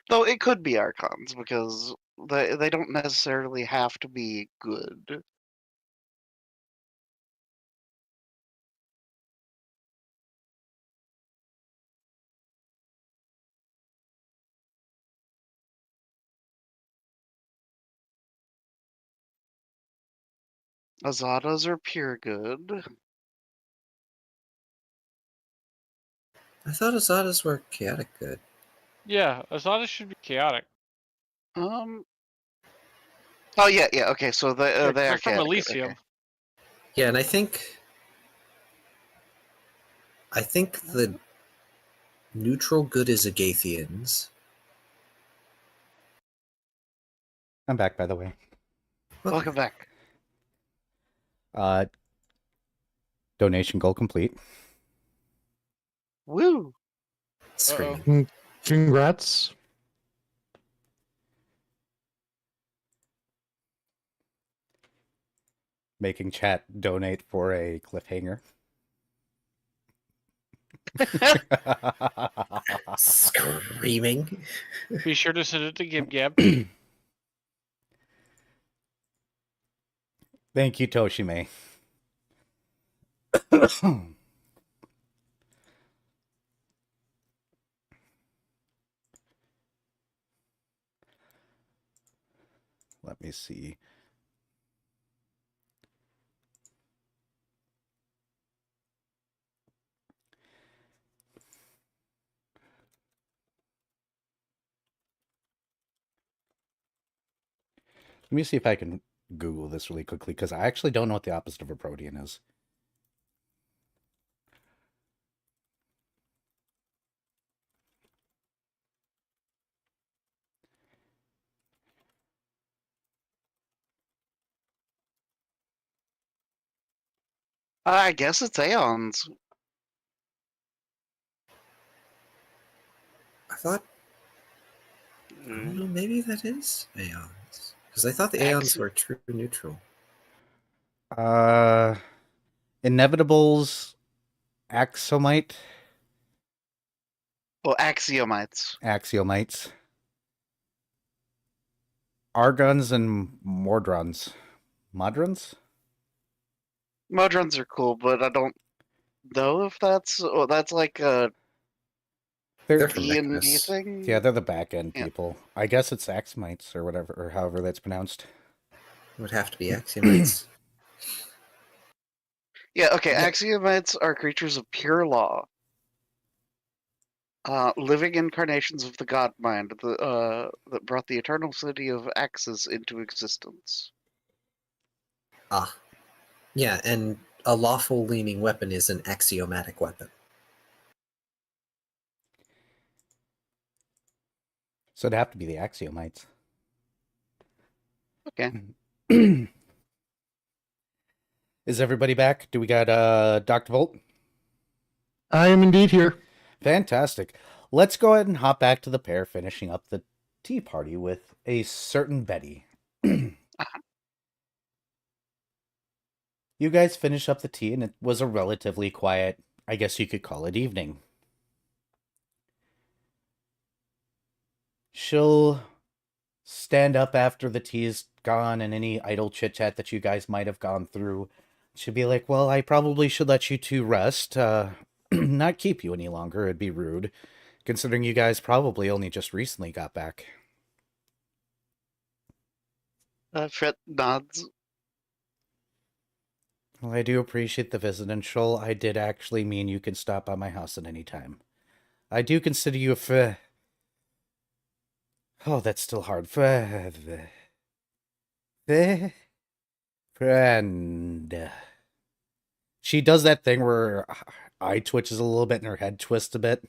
Though it could be archons because they don't necessarily have to be good. Azadas are pure good. I thought Azadas were chaotic good. Yeah, Azada should be chaotic. Oh yeah, yeah. Okay, so they Yeah, they they're are from chaotic good, Elysium. okay. Yeah, and I think the neutral good is Agathians. I'm back, by the way. Welcome back. Donation goal complete. Woo! Screaming. Congrats. Making chat donate for a cliffhanger. Screaming. Be sure to send it to Gib Gab. Thank you, Toshime. Let me see. Let me see if I can Google this really quickly, because I actually don't know what the opposite of a protean is. I guess it's aeons. I thought, I don't know, maybe that is aeons. Because I thought the aeons Axi- were true neutral. Uh, Inevitables, Axomite, Well, axiomites. Axiomites, Argons, and Mordrons. Modrons? Modrons are cool, but I don't know if that's like a They're from D&D Mechanus. thing. Yeah, they're the back end Yeah. people. I guess it's Axmites or whatever, or however that's pronounced. It would have to be axiomites. Yeah, okay. Yeah. Axiomites are creatures of pure law, living incarnations of the God Mind that brought the eternal city of Axis into existence. Ah. Yeah, and a lawful leaning weapon is an axiomatic weapon. So it'd have to be the Axiomites. Okay. Is everybody back? Do we got Dr. Volt? I am indeed here. Fantastic. Let's go ahead and hop back to the pair finishing up the tea party with a certain Betty. You guys finish up the tea, and it was a relatively quiet, I guess you could call it, evening. She'll stand up after the tea is gone and any idle chit chat that you guys might have gone through. She'll be like, well, I probably should let you two rest, not keep you any longer. It'd be rude, considering you guys probably only just recently got back. Fret nods. Well, I do appreciate the visit, and Shoal, I did actually mean you can stop by my house at any time. I do consider you a Oh, that's still hard. Friend. She does that thing where her eye twitches a little bit and her head twists a bit.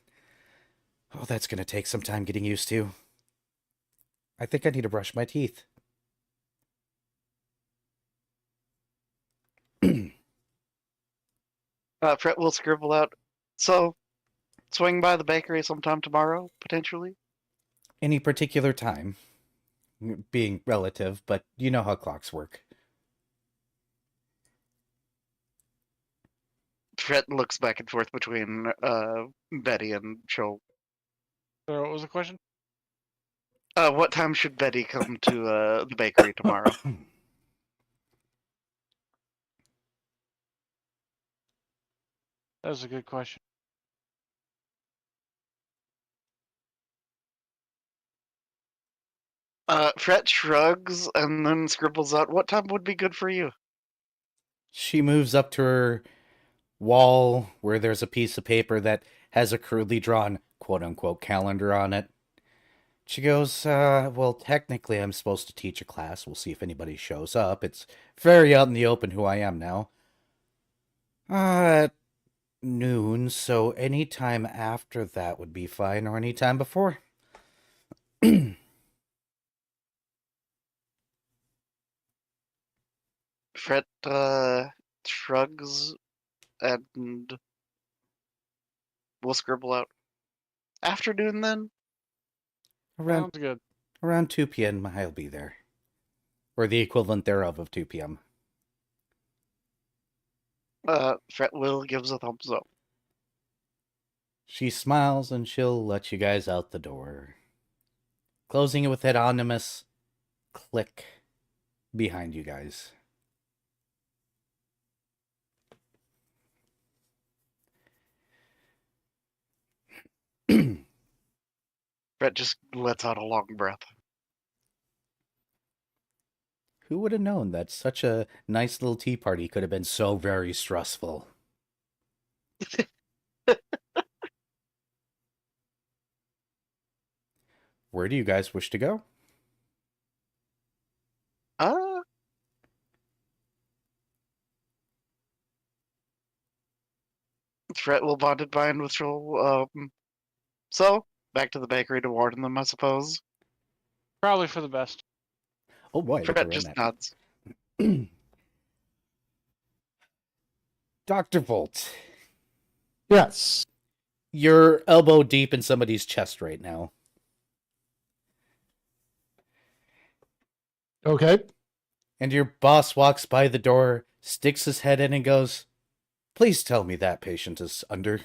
Oh, that's gonna take some time getting used to. I think I need to brush my teeth. Fret will scribble out. So, swing by the bakery sometime tomorrow, potentially. Any particular time, being relative, but you know how clocks work. Fret looks back and forth between Betty and Joel. So what was the question? What time should Betty come to the bakery tomorrow? That was a good question. Fret shrugs and then scribbles out, what time would be good for you? She moves up to her wall where there's a piece of paper that has a crudely drawn quote-unquote calendar on it. She goes, well, technically I'm supposed to teach a class. We'll see if anybody shows up. It's very out in the open who I am now. At noon, so any time after that would be fine, or any time before. Fret shrugs and will scribble out. Afternoon then? Around Sounds good. around 2 p.m. I'll be there. Or the equivalent thereof of 2 p.m. Fret will gives a thumbs up. She smiles and she'll let you guys out the door, closing it with that ominous click behind you guys. Fret just lets out a long breath. Who would have known that such a nice little tea party could have been so very stressful? Where do you guys wish to go? Uh, threat will bonded bind with troll. So back to the bakery to warn them, I suppose. Probably for the best. Oh boy, look Threat around just that. nods. Dr. Volt, Yes. you're elbow deep in somebody's chest right now. Okay. And your boss walks by the door, sticks his head in, and goes, "Please tell me that patient is under."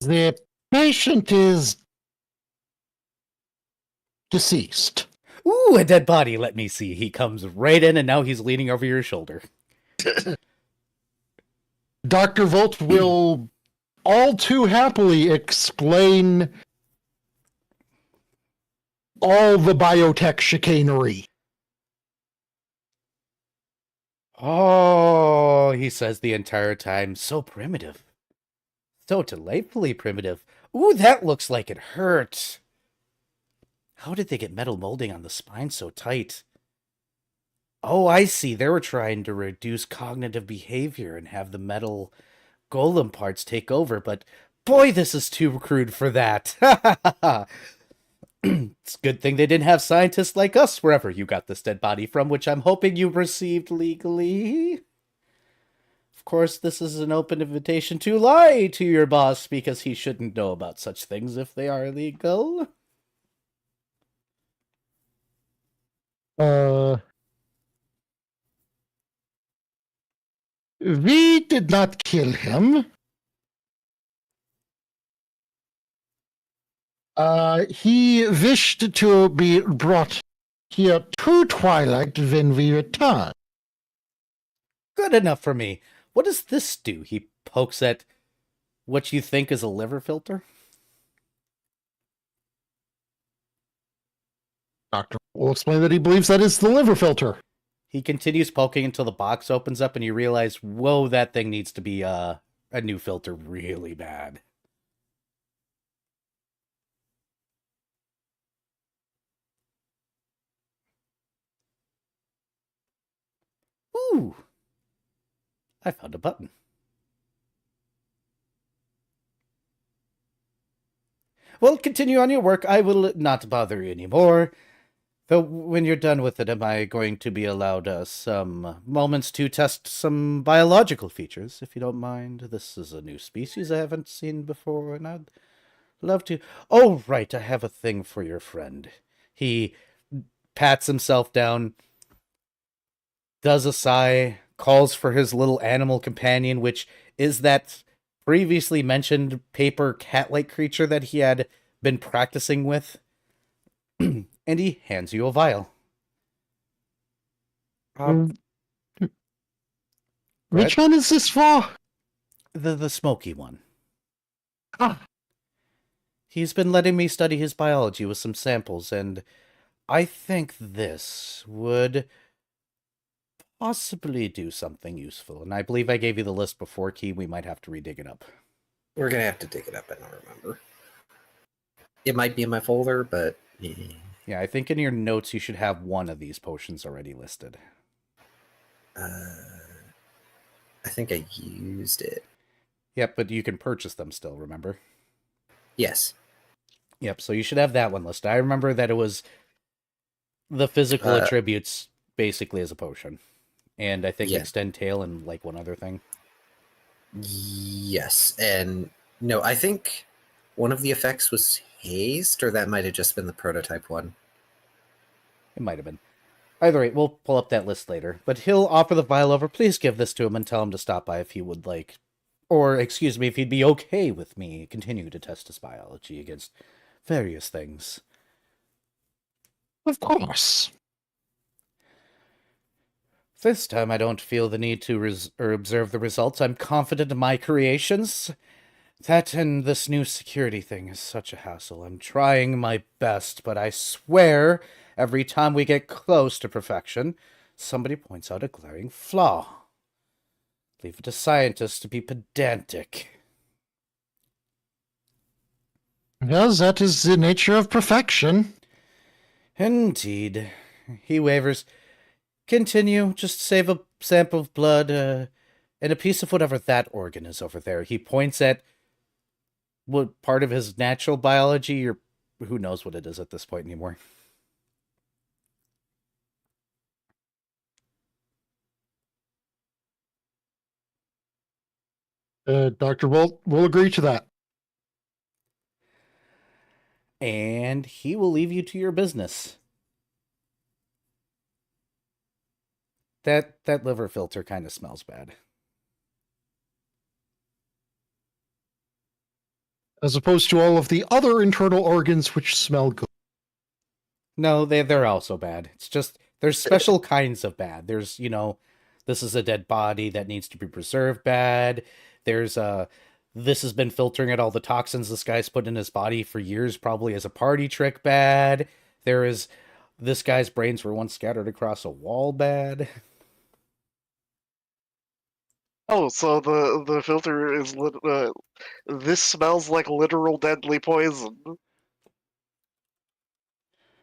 The patient is deceased. Ooh, a dead body, let me see. He comes right in, and now he's leaning over your shoulder. Dr. Volt will all too happily explain all the biotech chicanery. Oh, he says the entire time, so primitive. So delightfully primitive. Ooh, that looks like it hurt. How did they get metal molding on the spine so tight? Oh, I see. They were trying to reduce cognitive behavior and have the metal golem parts take over, but boy, this is too crude for that. It's a good thing they didn't have scientists like us wherever you got this dead body from, which I'm hoping you received legally. Of course, this is an open invitation to lie to your boss because he shouldn't know about such things if they are legal. We did not kill him. He wished to be brought here to Twilight when we return. Good enough for me. What does this do? He pokes at what you think is a liver filter. Doctor will explain that he believes that is the liver filter. He continues poking until the box opens up and you realize, whoa, that thing needs to be a new filter really bad. Ooh! I found a button. Well, continue on your work. I will not bother you anymore. Though, when you're done with it, am I going to be allowed some moments to test some biological features, if you don't mind? This is a new species I haven't seen before, and I'd love to. Oh, right, I have a thing for your friend. He pats himself down, does a sigh, calls for his little animal companion, which is that previously mentioned paper cat-like creature that he had been practicing with. And he hands you a vial. Which one is this for? The smoky one. Ah. He's been letting me study his biology with some samples, and I think this would possibly do something useful. And I believe I gave you the list before, Key. We might have to redig it up. We're gonna have to dig it up. I don't remember. It might be in my folder, but Yeah, I think in your notes you should have one of these potions already listed. I think I used it. Yep, but you can purchase them still, remember? Yes. Yep, so you should have that one listed. I remember that it was the physical attributes basically as a potion. And I think Yeah. extend tail and like one other thing. Yes, and no, I think one of the effects was haste, or that might have just been the prototype one. It might have been. Either way, we'll pull up that list later. But he'll offer the vial over. Please give this to him and tell him to stop by if he would like. Or, excuse me, if he'd be okay with me continuing to test his biology against various things. Of course. This time I don't feel the need to observe the results. I'm confident in my creations. That and this new security thing is such a hassle. I'm trying my best, but I swear, every time we get close to perfection, somebody points out a glaring flaw. Leave it to scientists to be pedantic. Yes, that is the nature of perfection. Indeed. He wavers. Continue. Just save a sample of blood, and a piece of whatever that organ is over there. He points at what part of his natural biology, or who knows what it is at this point anymore. Dr. Bolt will agree to that. And he will leave you to your business. That liver filter kind of smells bad. As opposed to all of the other internal organs which smell good. No, they're also bad. It's just there's special kinds of bad. There's, this is a dead body that needs to be preserved bad. There's this has been filtering out all the toxins this guy's put in his body for years, probably as a party trick bad. There is this guy's brains were once scattered across a wall bad. Oh, so the filter is this smells like literal deadly poison.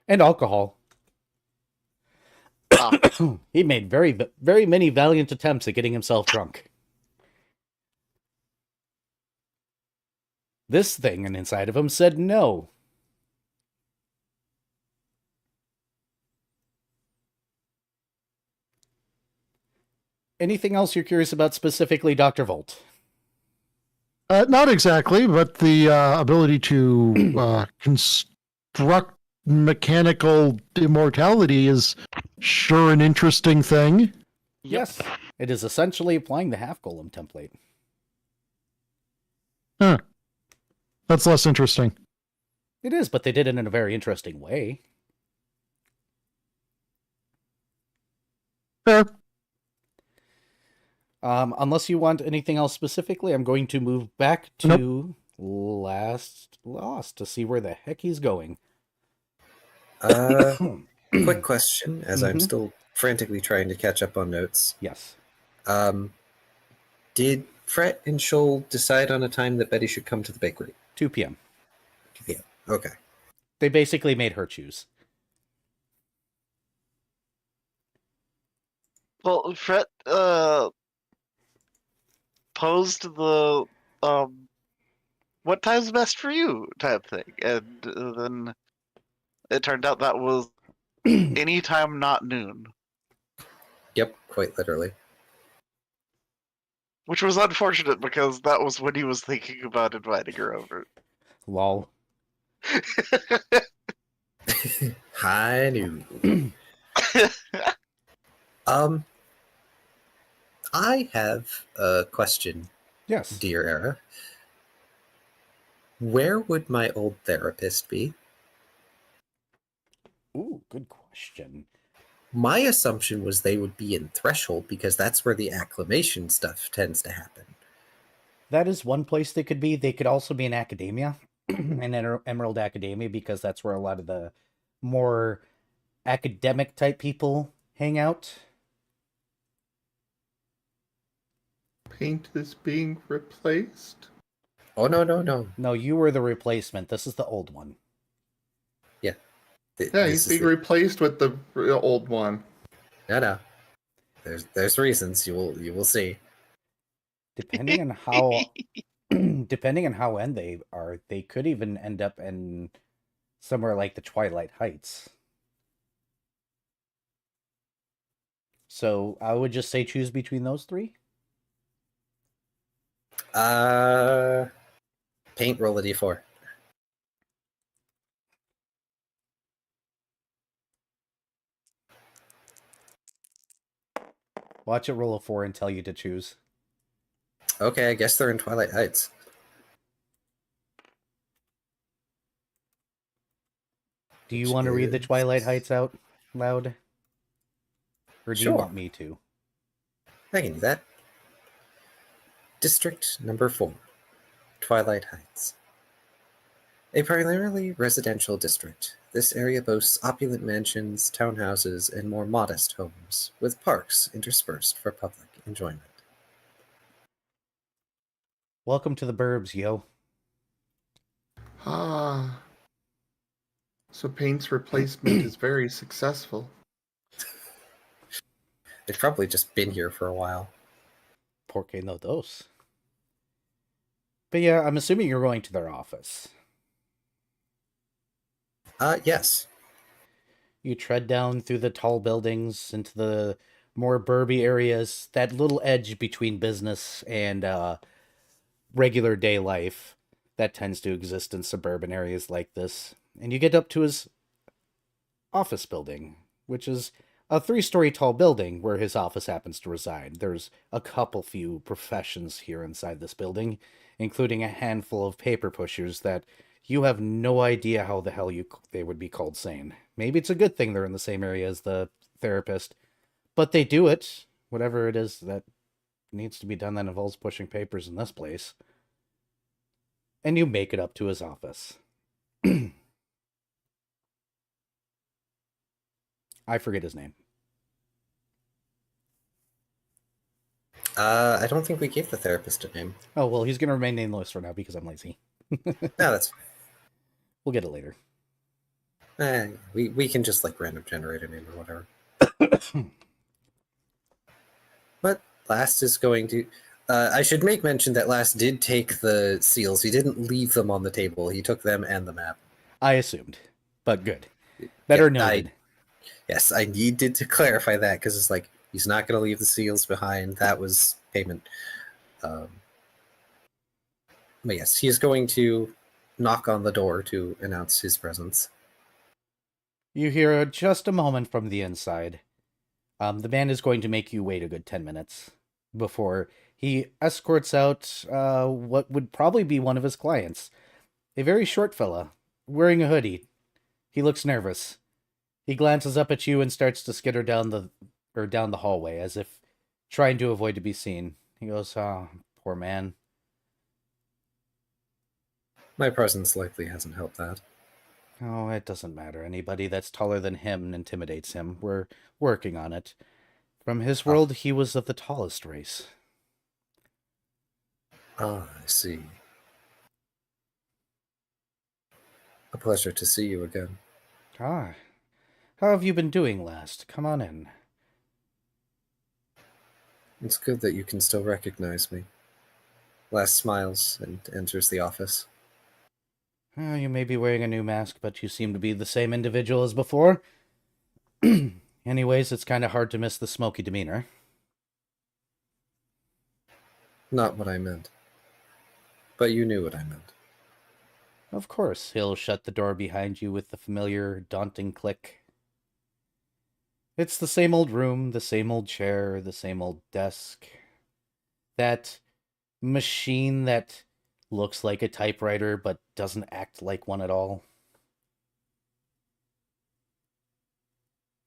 And alcohol. Ah. He made very, very many valiant attempts at getting himself drunk. This thing inside of him said no. Anything else you're curious about specifically, Dr. Volt? Not exactly, but the ability to construct mechanical immortality is sure an interesting thing. Yes. It is essentially applying the half golem template. Huh. That's less interesting. It is, but they did it in a very interesting way. Fair. Unless you want anything else specifically, I'm going to move back to Last Lost to see where the heck he's going. Quick question, as I'm Mhm. still frantically trying to catch up on notes. Yes. Did Fret and Shoal decide on a time that Betty should come to the bakery? 2 p.m. Yeah. Okay. They basically made her choose. Well, Fret posed the what time's best for you type thing, and then it turned out that was any time not noon, Yep, quite literally. which was unfortunate because that was when he was thinking about inviting her over. Lol. High noon. I have a question, Yes. dear Era. Where would my old therapist be? Ooh, good question. My assumption was they would be in Threshold because that's where the acclamation stuff tends to happen. That is one place they could be. They could also be in Academia, in Emerald Academia, because that's where a lot of the more academic type people hang out. Paint is being replaced. Oh, no. No, you were the replacement. This is the old one. Yeah, he's being replaced with the old one. No. There's reasons you will see. Depending on how depending on how end they are, they could even end up in somewhere like the Twilight Heights. So I would just say choose between those three. Paint, roll a d4. Watch it roll a 4 and tell you to choose. Okay, I guess they're in Twilight Heights. Do you want to read the Twilight Heights out loud? Or do you Sure. want me to? I can do that. District number 4, Twilight Heights. A primarily residential district, this area boasts opulent mansions, townhouses, and more modest homes, with parks interspersed for public enjoyment. Welcome to the burbs, yo. Ah. So Paint's replacement is very successful. They've probably just been here for a while. Porque no dos. But yeah, I'm assuming you're going to their office. Yes. You tread down through the tall buildings into the more burby areas, that little edge between business and regular day life that tends to exist in suburban areas like this. And you get up to his office building, which is a 3-story tall building where his office happens to reside. There's a couple few professions here inside this building, including a handful of paper pushers that you have no idea how the hell they would be called sane. Maybe it's a good thing they're in the same area as the therapist, but they do it, whatever it is that needs to be done that involves pushing papers in this place. And you make it up to his office. I forget his name. I don't think we gave the therapist a name. Oh, well, he's going to remain nameless for now because I'm lazy. No, that's fine. We'll get it later. We can just like random generate a name or whatever. But Last is going to... I should make mention that Last did take the seals. He didn't leave them on the table. He took them and the map. I assumed, but good. Better noted. Yes, I needed to clarify that because it's like, he's not going to leave the seals behind. That was payment. But yes, he is going to knock on the door to announce his presence. You hear just a moment from the inside. The man is going to make you wait a good 10 minutes before he escorts out what would probably be one of his clients. A very short fella, wearing a hoodie. He looks nervous. He glances up at you and starts to skitter down the hallway as if trying to avoid to be seen. He goes, "Oh, poor man." My presence likely hasn't helped that. Oh, it doesn't matter. Anybody that's taller than him intimidates him. We're working on it. From his world, he was of the tallest race. Ah, I see. A pleasure to see you again. Ah, how have you been doing, Last? Come on in. It's good that you can still recognize me. Last smiles and enters the office. You may be wearing a new mask, but you seem to be the same individual as before. Anyways, it's kind of hard to miss the smoky demeanor. Not what I meant. But you knew what I meant. Of course, he'll shut the door behind you with the familiar, daunting click. It's the same old room, the same old chair, the same old desk. That machine that looks like a typewriter but doesn't act like one at all.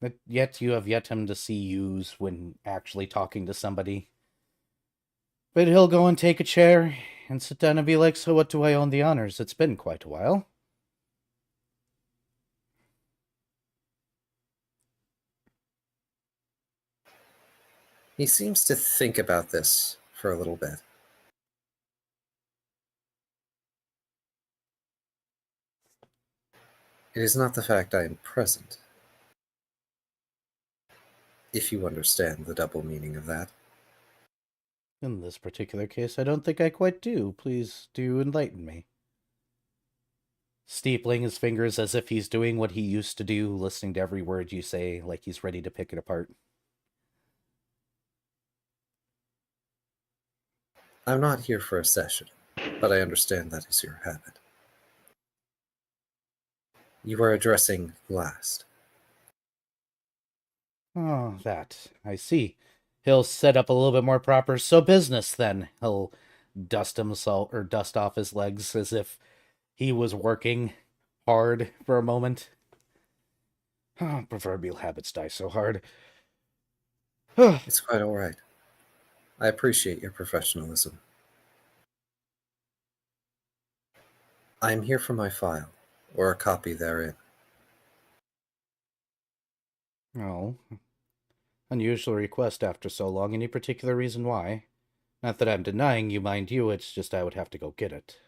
But yet you have yet him to see use when actually talking to somebody. But he'll go and take a chair and sit down and be like, "So what do I own the honors? It's been quite a while." He seems to think about this for a little bit. It is not the fact I am present. If you understand the double meaning of that. In this particular case, I don't think I quite do. Please do enlighten me. Steepling his fingers as if he's doing what he used to do, listening to every word you say like he's ready to pick it apart. I'm not here for a session, but I understand that is your habit. You are addressing Last. Oh, that. I see. He'll set up a little bit more proper. So business, then. He'll dust himself, or dust off his legs as if he was working hard for a moment. Oh, proverbial habits die so hard. It's quite all right. I appreciate your professionalism. I am here for my file, or a copy therein. Oh, unusual request after so long. Any particular reason why? Not that I'm denying you, mind you, it's just I would have to go get it.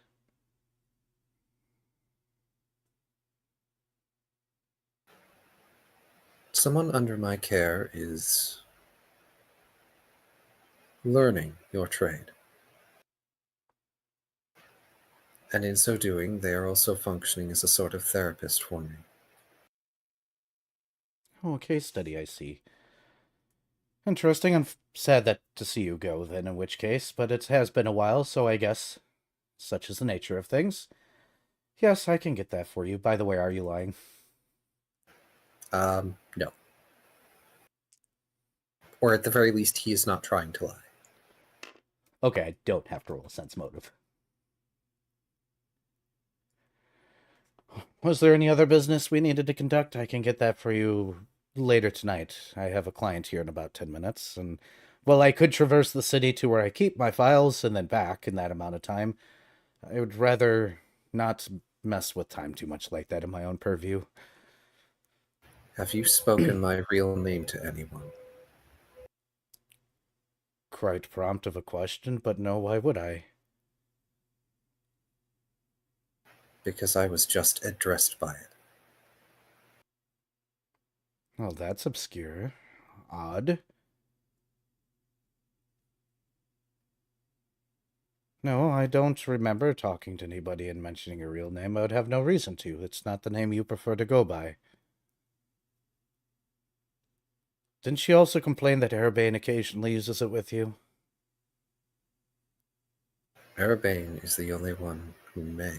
Someone under my care is learning your trade. And in so doing, they are also functioning as a sort of therapist for me. Oh, a case study, I see. Interesting. I'm sad that to see you go, then, in which case, but it has been a while, so I guess such is the nature of things. Yes, I can get that for you. By the way, are you lying? No. Or at the very least, he is not trying to lie. Okay, I don't have to roll a sense motive. Was there any other business we needed to conduct? I can get that for you later tonight. I have a client here in about 10 minutes, and, well, I could traverse the city to where I keep my files and then back in that amount of time. I would rather not mess with time too much like that in my own purview. Have you spoken my real name to anyone? Quite prompt of a question, but no, why would I? Because I was just addressed by it. Oh, that's obscure. Odd. No, I don't remember talking to anybody and mentioning your real name. I would have no reason to. It's not the name you prefer to go by. Didn't she also complain that Erebane occasionally uses it with you? Erebane is the only one who may.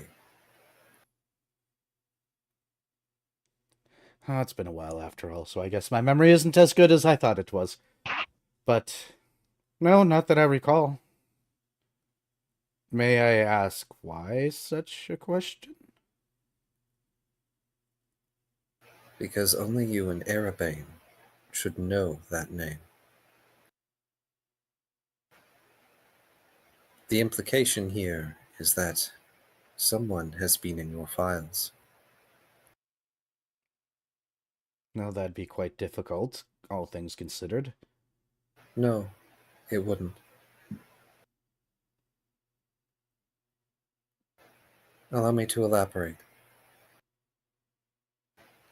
Oh, it's been a while after all, so I guess my memory isn't as good as I thought it was. But, no, not that I recall. May I ask why such a question? Because only you and Erebane should know that name. The implication here is that someone has been in your files. No, that'd be quite difficult, all things considered. No, it wouldn't. Allow me to elaborate.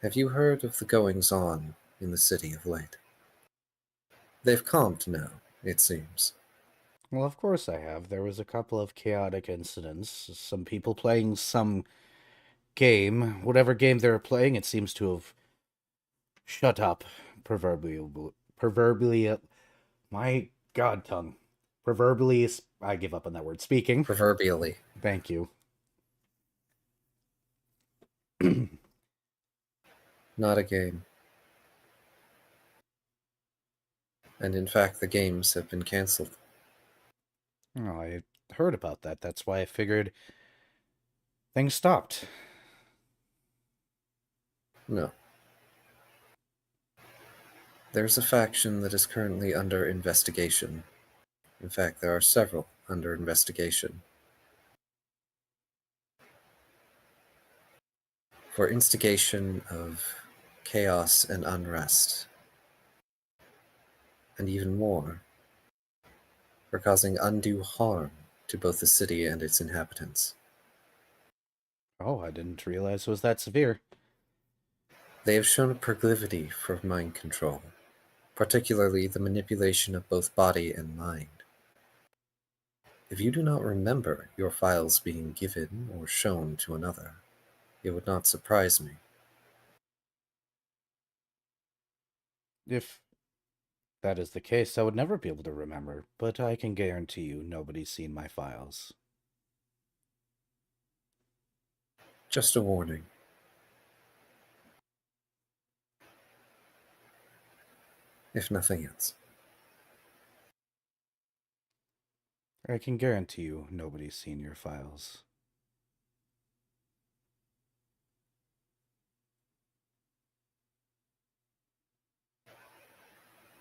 Have you heard of the goings-on in the city of late? They've calmed now, it seems. Well, of course I have. There was a couple of chaotic incidents. Some people playing some game. Whatever game they were playing, it seems to have shut up. Proverbially, my god tongue. Proverbially, I give up on that word. Speaking. Proverbially. Thank you. Not a game. And in fact, the games have been cancelled. Oh, I heard about that. That's why I figured things stopped. No. There's a faction that is currently under investigation. In fact, there are several under investigation. For instigation of chaos and unrest. And even more, for causing undue harm to both the city and its inhabitants. Oh, I didn't realize it was that severe. They have shown a proclivity for mind control, particularly the manipulation of both body and mind. If you do not remember your files being given or shown to another, it would not surprise me. If that is the case, I would never be able to remember, but I can guarantee you nobody's seen my files. Just a warning. If nothing else. I can guarantee you nobody's seen your files.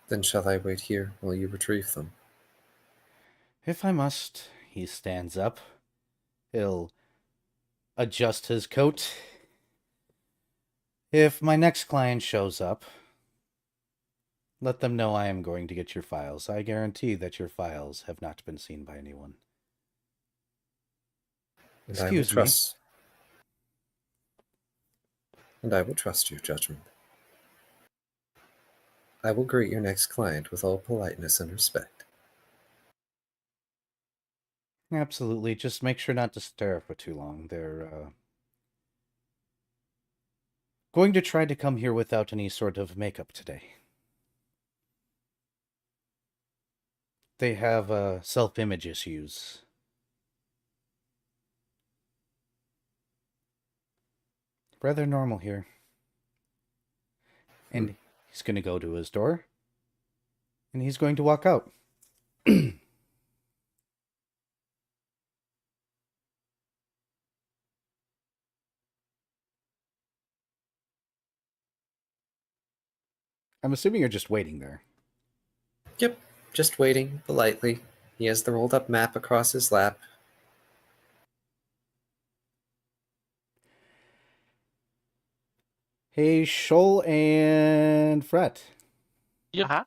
Then shall I wait here while you retrieve them? If I must, he stands up. He'll adjust his coat. If my next client shows up, let them know I am going to get your files. I guarantee that your files have not been seen by anyone. And I will Excuse me. trust. And I will trust your judgment. I will greet your next client with all politeness and respect. Absolutely. Just make sure not to stare for too long. They're going to try to come here without any sort of makeup today. They have self-image issues. Rather normal here. And he's going to go to his door. And he's going to walk out. I'm assuming you're just waiting there. Yep, just waiting, politely. He has the rolled up map across his lap. Hey, Shoal and Fret. Yep. Uh-huh.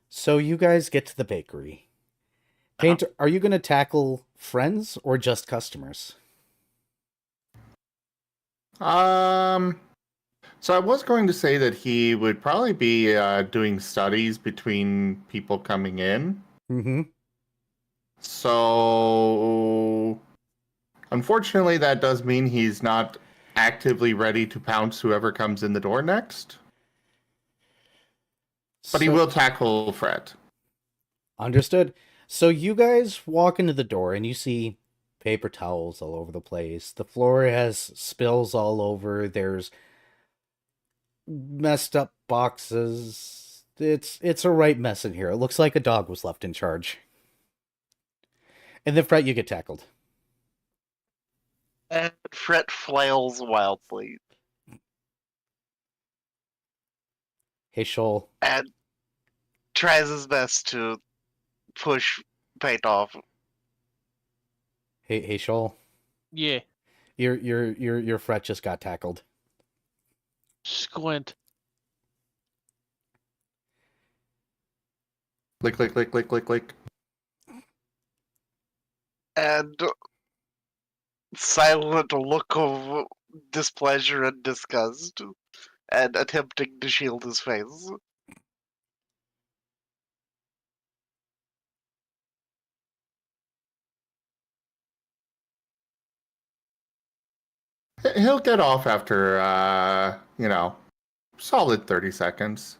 So you guys get to the bakery. Paint, are you going to tackle friends or just customers? So I was going to say that he would probably be doing studies between people coming in. Mm-hmm. So unfortunately, that does mean he's not actively ready to pounce whoever comes in the door next. But he will tackle Fred. Understood. So you guys walk into the door and you see paper towels all over the place. The floor has spills all over. There's messed up boxes. It's a right mess in here. It looks like a dog was left in charge. And then Fret, you get tackled. And Fret flails wildly Hey, Shoal. and tries his best to push Paint off. Hey, Shoal. Yeah. Your Fret just got tackled. Squint. Click, click, click, click, click, click. And silent look of displeasure and disgust, and attempting to shield his face. He'll get off after, solid 30 seconds.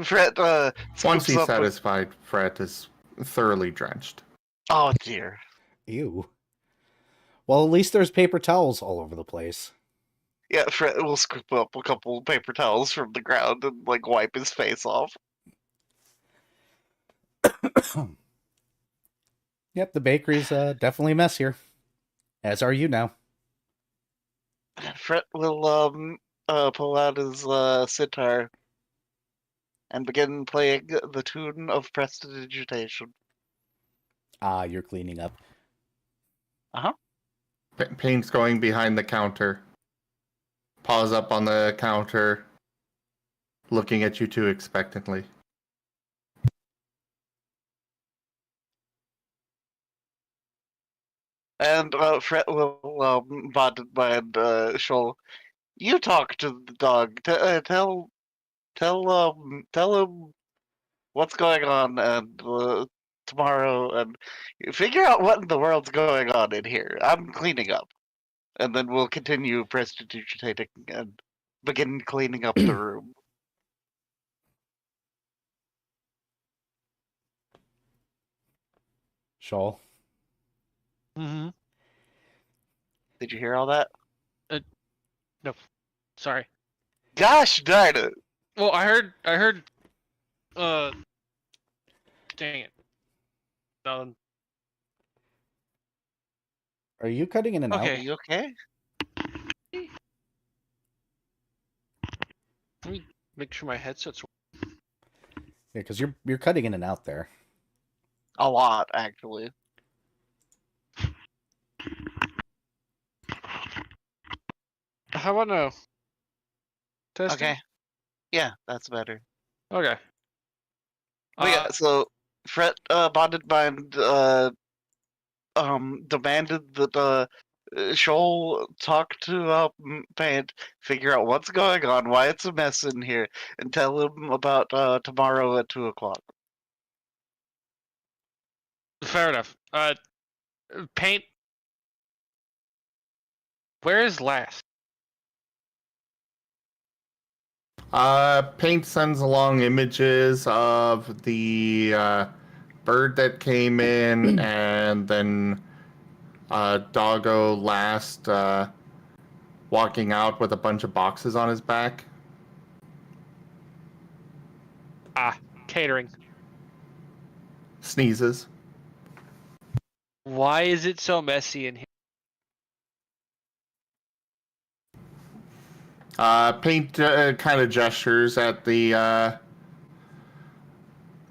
Fret, Once scoops he's up a- satisfied, Fred is thoroughly drenched. Oh dear. Ew. Well, at least there's paper towels all over the place. Yeah, Fret will scoop up a couple paper towels from the ground and wipe his face off. Yep, the bakery's definitely messier. As are you now. Fret will pull out his sitar and begin playing the tune of Prestidigitation. Ah, you're cleaning up. Paint's going behind the counter. Paws up on the counter, looking at you two expectantly. And Fret will bonded by Shoal. You talk to the dog. Tell him what's going on and tomorrow, and figure out what in the world's going on in here. I'm cleaning up, and then we'll continue prestidigitating and begin cleaning up the room. Shawl. Mm-hmm. Did you hear all that? No. Sorry. Gosh darn it! Well, I heard, dang it. Are you cutting in and Okay. Are you okay? Let me make sure my headset's. out? Yeah, because you're cutting in and out there. A lot, actually. How about no? Testing? Okay. Yeah, that's better. Okay. Yeah, so Fret Bonded Mind demanded that Shoal talk to Paint, figure out what's going on, why it's a mess in here, and tell him about tomorrow at 2:00. Fair enough. Paint. Where is last? Paint sends along images of the bird that came in, and then Doggo last walking out with a bunch of boxes on his back. Catering. Sneezes. Why is it so messy in here? Paint kind of gestures at the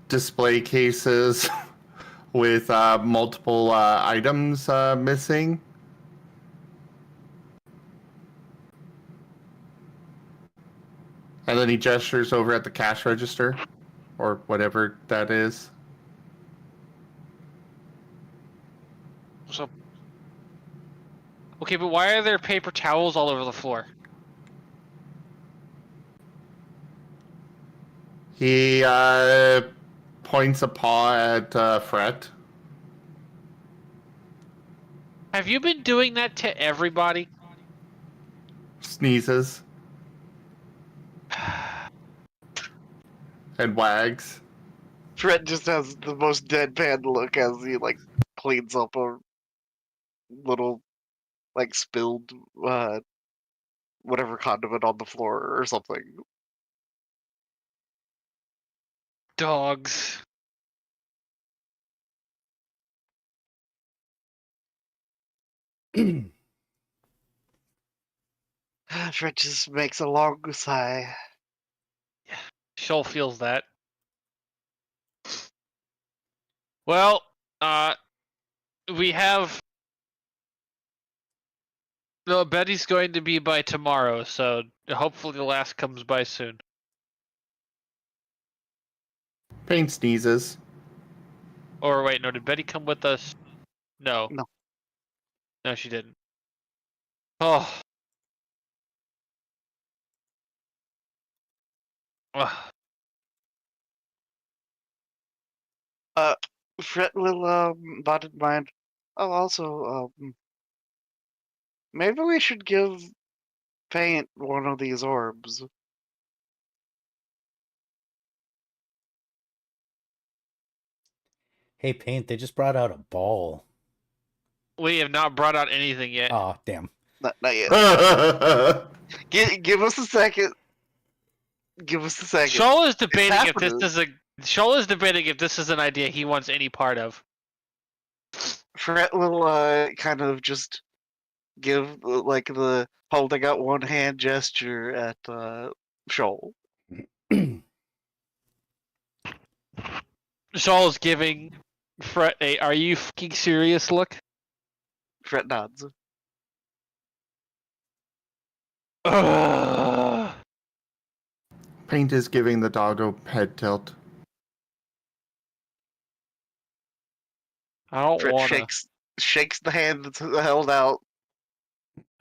display cases with multiple items missing. And then he gestures over at the cash register, or whatever that is. So. Okay, but why are there paper towels all over the floor? He points a paw at Fret. Have you been doing that to everybody? Sneezes. And wags. Fret just has the most deadpan look as he cleans up a little spilled whatever condiment on the floor or something. Dogs. Fret just makes a long sigh. Shoal feels that. Well, we have. No, Betty's going to be by tomorrow, so hopefully the last comes by soon. Paint sneezes. Or wait, no, did Betty come with us? No. No. No, she didn't. Oh. Ugh. Fret will bonded mind. Oh, also, maybe we should give Paint one of these orbs. Hey, Paint, they just brought out a ball. We have not brought out anything yet. Oh, damn. Not yet. Give us a second. Give us a second. Shoal is debating if happening. this is a. Shoal is debating if this is an idea he wants any part of. Fret will kind of just give the holding out one hand gesture at Shoal. Shoal is giving Fret a "Are you fucking serious?" look. Fret nods. Ugh. Paint is giving the doggo head tilt. I don't Fret wanna. shakes the hand that's held out.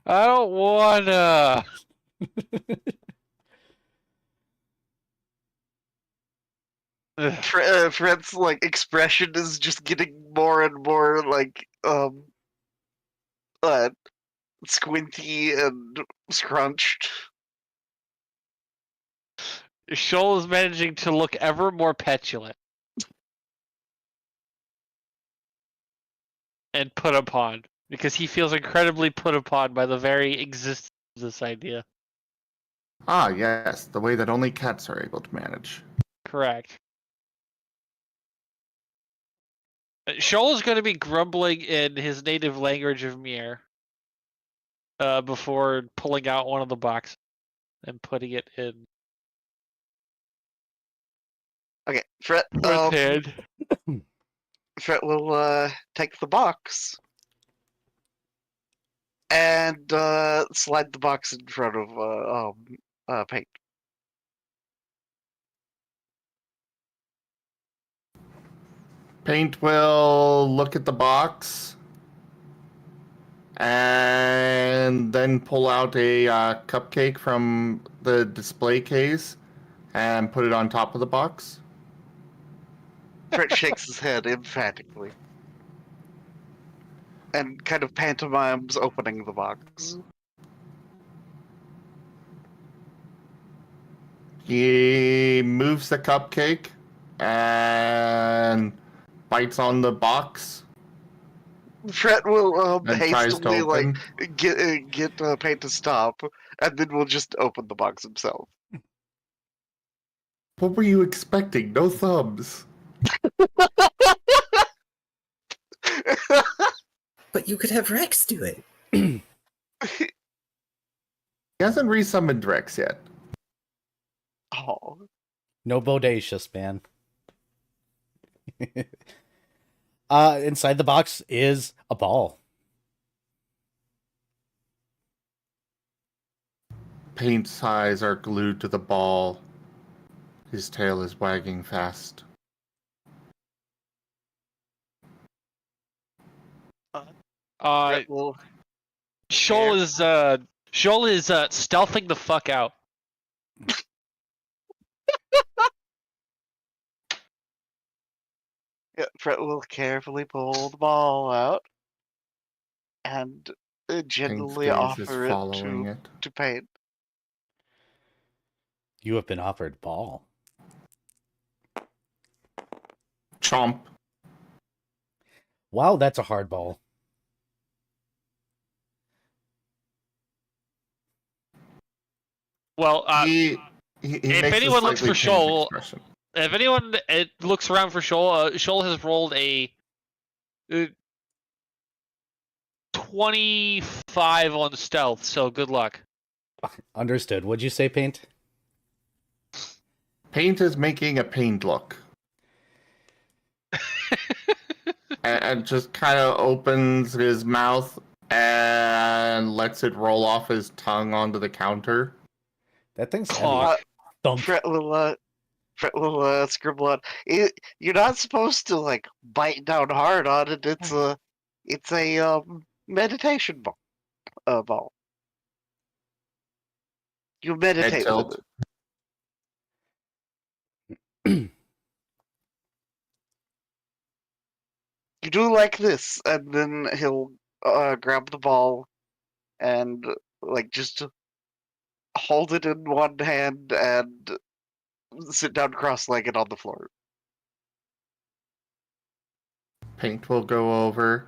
I don't wanna. Ugh. Fret's expression is just getting more and more squinty and scrunched. Shoal is managing to look ever more petulant and put upon because he feels incredibly put upon by the very existence of this idea. Ah, yes, the way that only cats are able to manage. Correct. Shoal is going to be grumbling in his native language of Mir before pulling out one of the boxes and putting it in Okay, Fret. with hand. Fret will take the box and slide the box in front of Paint. Paint will look at the box and then pull out a cupcake from the display case and put it on top of the box. Fret shakes his head emphatically and kind of pantomimes opening the box. He moves the cupcake and bites on the box Fret will and tries to hastily open. get Paint to stop, and then we'll just open the box himself. What were you expecting? No thumbs. But you could have Rex do it. He hasn't resummoned Rex yet. Oh, No bodacious, man. Inside the box is a ball. Paint's eyes are glued to the ball. His tail is wagging fast. Fret will Shoal is stealthing the fuck out. Fret will carefully pull the ball out and Paint's gently gaze is offer it following it. to Paint. You have been offered ball. Chomp. Wow, that's a hard ball. Well, He if makes a anyone looks slightly for pained Shoal- expression. if anyone looks around for Shoal, Shoal has rolled a 25 on stealth, so good luck. Understood. What'd you say, Paint? Paint is making a pained look. and just kind of opens his mouth and lets it roll off his tongue onto the counter. That thing's heavy. Aw. Thump. Fret will scribble out. You're not supposed to like bite down hard on it. It's a meditation ball. You Head meditate with tilt. it. You do like this, and then he'll grab the ball and like just hold it in one hand and sit down cross-legged on the floor. Paint will go over,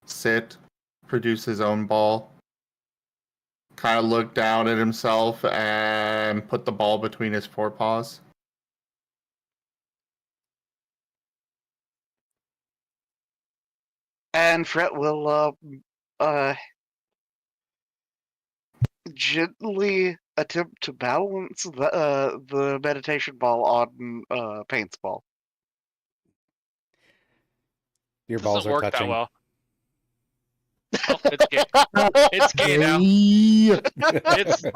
sit, produce his own ball, kind of look down at himself, and put the ball between his forepaws. And Fret will gently attempt to balance the meditation ball on Paint's ball. Your Doesn't balls are work touching. that well. Oh, it's gay. It's gay now.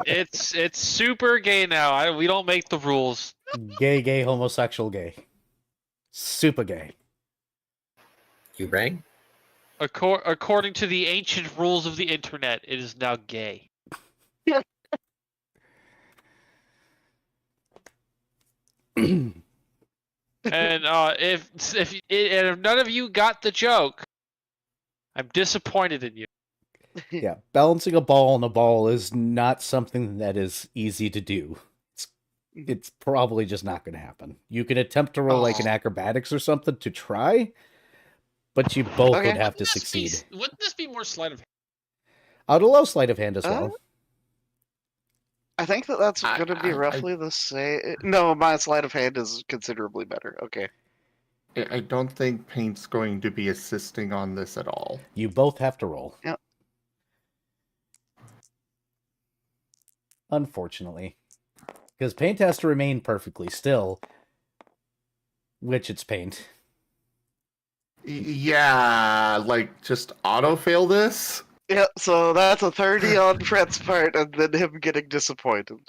It's super gay now. We don't make the rules. Gay, homosexual, gay. Super gay. You rang? According to the ancient rules of the internet, it is now gay. And if none of you got the joke, I'm disappointed in you. Yeah, balancing a ball on a ball is not something that is easy to do. It's probably just not going to happen. You can attempt to roll like an acrobatics or something to try, but you both Okay. would have to succeed. Wouldn't this be more sleight of hand? I'd allow sleight of hand as well. I think that's I- going to be I- roughly the same. No, my sleight of hand is considerably better. Okay. I don't think Paint's going to be assisting on this at all. You both have to roll. Yep. Unfortunately. Because Paint has to remain perfectly still, which it's Paint. Yeah, like just autofail this. Yeah, so that's a 30 on Fred's part, and then him getting disappointed.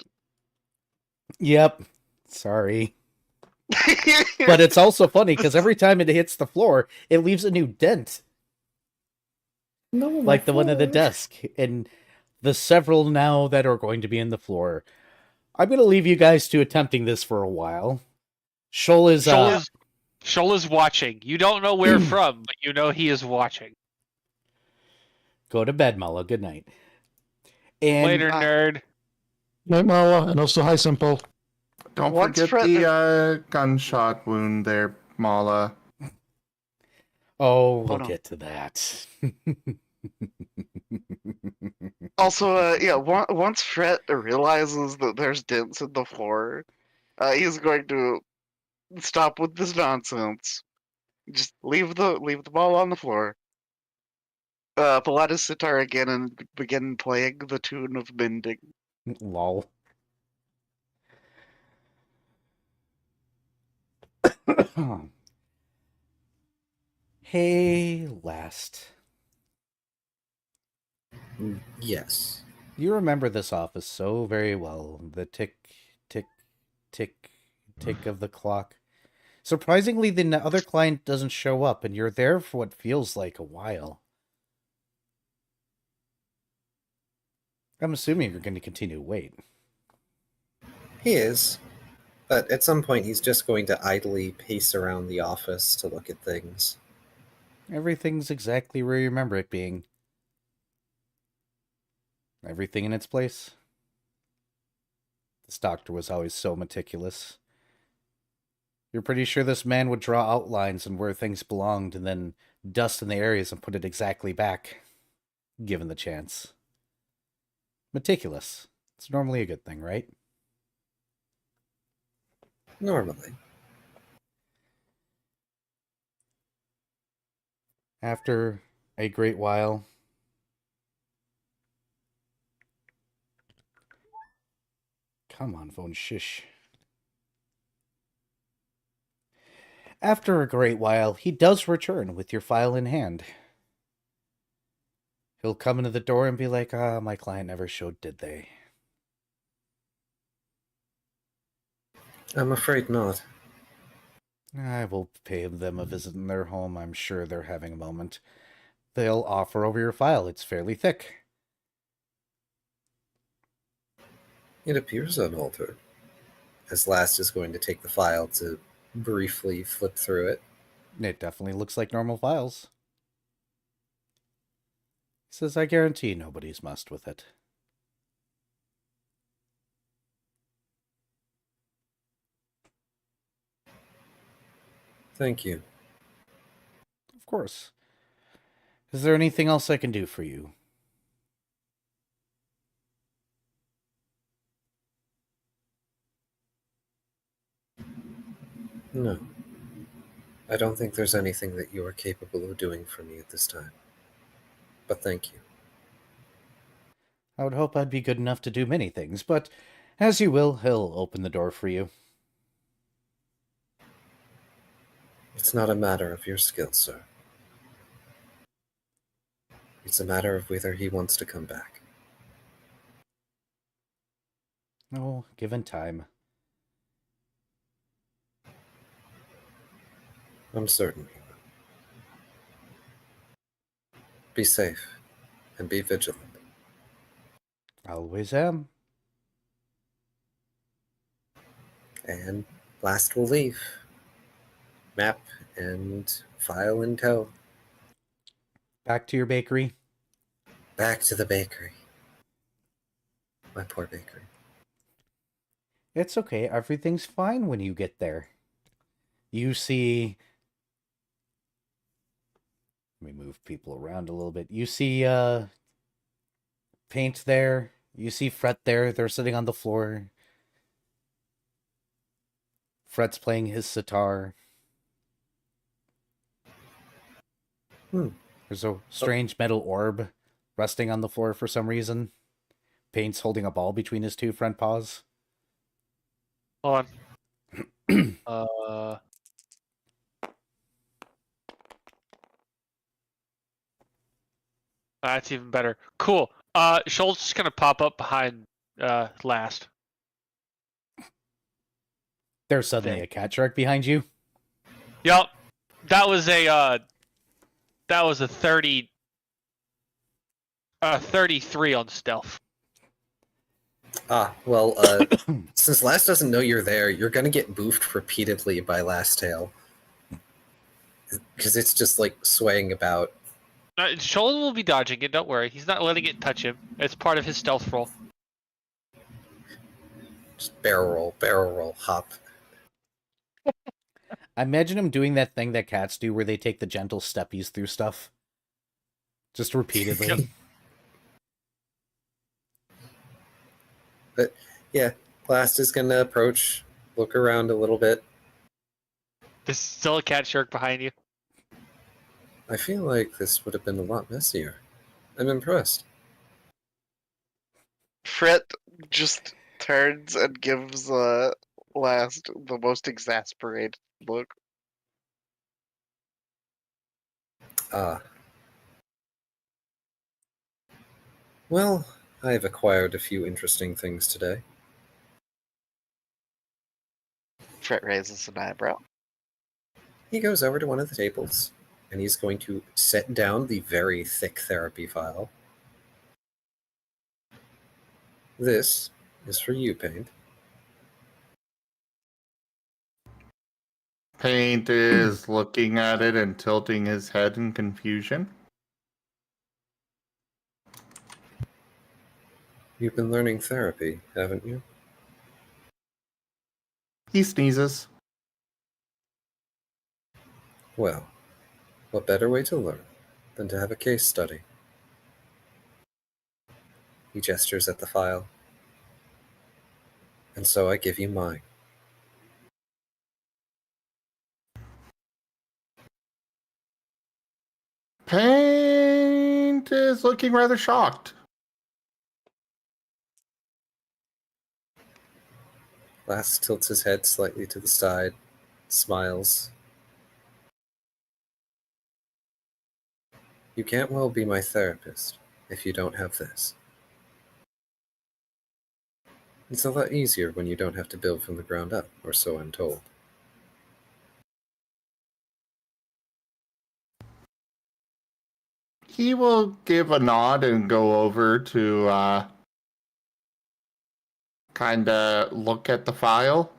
Yep. Sorry. But it's also funny because every time it hits the floor, it leaves a new dent, No, like the one in the desk, and the several now that are going to be in the floor. I'm going to leave you guys to attempting this for a while. Shoal is Shoal is watching. You don't know where from, but you know he is watching. go to bed, Mala. Good night. And Later, nerd. Night, Mala, and also hi, Simple. Don't Once forget Fred- the gunshot wound there, Mala. oh, we'll Oh, no. get to that. Also, once Fred realizes that there's dents in the floor, he's going to stop with this nonsense. Just leave the ball on the floor. Pull out his sitar again and begin playing the tune of Mending. Lol. Hey, last. Yes. You remember this office so very well. The tick, tick, tick, tick of the clock. Surprisingly, the other client doesn't show up, and you're there for what feels like a while. I'm assuming you're going to continue to wait. He is. But at some point, he's just going to idly pace around the office to look at things. Everything's exactly where you remember it being. Everything in its place. This doctor was always so meticulous. You're pretty sure this man would draw outlines on where things belonged and then dust in the areas and put it exactly back, given the chance. Meticulous. It's normally a good thing, right? Normally. After a great while, come on, phone, shush. After a great while, he does return with your file in hand. He'll come into the door and be like, my client never showed, did they? I'm afraid not. I will pay them a visit in their home. I'm sure they're having a moment. They'll offer over your file. It's fairly thick. It appears unaltered. As Last is going to take the file to briefly flip through it. It definitely looks like normal files. He says, I guarantee nobody's messed with it. Thank you. Of course. Is there anything else I can do for you? No. I don't think there's anything that you are capable of doing for me at this time. But thank you. I would hope I'd be good enough to do many things, but as you will, he'll open the door for you. It's not a matter of your skill, sir. It's a matter of whether he wants to come back. Oh, given time. I'm certain he will. Be safe and be vigilant. Always am. And Last will leave. Map and file in tow. Back to your bakery. Back to the bakery. My poor bakery. It's okay. Everything's fine when you get there. You see... Let me move people around a little bit. You see, Paint there. You see Fret there. They're sitting on the floor. Fret's playing his sitar. There's a strange metal orb resting on the floor for some reason. Paint's holding a ball between his two front paws. Hold on. That's even better. Cool. Schultz is gonna pop up behind last. There's suddenly Thing. a cat shark behind you. Yup. That was a 33 on stealth. Well, since Last doesn't know you're there, you're gonna get boofed repeatedly by Last Tail. Because it's just like swaying about. Schultz will be dodging it, don't worry. He's not letting it touch him. It's part of his stealth roll. Just barrel roll, hop. I imagine him doing that thing that cats do where they take the gentle steppies through stuff. Just repeatedly. But yeah, Last is gonna approach, look around a little bit. There's still a cat shark behind you. I feel like this would have been a lot messier. I'm impressed. Fret just turns and gives Last the most exasperated look. Well, I've acquired a few interesting things today. Fret raises an eyebrow. He goes over to one of the tables, and he's going to set down the very thick therapy file. This is for you, Paint. Paint is looking at it and tilting his head in confusion. You've been learning therapy, haven't you? He sneezes. Well, what better way to learn than to have a case study? He gestures at the file. And so I give you mine. Paint is looking rather shocked. Last tilts his head slightly to the side, smiles. You can't well be my therapist if you don't have this. It's a lot easier when you don't have to build from the ground up, or so I'm told. He will give a nod and go over to kind of look at the file.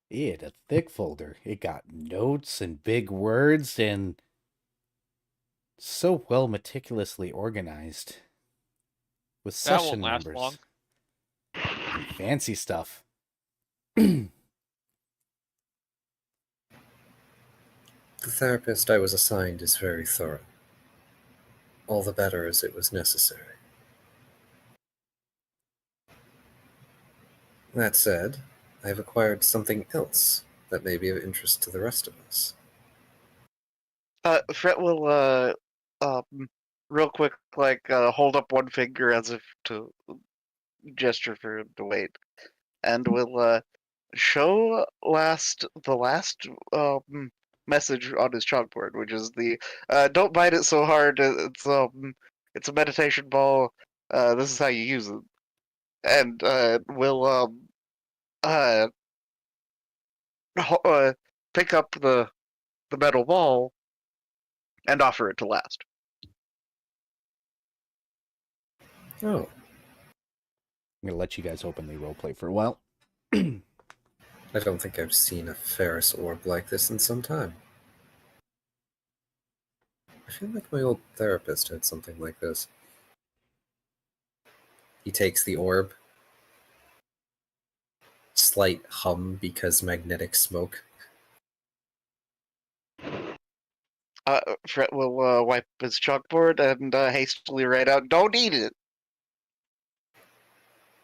It a thick folder. It got notes and big words and so well meticulously organized. With That session won't last numbers. long. Fancy stuff. The therapist I was assigned is very thorough. All the better as it was necessary. That said, I've acquired something else that may be of interest to the rest of us. Fret will real quick hold up one finger as if to gesture for him to wait, and will show the last message on his chalkboard, which is the "Don't bite it so hard. It's a meditation ball. This is how you use it." And will pick up the metal ball and offer it to Last. Oh, I'm gonna let you guys openly roleplay for a while. I don't think I've seen a Ferris orb like this in some time. I feel like my old therapist had something like this. He takes the orb. Slight hum because magnetic smoke. Fret will wipe his chalkboard and hastily write out, "Don't eat it."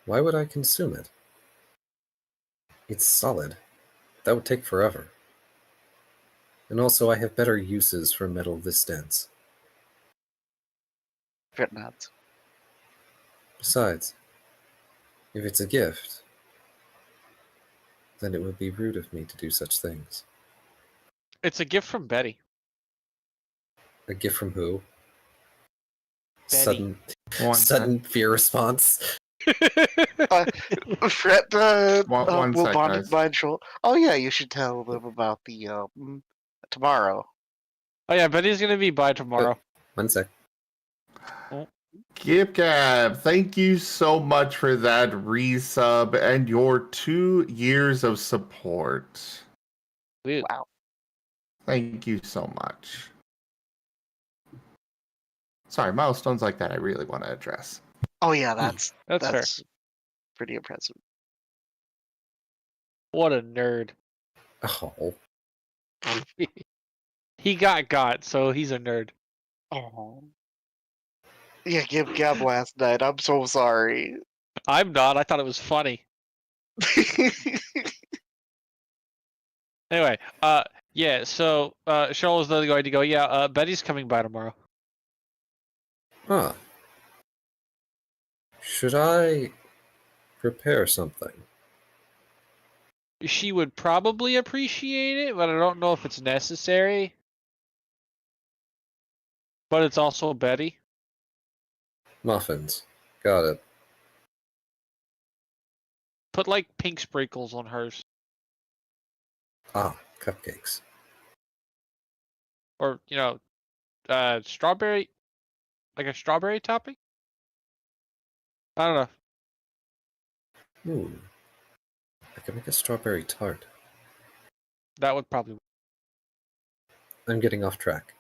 Why would I consume it? It's solid. That would take forever. And also I have better uses for metal this dense. Fret nods. Besides, if it's a gift, then it would be rude of me to do such things. It's a gift from Betty. A gift from who? Betty. Sudden fear response. Fret One will sec, bond guys. mind Shoal. Oh yeah, you should tell them about the tomorrow. Oh yeah, Betty's gonna be by tomorrow. 1 sec. Gib Gab, thank you so much for that resub and your 2 years of support. Dude, Wow. Thank you so much. Sorry, milestones like that I really want to address. Oh yeah, that's that's fair. pretty impressive. What a nerd. Oh. He got, so he's a nerd. Oh. Yeah, give Gab last night. I'm so sorry. I'm not. I thought it was funny. Anyway, yeah. So, Shoal is then going to go. Yeah, Betty's coming by tomorrow. Huh. Should I prepare something? She would probably appreciate it, but I don't know if it's necessary. But it's also Betty. Muffins. Got it. Put like pink sprinkles on hers, Ah, cupcakes. or strawberry, like a strawberry topping. I don't know. Ooh. I could make a strawberry tart. That would probably. I'm getting off track.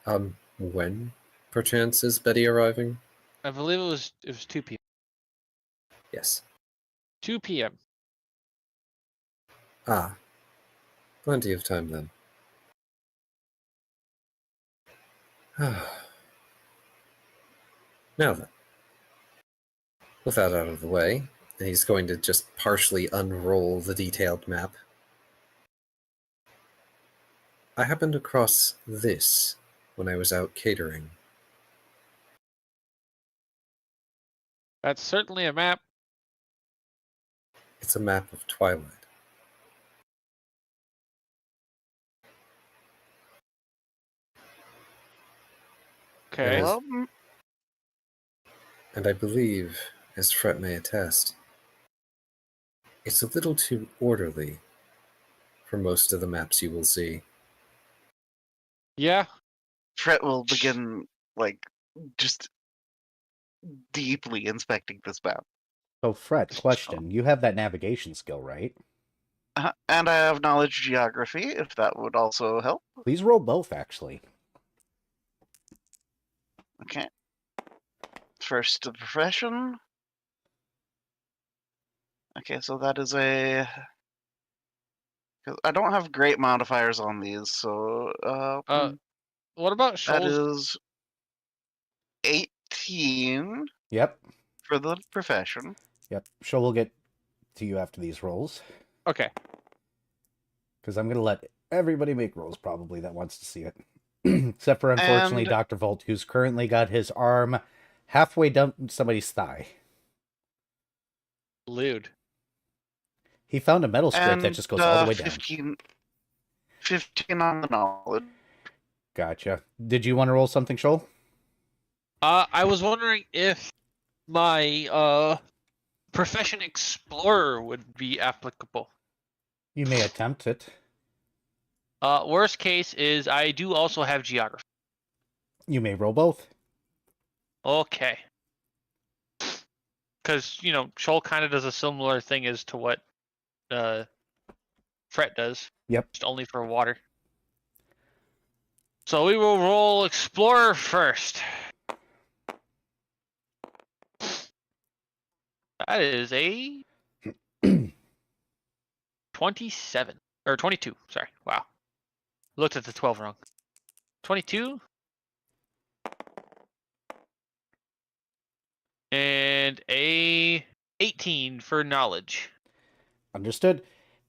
When, perchance, is Betty arriving? I believe it was 2 p.m. Yes. 2 p.m. Ah. Plenty of time then. Now then. With that out of the way, he's going to just partially unroll the detailed map. I happened across this when I was out catering. That's certainly a map. It's a map of Twilight. Okay. Yes. Um, And I believe, as Fret may attest, it's a little too orderly for most of the maps you will see. Yeah. Fret will begin just deeply inspecting this map. So, Fret, question. You have that navigation skill, right? And I have knowledge geography, if that would also help. Please roll both, actually. Okay. First to profession. Okay, so that is a. 'Cause I don't have great modifiers on these, so What about that Shoal's? is 18 Yep. for the profession. Yep. Shoal will get to you after these rolls. Okay. Because I'm going to let everybody make rolls, probably, that wants to see it. Except for, unfortunately, And- Dr. Volt, who's currently got his arm halfway down somebody's thigh. Lewd. He found a metal strip that just goes all the way down. 15 on the knowledge. Gotcha. Did you want to roll something, Shoal? I was wondering if my profession explorer would be applicable. You may attempt it. Worst case is I do also have geography. You may roll both. Okay. Because, Shoal kind of does a similar thing as to what Fret does. Yep. Just only for water. So we will roll explorer first. That is a 27. Or 22, sorry. Wow. Looked at the 12 wrong. 22. And a 18 for knowledge. Understood.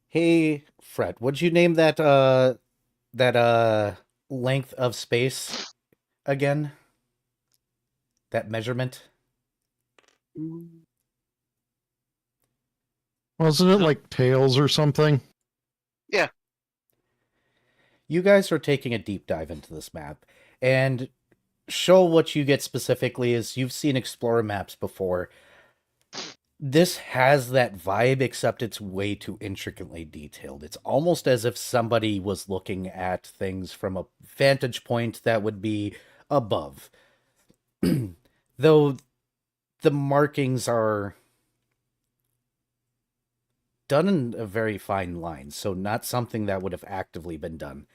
Hey, Fred, what'd you name that length of space again? That measurement? Wasn't it like tails or something? You guys are taking a deep dive into this map, and Show what you get specifically is you've seen Explorer maps before. This has that vibe, except it's way too intricately detailed. It's almost as if somebody was looking at things from a vantage point that would be above. Though the markings are done in a very fine line, so not something that would have actively been done.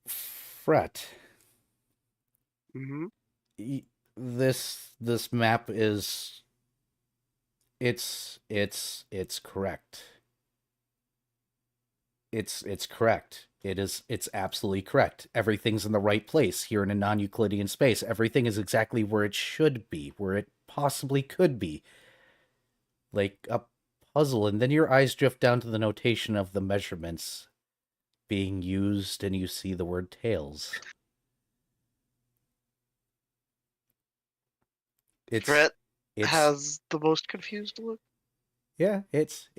Fret, Hmm. this map is it's correct. It's correct. It's absolutely correct. Everything's in the right place here in a non-Euclidean space. Everything is exactly where it should be, where it possibly could be. Like a puzzle, and then your eyes drift down to the notation of the measurements being used, and you see the word tails. Fret It's has the most confused look. yeah, it's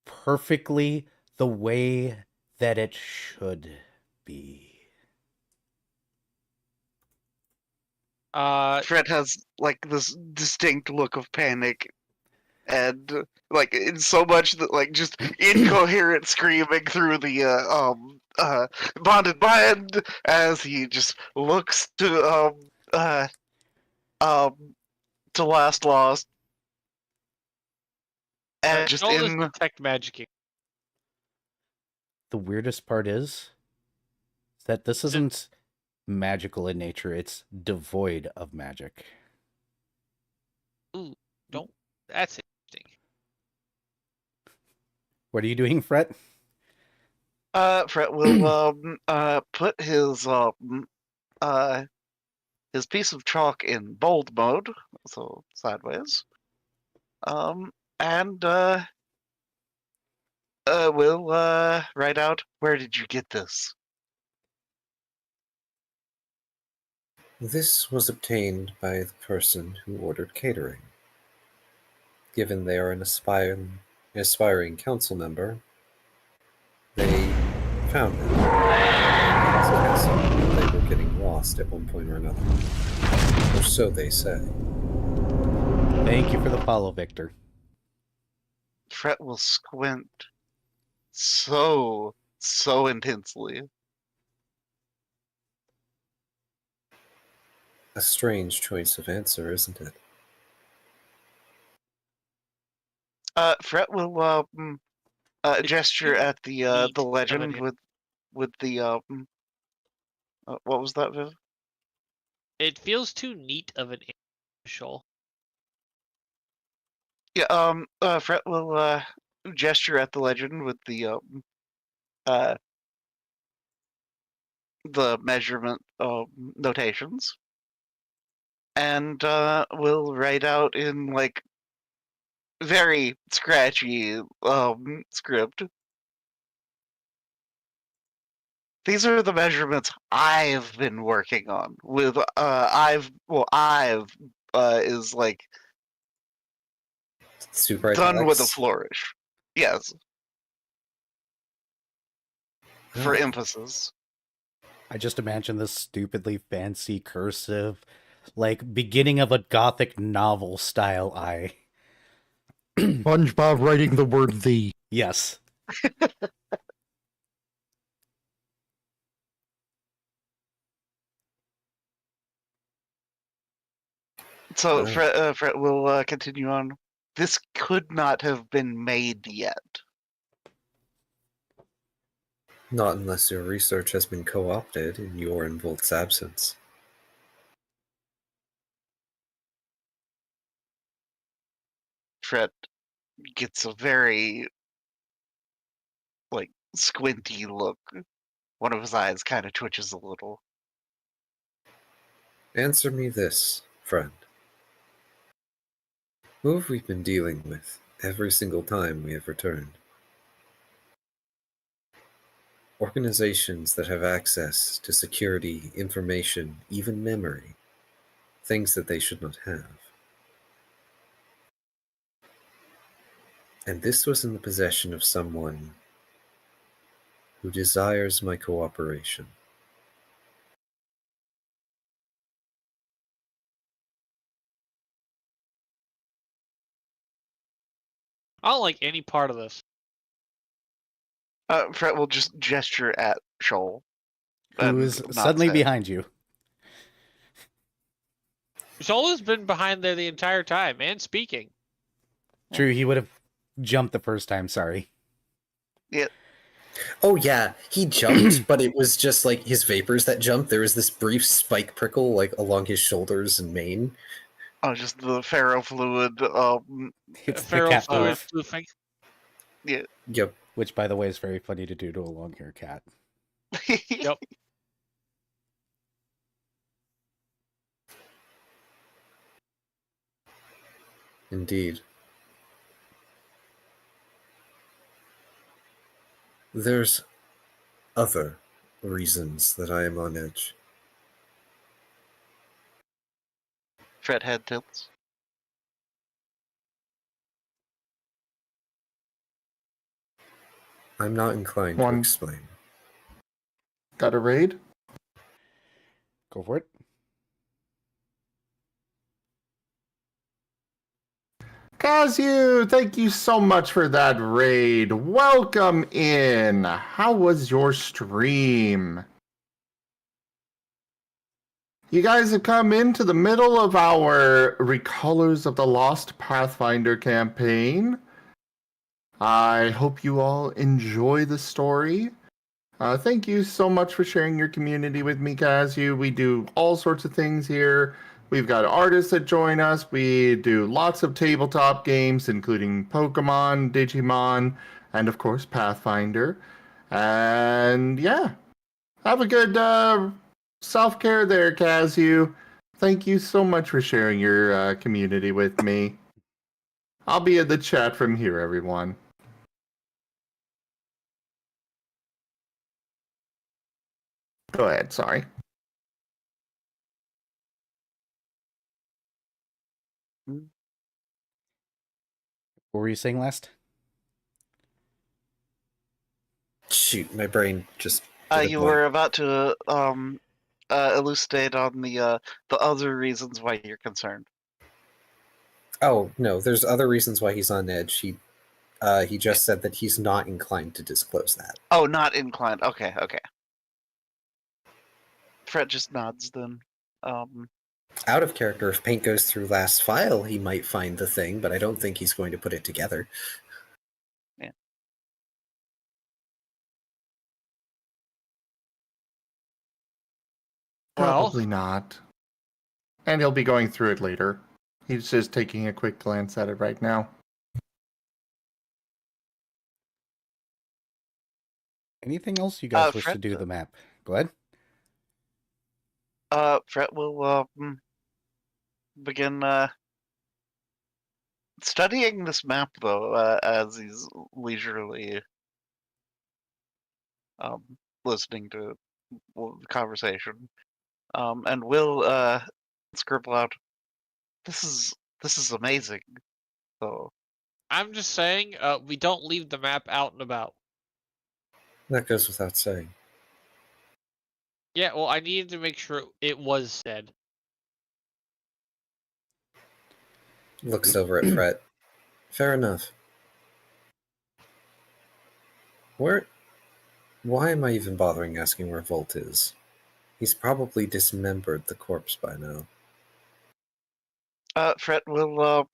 perfectly the way that it should be. Fred has like this distinct look of panic, and like in so much that like just incoherent screaming through the bonded mind as he just looks to last lost and just all this in detect magicking. The weirdest part is that this isn't magical in nature, it's devoid of magic. Ooh, don't. That's interesting. What are you doing, Fret? Fred will put his piece of chalk in bold mode, so sideways. And we'll write out, where did you get this? This was obtained by the person who ordered catering. Given they are an aspiring council member, they found it. They were getting lost at one point or another. Or so they say. Thank you for the follow, Victor. Fret will squint so intensely. A strange choice of answer, isn't it? Fret will gesture at the neat legend of with the what was that, Viv? It feels too neat of an initial. Yeah, Fret will gesture at the legend with the measurement notations, and we'll write out in like very scratchy script. These are the measurements I've been working on with I've is like Super done with a italics? flourish. Yes, for Ah, emphasis. I just imagine this stupidly fancy cursive, like beginning of a gothic novel style eye. SpongeBob writing the word "the." Yes. So Right. Fred will continue on. This could not have been made yet. Not unless your research has been co-opted in your and Volt's absence. Fred gets a very like squinty look. One of his eyes kind of twitches a little. Answer me this, friend. Who have we been dealing with every single time we have returned? Organizations that have access to security, information, even memory. Things that they should not have. And this was in the possession of someone who desires my cooperation. I don't like any part of this. Fred will just gesture at Shoal. Who and is nod suddenly his head. behind you. Shoal has been behind there the entire time and speaking. True, he would have jumped the first time, sorry. Oh yeah, he jumped, but it was just like his vapors that jumped. There was this brief spike prickle like along his shoulders and mane. Oh, just the ferrofluid. It's the Feral cat fluid move, floofing. Yep. which, by the way, is very funny to do to a long-haired cat. Yep. Indeed. There's other reasons that I am on edge. Fred head tilts. I'm not inclined to One. explain. Got a raid? Go for it. Kazu, thank you so much for that raid. Welcome in. How was your stream? You guys have come into the middle of our Recolors of the Lost Pathfinder campaign. I hope you all enjoy the story. Thank you so much for sharing your community with me, Kazu. We do all sorts of things here. We've got artists that join us. We do lots of tabletop games, including Pokemon, Digimon, and of course Pathfinder. And yeah, have a good self-care there, Kazu. Thank you so much for sharing your community with me. I'll be in the chat from here, everyone. Go ahead, sorry. What were you saying last? Shoot, my brain just. did a You blank. were about to elucidate on the other reasons why you're concerned. Oh no, there's other reasons why he's on edge. He just said that he's not inclined to disclose that. Oh, not inclined. Okay, okay. Fred just nods then. Out of character, if Paint goes through last file, he might find the thing, but I don't think he's going to put it together. Yeah. Well, Probably not. And he'll be going through it later. He's just taking a quick glance at it right now. Anything else you guys wish to Fred, do with the map? Go ahead. Fred will begin studying this map though, as he's leisurely listening to the conversation, and will scribble out, "This is amazing." So I'm just saying, we don't leave the map out and about. That goes without saying. Yeah, well, I needed to make sure it was said. Looks over at Fret. Fair enough. Why am I even bothering asking where Volt is? He's probably dismembered the corpse by now. Fred will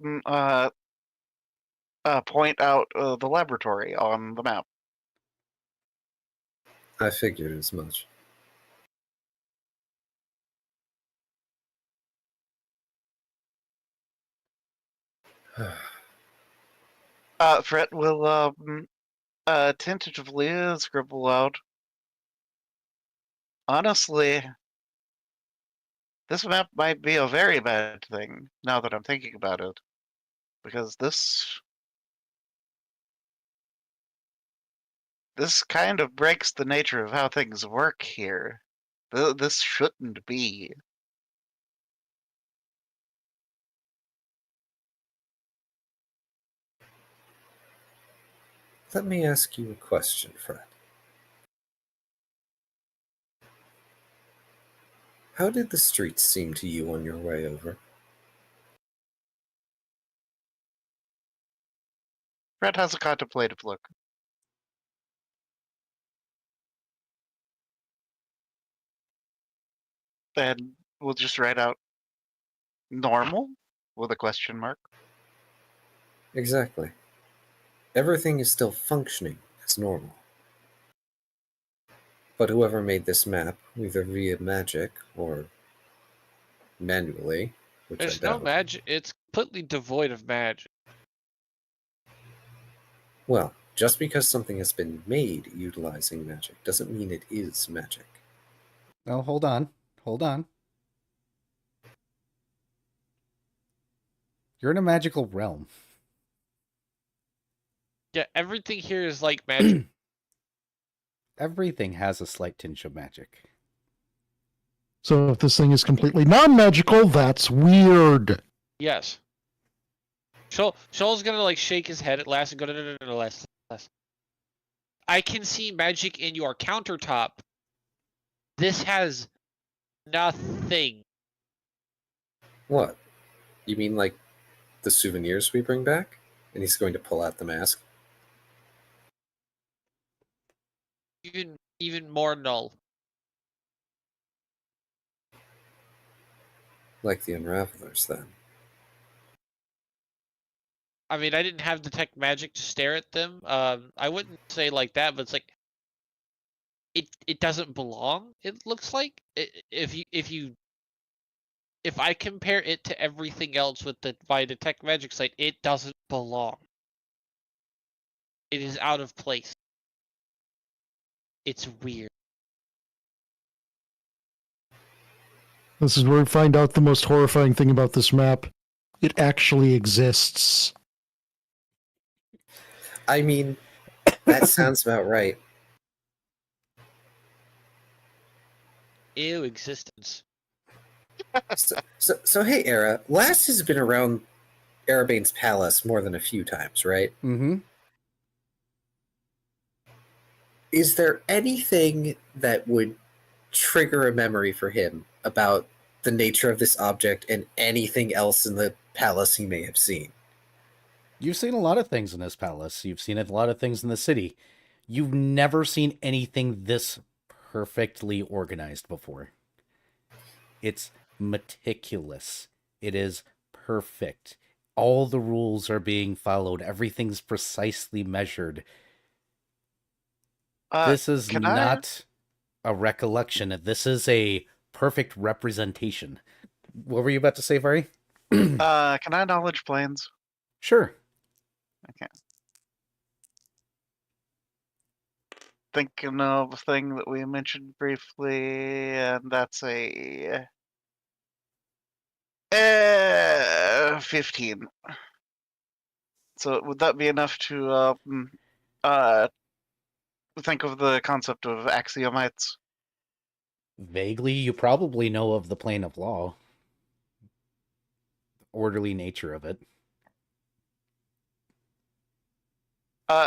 point out the laboratory on the map. I figured as much. Fred will tentatively scribble out, "Honestly, this map might be a very bad thing, now that I'm thinking about it. Because this kind of breaks the nature of how things work here. This shouldn't be." Let me ask you a question, Fred. How did the streets seem to you on your way over? Fred has a contemplative look. And we'll just write out normal with a question mark. Exactly. Everything is still functioning as normal. But whoever made this map, either via magic or manually, which There's I no doubt. magic. It's completely devoid of magic. Well, just because something has been made utilizing magic doesn't mean it is magic. Oh, hold on. Hold on. You're in a magical realm. Yeah, everything here is like magic. Everything has a slight tinge of magic. So if this thing is completely non-magical, that's weird. Yes. Shoal's gonna like shake his head at last and go, no, less. I can see magic in your countertop. This has nothing. What? You mean like the souvenirs we bring back? And he's going to pull out the mask. Even more null. Like the Unravelers, then. I mean, I didn't have detect magic to stare at them. I wouldn't say like that, but it's like it doesn't belong. It looks like if I compare it to everything else with my detect magic site, it doesn't belong. It is out of place. It's weird. This is where we find out the most horrifying thing about this map. It actually exists. I mean, that sounds about right. Ew, existence. So hey, Era. Last has been around Erebane's palace more than a few times, right? Mm-hmm. Is there anything that would trigger a memory for him about the nature of this object and anything else in the palace he may have seen? You've seen a lot of things in this palace. You've seen a lot of things in the city. You've never seen anything this perfectly organized before. It's meticulous. It is perfect. All the rules are being followed. Everything's precisely measured. This is can I- not a recollection. This is a perfect representation. What were you about to say, Vari? Can I knowledge planes? Sure. Okay. Thinking of a thing that we mentioned briefly, and that's a 15. So would that be enough to think of the concept of axiomites? Vaguely, you probably know of the plane of law. Orderly nature of it.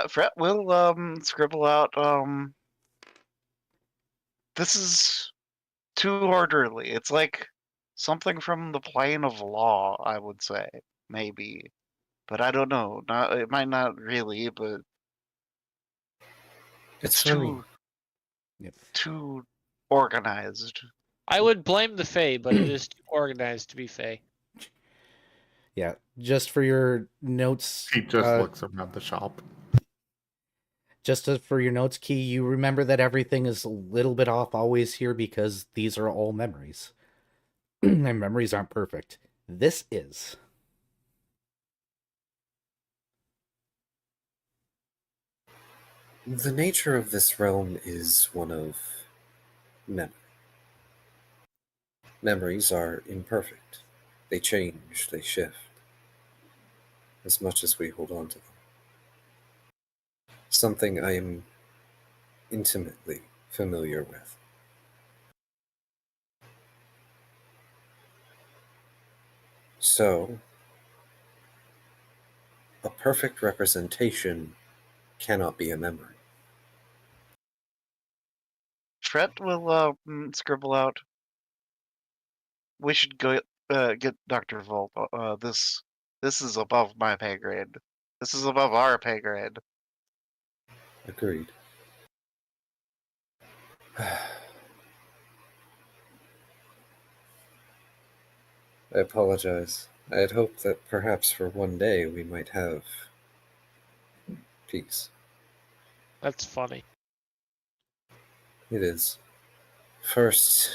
Fret will scribble out this is too orderly. It's like something from the plane of law, I would say, maybe. But I don't know. Not it might not really, but it's funny. too organized. I would blame the Fae, but it is too organized to be Fae. Yeah, just for your notes. He just looks around the shop. For your notes, Key, you remember that everything is a little bit off always here because these are all memories. And memories aren't perfect. This is. The nature of this realm is one of memory. Memories are imperfect. They change, they shift, as much as we hold on to them. Something I am intimately familiar with. So, a perfect representation cannot be a memory. Fret will scribble out. We should go get Dr. Volt. This is above my pay grade. This is above our pay grade. Agreed. I apologize. I had hoped that perhaps for one day we might have peace. That's funny. It is. First,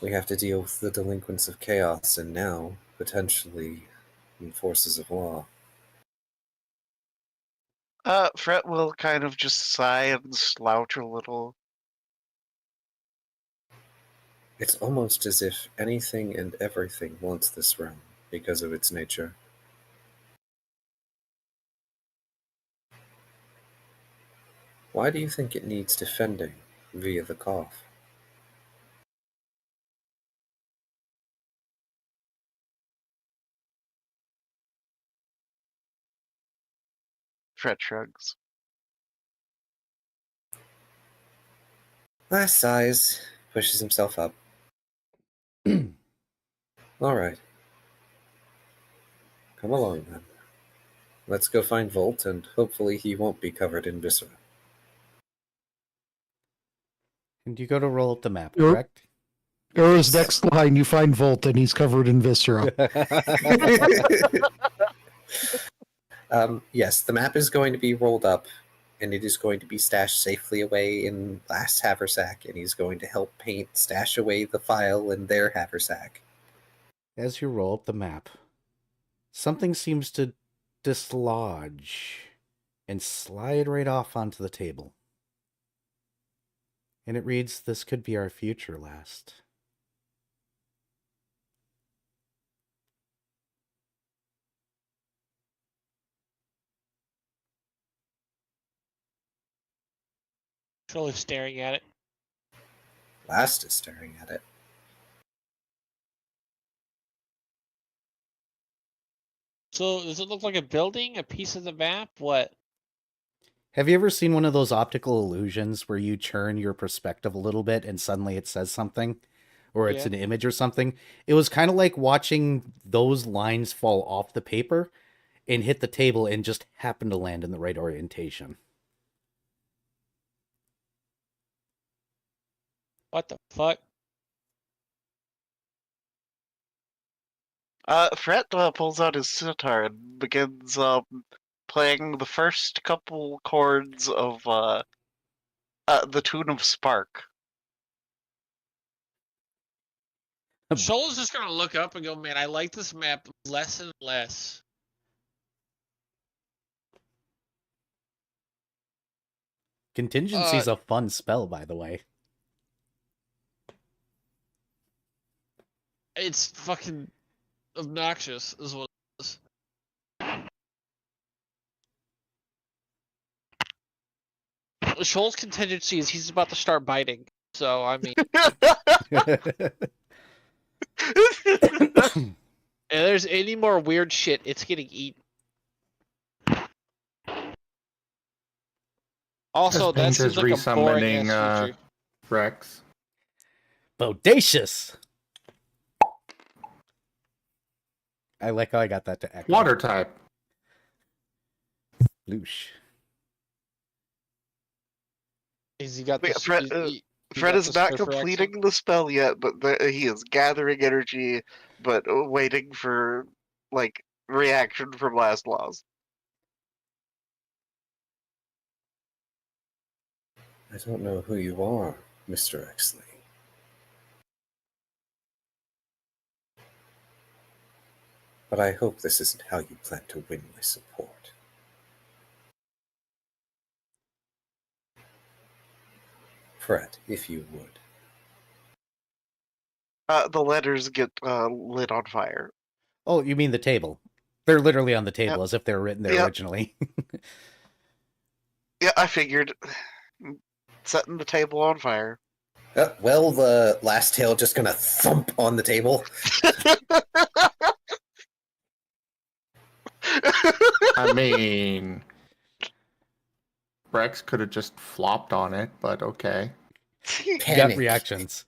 we have to deal with the delinquents of chaos, and now, potentially, the forces of law. Fret will kind of just sigh and slouch a little. It's almost as if anything and everything wants this realm because of its nature. Why do you think it needs defending via the cough? Fret shrugs. Last sighs, pushes himself up. All right. Come along then. Let's go find Volt, and hopefully he won't be covered in viscera. And you go to roll up the map, Yep. correct? Or his next line, you find Volt and he's covered in viscera. Yes, the map is going to be rolled up, and it is going to be stashed safely away in last haversack, and he's going to help Paint stash away the file in their haversack. As you roll up the map, something seems to dislodge and slide right off onto the table. And it reads, "This could be our future last." Troll staring at it. Last is staring at it. So does it look like a building, a piece of the map? What? Have you ever seen one of those optical illusions where you turn your perspective a little bit and suddenly it says something? Or it's Yeah. an image or something? It was kind of like watching those lines fall off the paper and hit the table and just happen to land in the right orientation. What the fuck? Fret pulls out his sitar and begins playing the first couple chords of the tune of Spark. Shoal is just gonna look up and go, man, I like this map less and less. Contingency's a fun spell, by the way. It's fucking obnoxious, is what it is. Shoal's contingency is he's about to start biting. So, I mean, if there's any more weird shit, it's getting eaten. Also, As that Paint seems is like a boring resummoning, ass feature. Rex. Bodacious! I like how I got that to echo. Water type. Loosh. He got Wait, this. Fred, he Fred got is this not perfect completing the spell yet, but he is gathering energy, but waiting for like reaction from last laws. I don't know who you are, Mr. Exley. But I hope this isn't how you plan to win my support. Fred, if you would. The letters get lit on fire. Oh, you mean the table? They're literally on the table Yep. as if they were written there Yep. originally. Yeah, I figured. Setting the table on fire. Well, the last tail just gonna thump on the table. I mean, Rex could have just flopped on it, but okay. Gut Panic. reactions.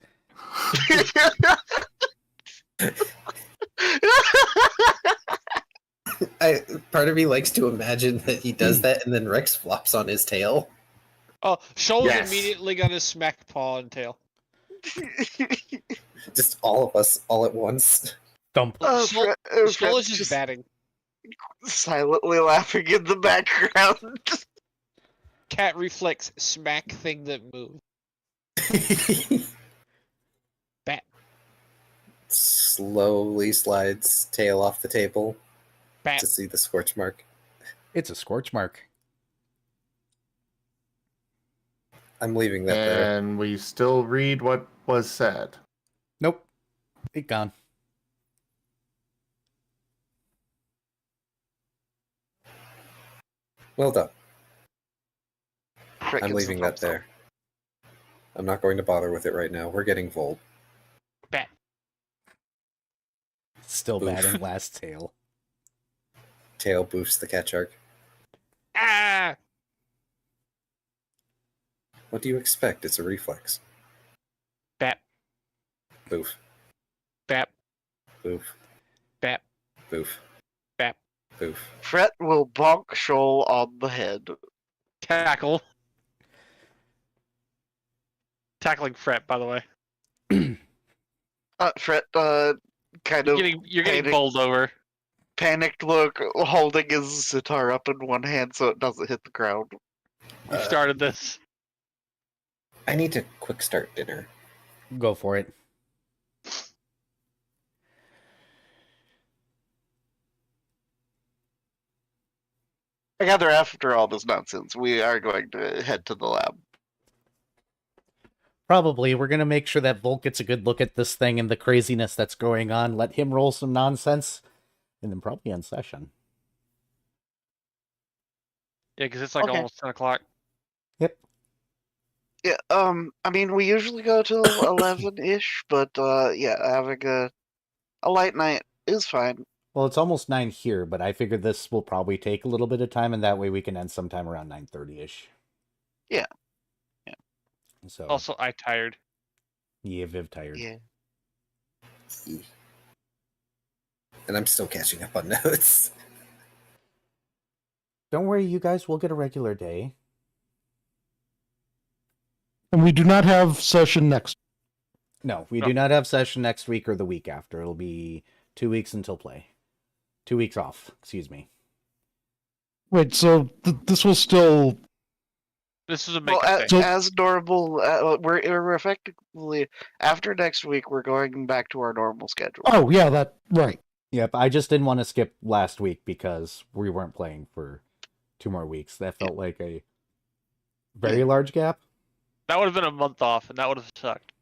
Part of me likes to imagine that he does that, and then Rex flops on his tail. Oh, Shoal's Yes. immediately gonna smack paw and tail. Just all of us, all at once. Thump. Shoal Fred is just batting. silently laughing in the background. Cat reflex smack thing that moves. Bat. Slowly slides tail off the table Bat. to see the scorch mark. It's a scorch mark. I'm leaving that there. And we still read what was said. Nope. It gone. Well done. Crickets I'm leaving and that there. I'm not going to bother with it right now. We're getting Volt. Bat. Still Oof. batting last tail. Tail boofs the cat shark. Ah! What do you expect? It's a reflex. Bat. Boof. Bat. Boof. Bat. Boof. Bat. Boof. Fret will bonk Shoal on the head. Tackle. Tackling Fret, by the way. Fret, kind of You're getting panic- bowled over. panicked look, holding his sitar up in one hand so it doesn't hit the ground. You started this. I need to quick start dinner. Go for it. I gather after all this nonsense, we are going to head to the lab. Probably. We're going to make sure that Volt gets a good look at this thing and the craziness that's going on. Let him roll some nonsense. And then probably end session. Yeah, because it's like Okay. almost 10 o'clock. Yep. Yeah, I mean, we usually go till 11-ish, but, yeah, having a light night is fine. Well, it's almost 9 here, but I figured this will probably take a little bit of time, and that way we can end sometime around 9:30-ish. Yeah. Yeah. So, Also, I tired. yeah, Viv tired. Yeah. And I'm still catching up on notes. Don't worry, you guys will get a regular day. And we do not have session next. No, we No. do not have session next week or the week after. It'll be 2 weeks until play. 2 weeks off, excuse me. Wait, so this will still... This is a Well, make-up So- day. as normal, we're effectively, after next week, we're going back to our normal schedule. Oh, yeah, that... Right. Yep, I just didn't want to skip last week because we weren't playing for 2 more weeks. That felt like a very large gap. That would have been a month off, and that would have sucked.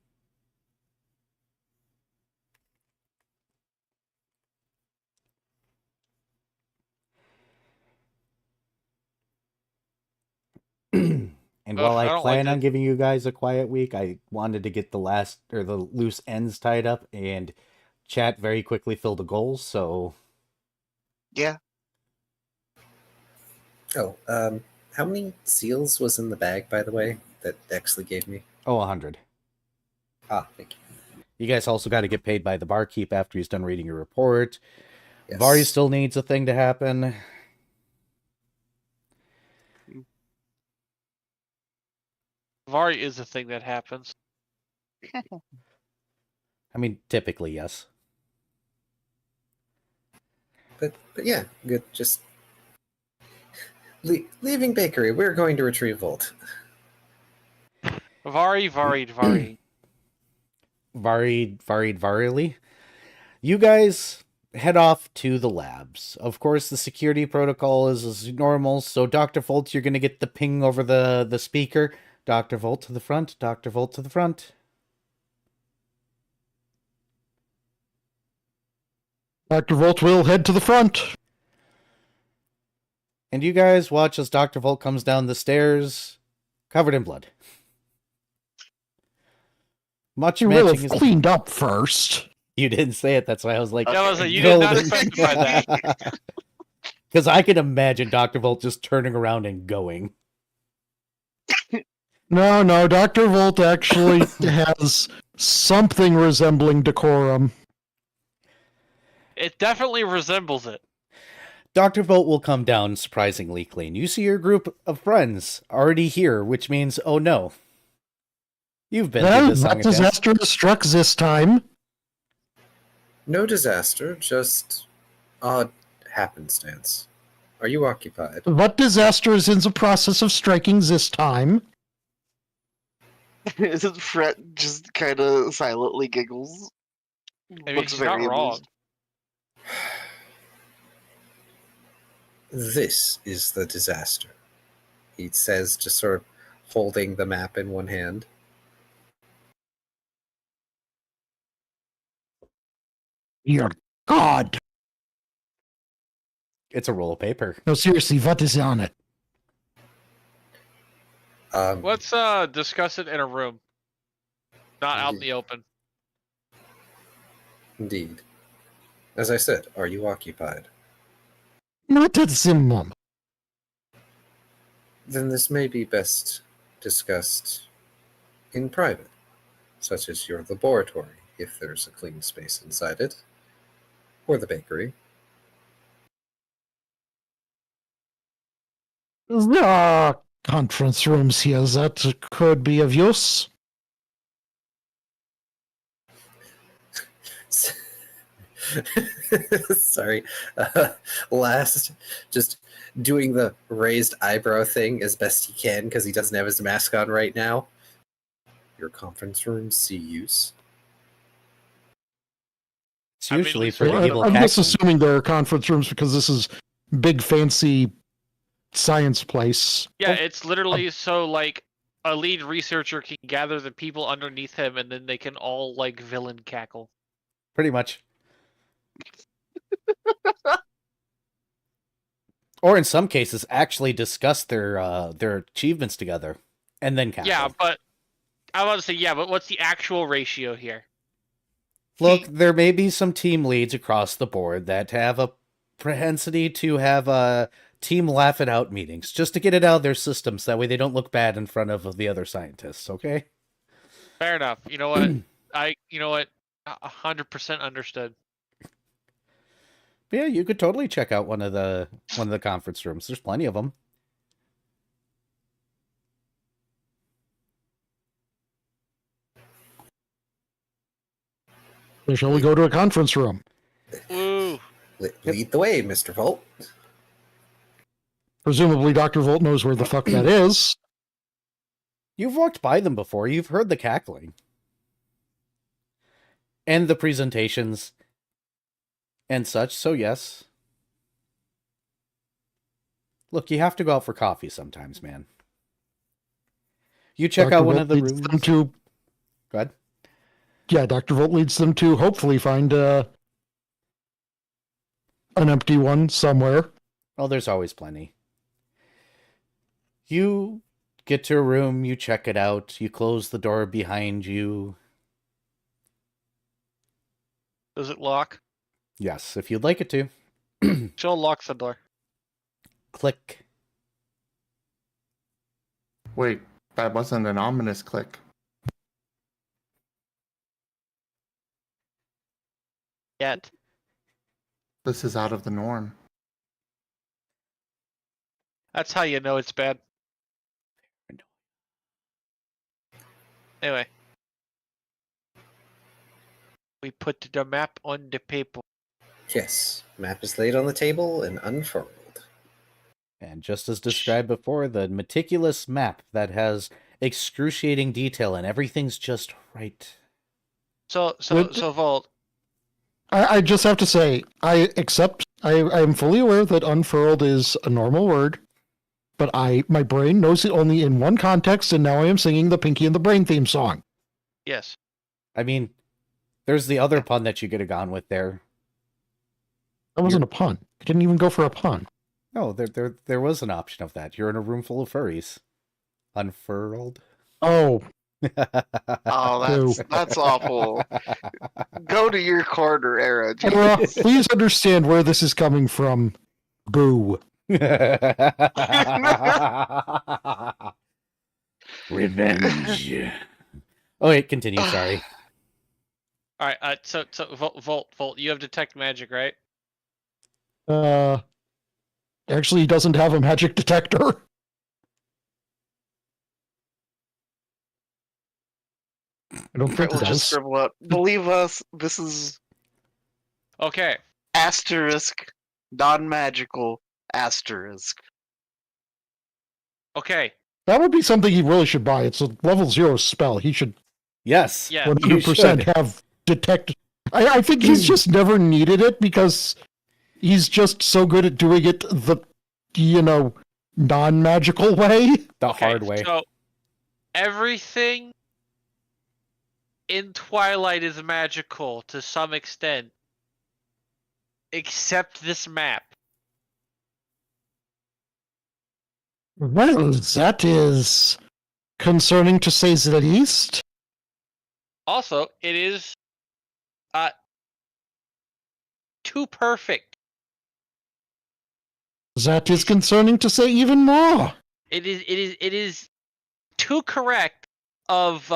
And Ugh, while I I don't plan like on it. giving you guys a quiet week, I wanted to get the loose ends tied up, and chat very quickly filled the goals, so Yeah. Oh, how many seals was in the bag, by the way, that Dexley gave me? 100. Ah, thank you. You guys also got to get paid by the barkeep after he's done reading your report. Yes. Vari still needs a thing to happen. Vari is a thing that happens. I mean, typically, yes. But yeah, good. Just leaving bakery. We're going to retrieve Volt. Vari. Varily. You guys head off to the labs. Of course, the security protocol is as normal, so Dr. Volt, you're going to get the ping over the speaker. Dr. Volt to the front, Dr. Volt to the front. Dr. Volt will head to the front. And you guys watch as Dr. Volt comes down the stairs, covered in blood. Much You will matching have his... cleaned up first. You didn't say it, that's why I was like... Yeah, I was like, you did not golden. specify that. Because I can imagine Dr. Volt just turning around and going. No, Dr. Volt actually has something resembling decorum. It definitely resembles it. Dr. Volt will come down surprisingly clean. You see your group of friends already here, which means, oh no. You've been through Well, this song that and dance. disaster struck this time. No disaster, just odd happenstance. Are you occupied? What disaster is in the process of striking this time? Isn't Fret just kind of silently giggles? I mean, Looks he's not very wrong. amused. This is the disaster, he says, just sort of holding the map in one hand. Dear God. It's a roll of paper. No, seriously, what is on it? Let's discuss it in a room, not out in the open. Indeed. As I said, are you occupied? Not at the moment. Then this may be best discussed in private, such as your laboratory, if there's a clean space inside it, or the bakery. There are conference rooms here that could be of use. Sorry. Last, just doing the raised eyebrow thing as best he can because he doesn't have his mask on right now. Your conference rooms see use. It's I mean, usually at for least the one of evil I'm just cackling. assuming there are conference rooms because this is big fancy science place. Yeah, it's literally so like a lead researcher can gather the people underneath him, and then they can all like villain cackle. Pretty much. Or in some cases, actually discuss their achievements together, and then cackle. Yeah, but I want to say yeah, but what's the actual ratio here? Look, there may be some team leads across the board that have a propensity to have team laugh it out meetings, just to get it out of their systems. That way they don't look bad in front of the other scientists, okay? Fair enough. You know what? You know what? 100% understood. But yeah, you could totally check out one of the conference rooms. There's plenty of them. So shall we go to a conference room? Woo! Lead the way, Mr. Volt. Presumably Dr. Volt knows where the fuck that is. You've walked by them before. You've heard the cackling. And the presentations. And such, so yes. Look, you have to go out for coffee sometimes, man. You check Dr. out one Volt of the leads rooms. them to, Go ahead. yeah, Dr. Volt leads them to hopefully find an empty one somewhere. Oh, there's always plenty. You get to a room, you check it out, you close the door behind you. Does it lock? Yes, if you'd like it to. Jill locks the door. Click. Wait, that wasn't an ominous click. Yet. This is out of the norm. That's how you know it's bad. Anyway. We put the map on the paper. Yes, map is laid on the table and unfurled. And just as described before, the meticulous map that has excruciating detail and everything's just right. So Would- Volt. I just have to say, I am fully aware that unfurled is a normal word, but my brain knows it only in one context, and now I am singing the Pinky and the Brain theme song. Yes. I mean, there's the other pun that you could have gone with there. That wasn't a pun. I didn't even go for a pun. No, there was an option of that. You're in a room full of furries. Unfurled. Oh, Oh, that's awful. Go to your corner, Era. Era, please understand where this is coming from. Boo. Revenge. Oh wait, continue. Sorry. All right. So Volt, you have detect magic, right? Actually, he doesn't have a magic detector. I don't think We'll he just does. scribble out. Believe us, this is Okay. asterisk, non-magical asterisk. Okay. That would be something he really should buy. It's a level 0 spell. He should Yes. Yeah. 100% have detect. I think he's just never needed it because he's just so good at doing it the, non-magical way. The Okay, hard way. So everything in Twilight is magical to some extent, except this map. Well, that is concerning to say the least. Also, it is too perfect. That is concerning to say even more. It is too correct of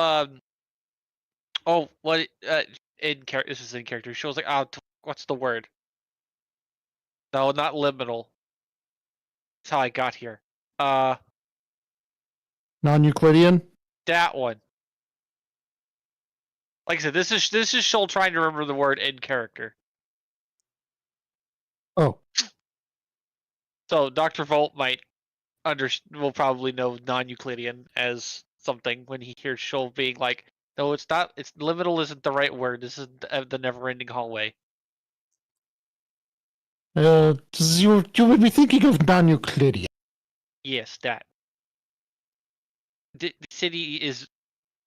what in character, this is in character. She was like, what's the word? No, not liminal. That's how I got here. Non-Euclidean? That one. Like I said, this is Shoal trying to remember the word in character. Oh. So Dr. Volt will probably know non-Euclidean as something when he hears Shoal being like, no, it's not. It's liminal isn't the right word. This is the never-ending hallway. You would be thinking of non-Euclidean. Yes, that. The city is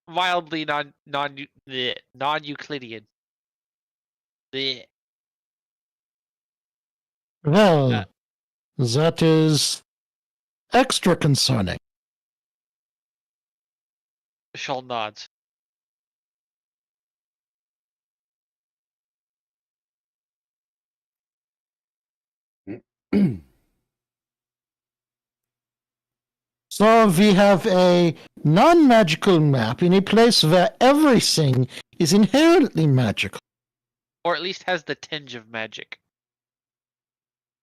wildly non-Euclidean. Bleh. Well, that is extra concerning. Shoal nods. So we have a non-magical map in a place where everything is inherently magical. Or at least has the tinge of magic.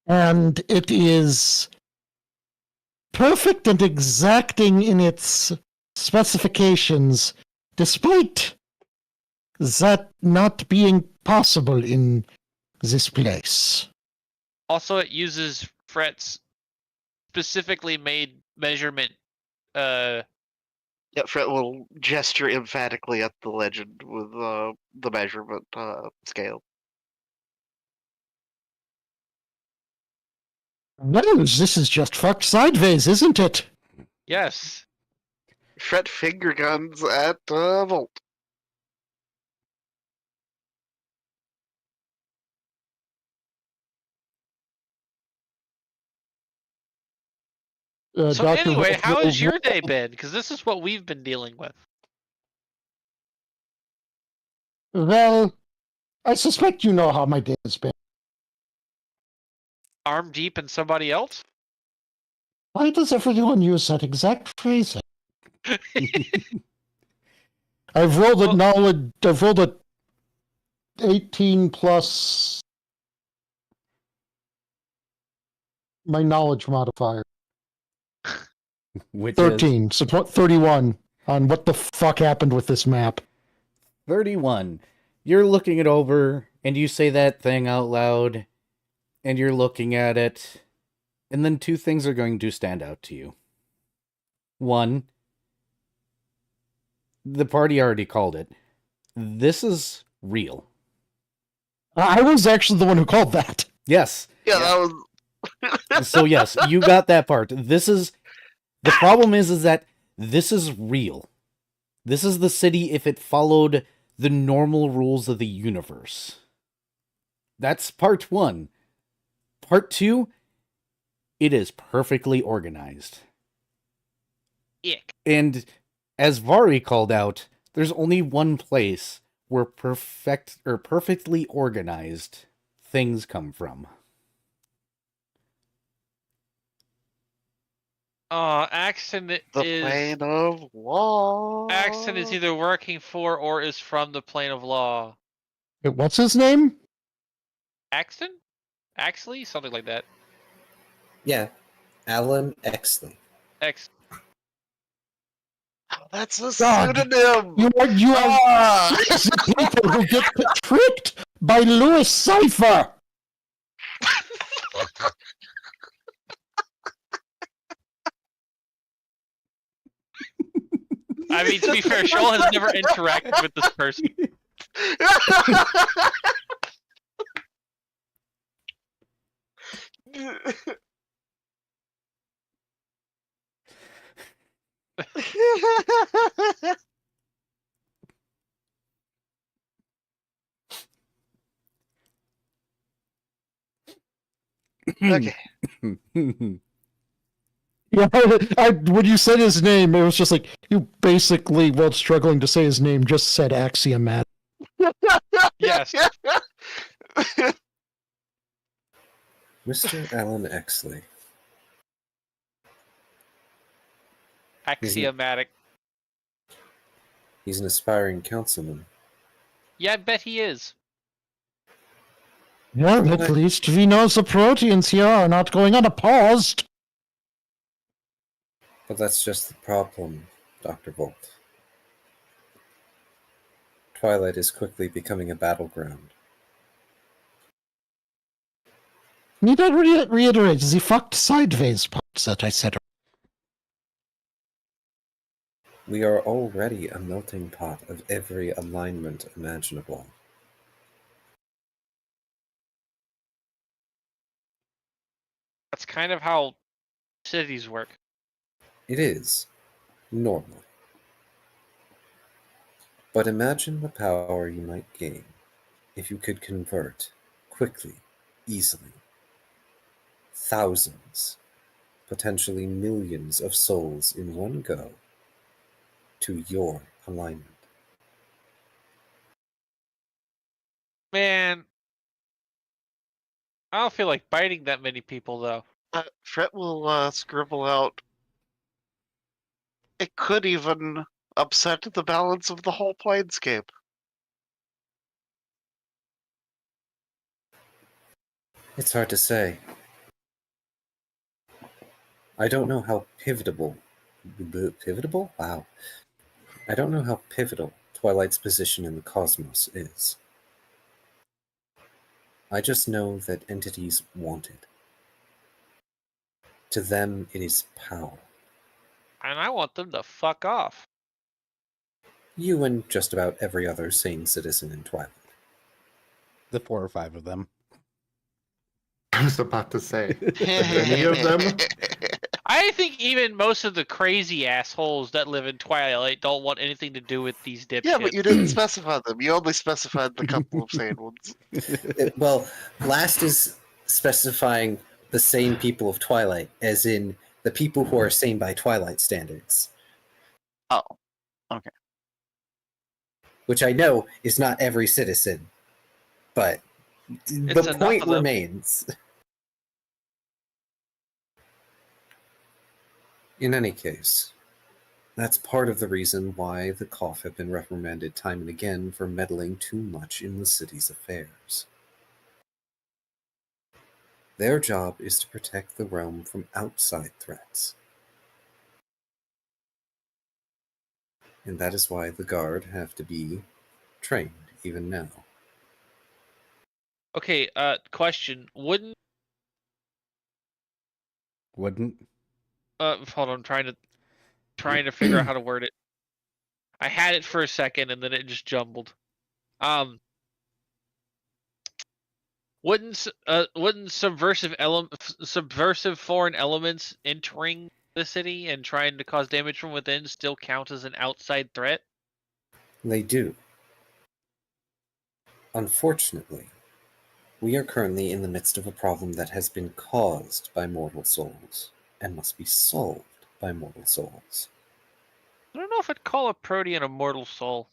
And it is perfect and exacting in its specifications, despite that not being possible in this place. Also, it uses Fret's specifically made measurement. Yeah, Fred will gesture emphatically at the legend with the measurement scale. Well, this is just fucked sideways, isn't it? Yes. Fred finger guns at Volt. So Dr. anyway, Wolf how will- has your day been? Because this is what we've been dealing with. Well, I suspect you know how my day has been. Arm deep in somebody else? Why does everyone use that exact phrasing? I've rolled a knowledge. I've rolled a 18 plus my knowledge modifier. Which is 13. So 31 on what the fuck happened with this map. 31. You're looking it over, and you say that thing out loud, and you're looking at it, and then two things are going to stand out to you. One, the party already called it. This is real. I was actually the one who called that. Yes. Yeah, that was. So yes, you got that part. The problem is that this is real. This is the city if it followed the normal rules of the universe. That's part 1. Part 2, it is perfectly organized. Ick. And as Vari called out, there's only one place where perfectly organized things come from. Axton The is plane of law. Axton is either working for or is from the plane of law. What's his name? Axton? Axley? Something like that. Yeah, Alan Exley. X. That's a God, pseudonym. You are Ah! crazy people who get tricked by Lewis Cipher. I mean, to be fair, Shoal has never interacted with this person. Okay. Yeah, when you said his name, it was just like you basically, while struggling to say his name, just said axiomatic. Yes. Mr. Alan Exley. Axiomatic. He's an aspiring councilman. Yeah, I bet he is. Well, at least we know the proteins here are not going unopposed. But that's just the problem, Dr. Volt. Twilight is quickly becoming a battleground. Need I reiterate the fucked sideways parts that I said? We are already a melting pot of every alignment imaginable. That's kind of how cities work. It is normal. But imagine the power you might gain if you could convert quickly, easily, thousands, potentially millions of souls in one go to your alignment. Man, I don't feel like biting that many people, though. Fret will scribble out. It could even upset the balance of the whole planescape. It's hard to say. I don't know how pivotable? Wow. I don't know how pivotal Twilight's position in the cosmos is. I just know that entities want it. To them, it is power. And I want them to fuck off. You and just about every other sane citizen in Twilight. The 4 or 5 of them. I was about to say, any of them? I think even most of the crazy assholes that live in Twilight don't want anything to do with these dipshits. Yeah, but you didn't specify them. You only specified the couple of sane ones. Well, last is specifying the sane people of Twilight, as in the people who are sane by Twilight standards. Oh, okay. Which I know is not every citizen, but It's the enough point of them. remains. In any case, that's part of the reason why the Koth have been reprimanded time and again for meddling too much in the city's affairs. Their job is to protect the realm from outside threats. And that is why the Guard have to be trained even now. Okay, question. Wouldn't hold on, trying to figure out how to word it. I had it for a second and then it just jumbled. Wouldn't subversive foreign elements entering the city and trying to cause damage from within still count as an outside threat? They do. Unfortunately, we are currently in the midst of a problem that has been caused by mortal souls and must be solved by mortal souls. I don't know if I'd call a Protean a mortal soul.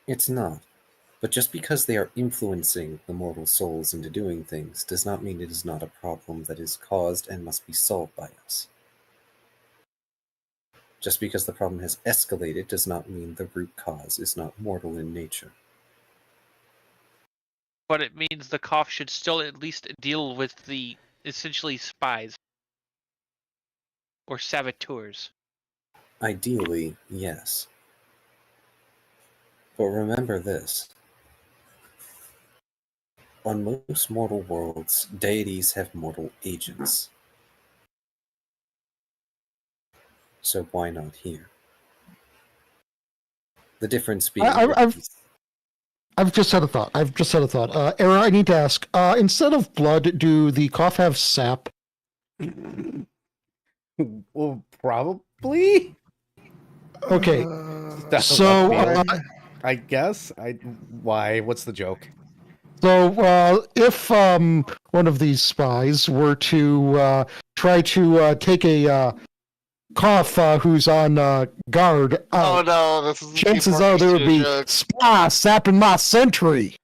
It's not. But just because they are influencing the mortal souls into doing things does not mean it is not a problem that is caused and must be solved by us. Just because the problem has escalated does not mean the root cause is not mortal in nature. But it means the Koth should still at least deal with the essentially spies. or saboteurs? Ideally, yes. But remember this. On most mortal worlds, deities have mortal agents. So why not here? The difference being... I've just had a thought. Era, I need to ask. Instead of blood, do the cough have sap? Well, probably. Okay. That's So, what I feel. I guess. Why? What's the joke? So, if one of these spies were to try to take a cough who's on guard, Oh no, this is chances are there would be sapping my sentry.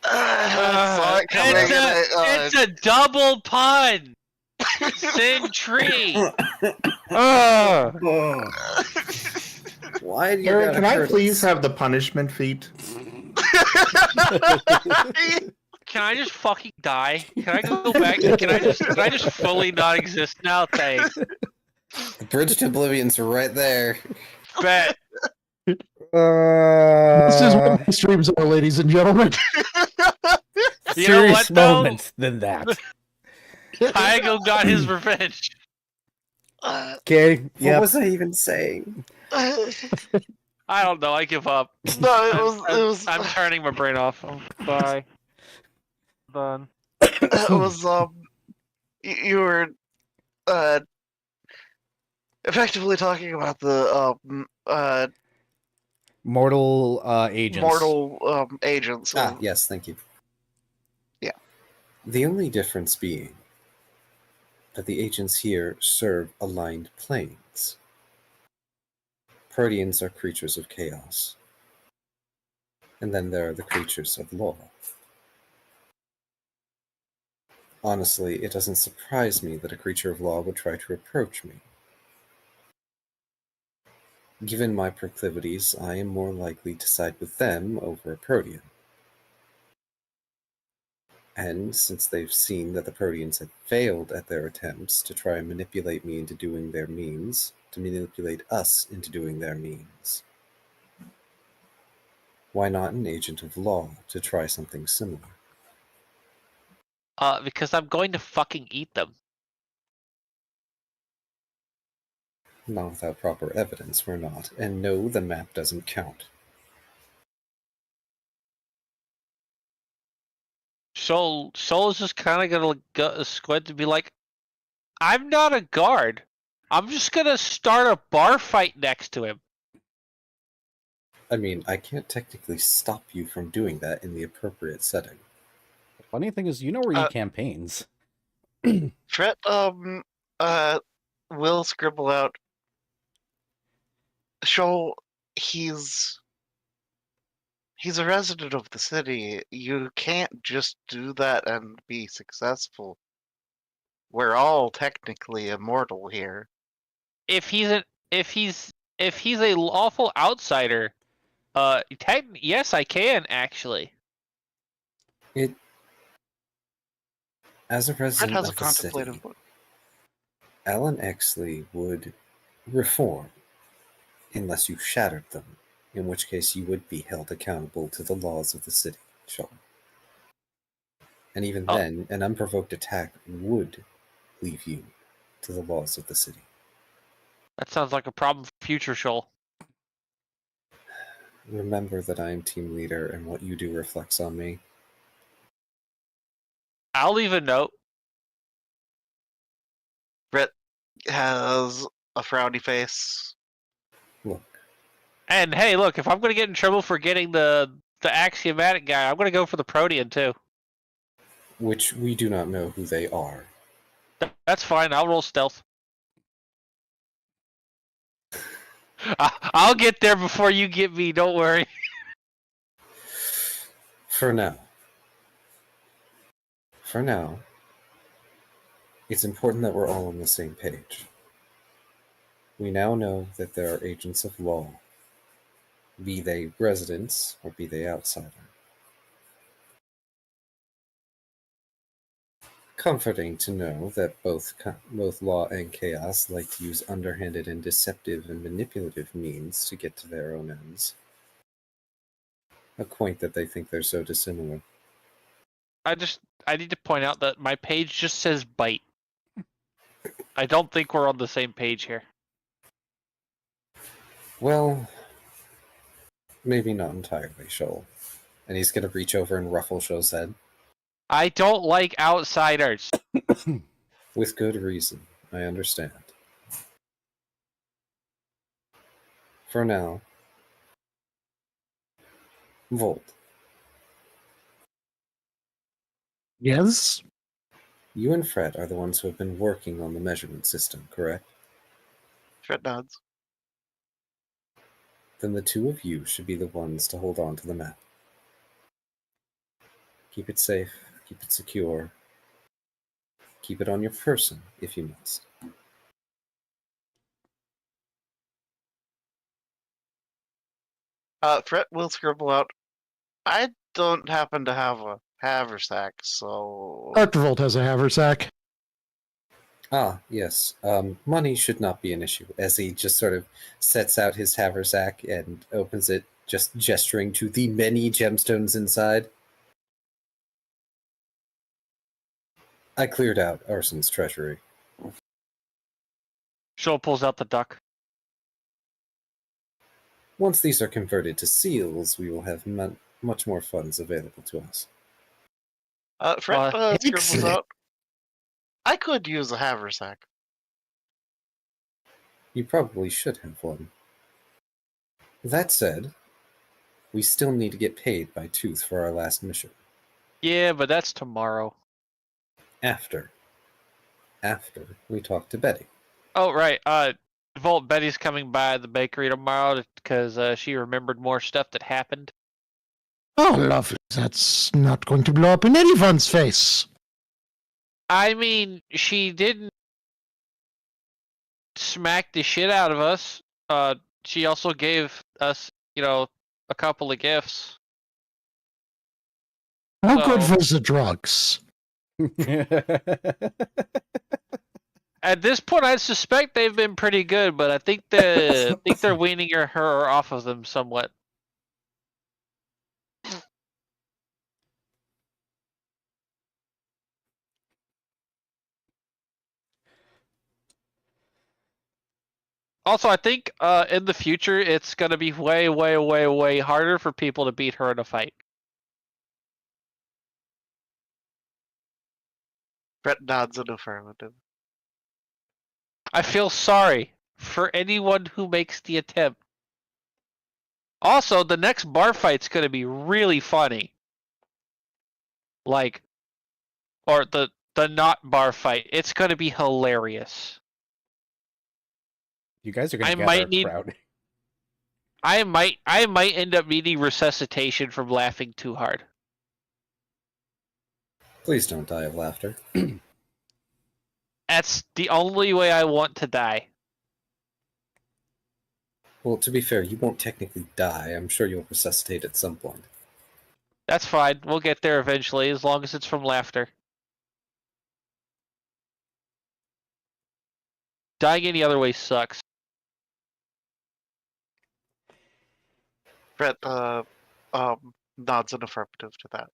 I saw it coming. It's a double pun. Sentry. Why do you Aaron, gotta can I hurt please us? have the punishment feat? Can I just fucking die? Can I go back? Can I just fully not exist now? Thanks. The bridge to Oblivion's right there. Bet. This is what the streams are, ladies and gentlemen. You know serious what, though? moment than that. Kaigo got his revenge. Okay. What Yep. was I even saying? I don't know. I give up. No, it was. I'm turning my brain off. Bye. Done. It was you were effectively talking about the Mortal agents. mortal agents. Ah, yes, thank you. Yeah. The only difference being that the agents here serve aligned planes. Proteans are creatures of chaos. And then there are the creatures of law. Honestly, it doesn't surprise me that a creature of law would try to approach me. Given my proclivities, I am more likely to side with them over a Protean. And since they've seen that the Proteans have failed at their attempts to try and manipulate me into doing their means, to manipulate us into doing their means, why not an agent of law to try something similar? Because I'm going to fucking eat them. Not without proper evidence, we're not. And no, the map doesn't count. Soul is just kind of gonna go squint to be like, I'm not a guard. I'm just gonna start a bar fight next to him. I mean, I can't technically stop you from doing that in the appropriate setting. The funny thing is, you know where he campaigns. Fret will scribble out. Show he's a resident of the city. You can't just do that and be successful. We're all technically immortal here. If he's a lawful outsider, yes, I can actually. As a Fred resident has a of the contemplative city, look. Alan Exley would reform unless you shattered them, in which case you would be held accountable to the laws of the city, sure. And even then, an unprovoked attack would leave you to the laws of the city. That sounds like a problem for future Shoal. Remember that I am team leader, and what you do reflects on me. I'll leave a note. Fret has a frowny face. Look, And hey, look, if I'm gonna get in trouble for getting the axiomatic guy, I'm gonna go for the Protean too. which we do not know who they are. That's fine. I'll roll stealth. I'll get there before you get me. Don't worry. For now, it's important that we're all on the same page. We now know that there are agents of law, be they residents or be they outsider. Comforting to know that both law and chaos like to use underhanded and deceptive and manipulative means to get to their own ends. A quaint that they think they're so dissimilar. I need to point out that my page just says bite. I don't think we're on the same page here. Well, maybe not entirely, Shoal. And he's gonna reach over and ruffle Shoal's head. I don't like outsiders. With good reason, I understand. For now, Volt, Yes? you and Fred are the ones who have been working on the measurement system, correct? Fred nods. Then the two of you should be the ones to hold on to the map. Keep it safe, keep it secure. Keep it on your person if you must. Fred will scribble out. I don't happen to have a haversack, so Dr. Volt has a haversack. Ah, yes. Money should not be an issue, as he just sort of sets out his haversack and opens it, just gesturing to the many gemstones inside. I cleared out Arson's treasury. Shoal pulls out the duck. Once these are converted to seals, we will have much more funds available to us. Fred scribbles excellent. out. I could use a haversack. You probably should have one. That said, we still need to get paid by Tooth for our last mission. Yeah, but that's tomorrow. After we talk to Betty. Oh, right. Volt, Betty's coming by the bakery tomorrow because she remembered more stuff that happened. Oh, lovely. That's not going to blow up in anyone's face. I mean, she didn't smack the shit out of us. She also gave us, a couple of gifts. How good So- was the drugs? At this point, I suspect they've been pretty good, but I think they're weaning her off of them somewhat. Also, I think in the future it's gonna be way, way, way, way harder for people to beat her in a fight. Fred nods an affirmative. I feel sorry for anyone who makes the attempt. Also, the next bar fight's gonna be really funny. Like, or the not bar fight. It's gonna be hilarious. You guys are gonna I gather might a need- crowd. I might end up needing resuscitation from laughing too hard. Please don't die of laughter. That's the only way I want to die. Well, to be fair, you won't technically die. I'm sure you'll resuscitate at some point. That's fine. We'll get there eventually, as long as it's from laughter. Dying any other way sucks. Fred nods an affirmative to that.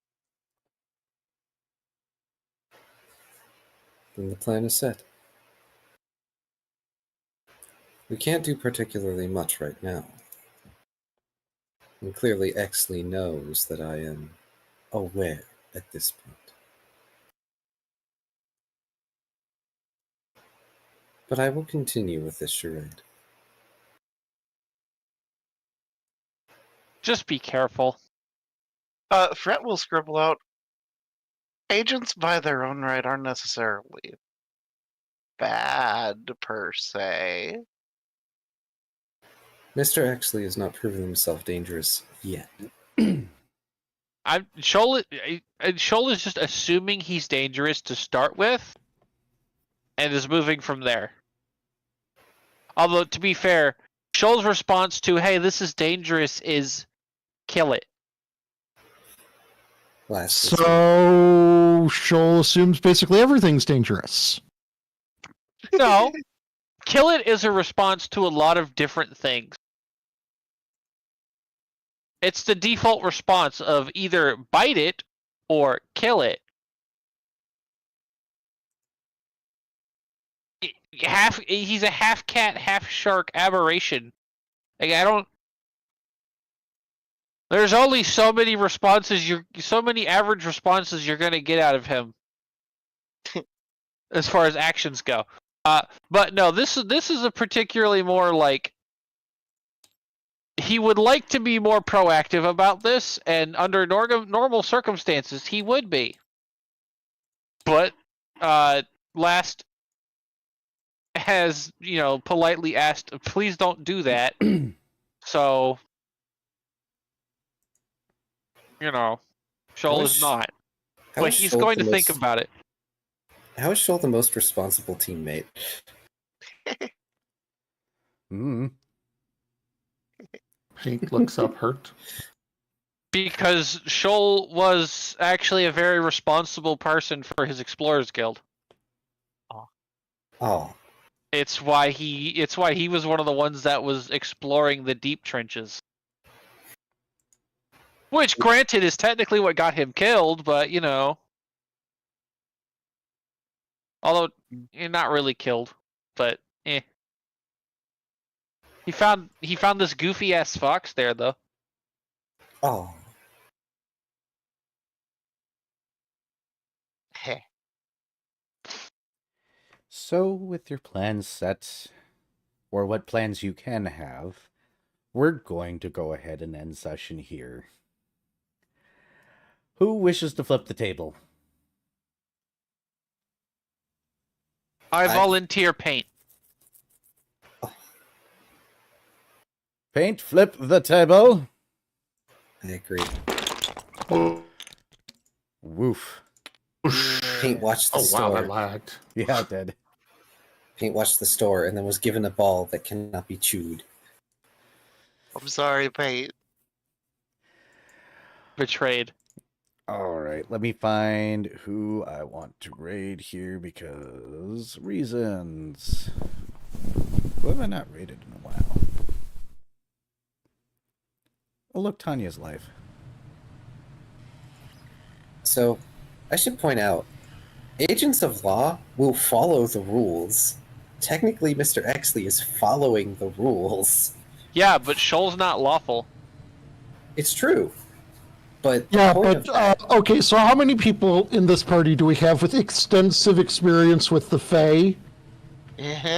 Then the plan is set. We can't do particularly much right now. And clearly Exley knows that I am aware at this point. But I will continue with this charade. Just be careful. Fred will scribble out. Agents by their own right aren't necessarily bad per se. Mr. Exley has not proven himself dangerous yet. Shoal is just assuming he's dangerous to start with, and is moving from there. Although, to be fair, Shoal's response to "Hey, this is dangerous" is "kill it." last. So Shoal assumes basically everything's dangerous. No, kill it is a response to a lot of different things. It's the default response of either bite it or kill it. He's a half cat, half shark aberration. Like, I don't. There's only so many responses so many average responses you're gonna get out of him, as far as actions go. But no, this is a particularly more like. He would like to be more proactive about this, and under normal circumstances, he would be. But Last has, politely asked, please don't do that. So, Shoal is not. But he's going to think about it. How is Shoal the most responsible teammate? Paint looks up hurt. Because Shoal was actually a very responsible person for his Explorers Guild. Oh. It's why he was one of the ones that was exploring the deep trenches. Which, granted, is technically what got him killed, but although not really killed, but eh. He found this goofy ass fox there though. Oh. Heh. So, with your plans set, or what plans you can have, we're going to go ahead and end session here. Who wishes to flip the table? I volunteer paint. Paint, flip the table. I agree. Woof. Paint watched the Oh wow, store. that lagged. Yeah, it did. Paint watched the store and then was given a ball that cannot be chewed. I'm sorry, Paint. Betrayed. Alright, let me find who I want to raid here because reasons. Who have I not raided in a while? Oh, look, Tanya's live. So, I should point out, agents of law will follow the rules. Technically, Mr. Exley is following the rules. Yeah, but Shoal's not lawful. It's true. But Yeah, the point of but that- okay. So how many people in this party do we have with extensive experience with the Fae?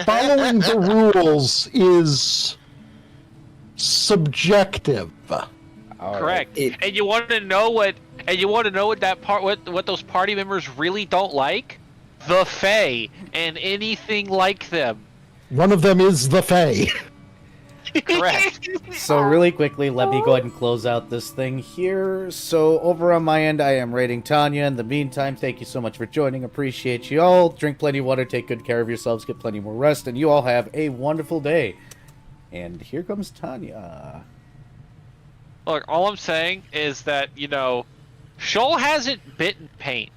Following the rules is subjective. Correct. It- And you want to know what what those party members really don't like? The Fae and anything like them. One of them is the Fae. Correct. So really quickly, let me go ahead and close out this thing here. So over on my end, I am rating Tanya. In the meantime, thank you so much for joining. Appreciate you all. Drink plenty of water, take good care of yourselves, get plenty more rest, and you all have a wonderful day. And here comes Tanya. Look, all I'm saying is that, Shoal hasn't bitten Paint.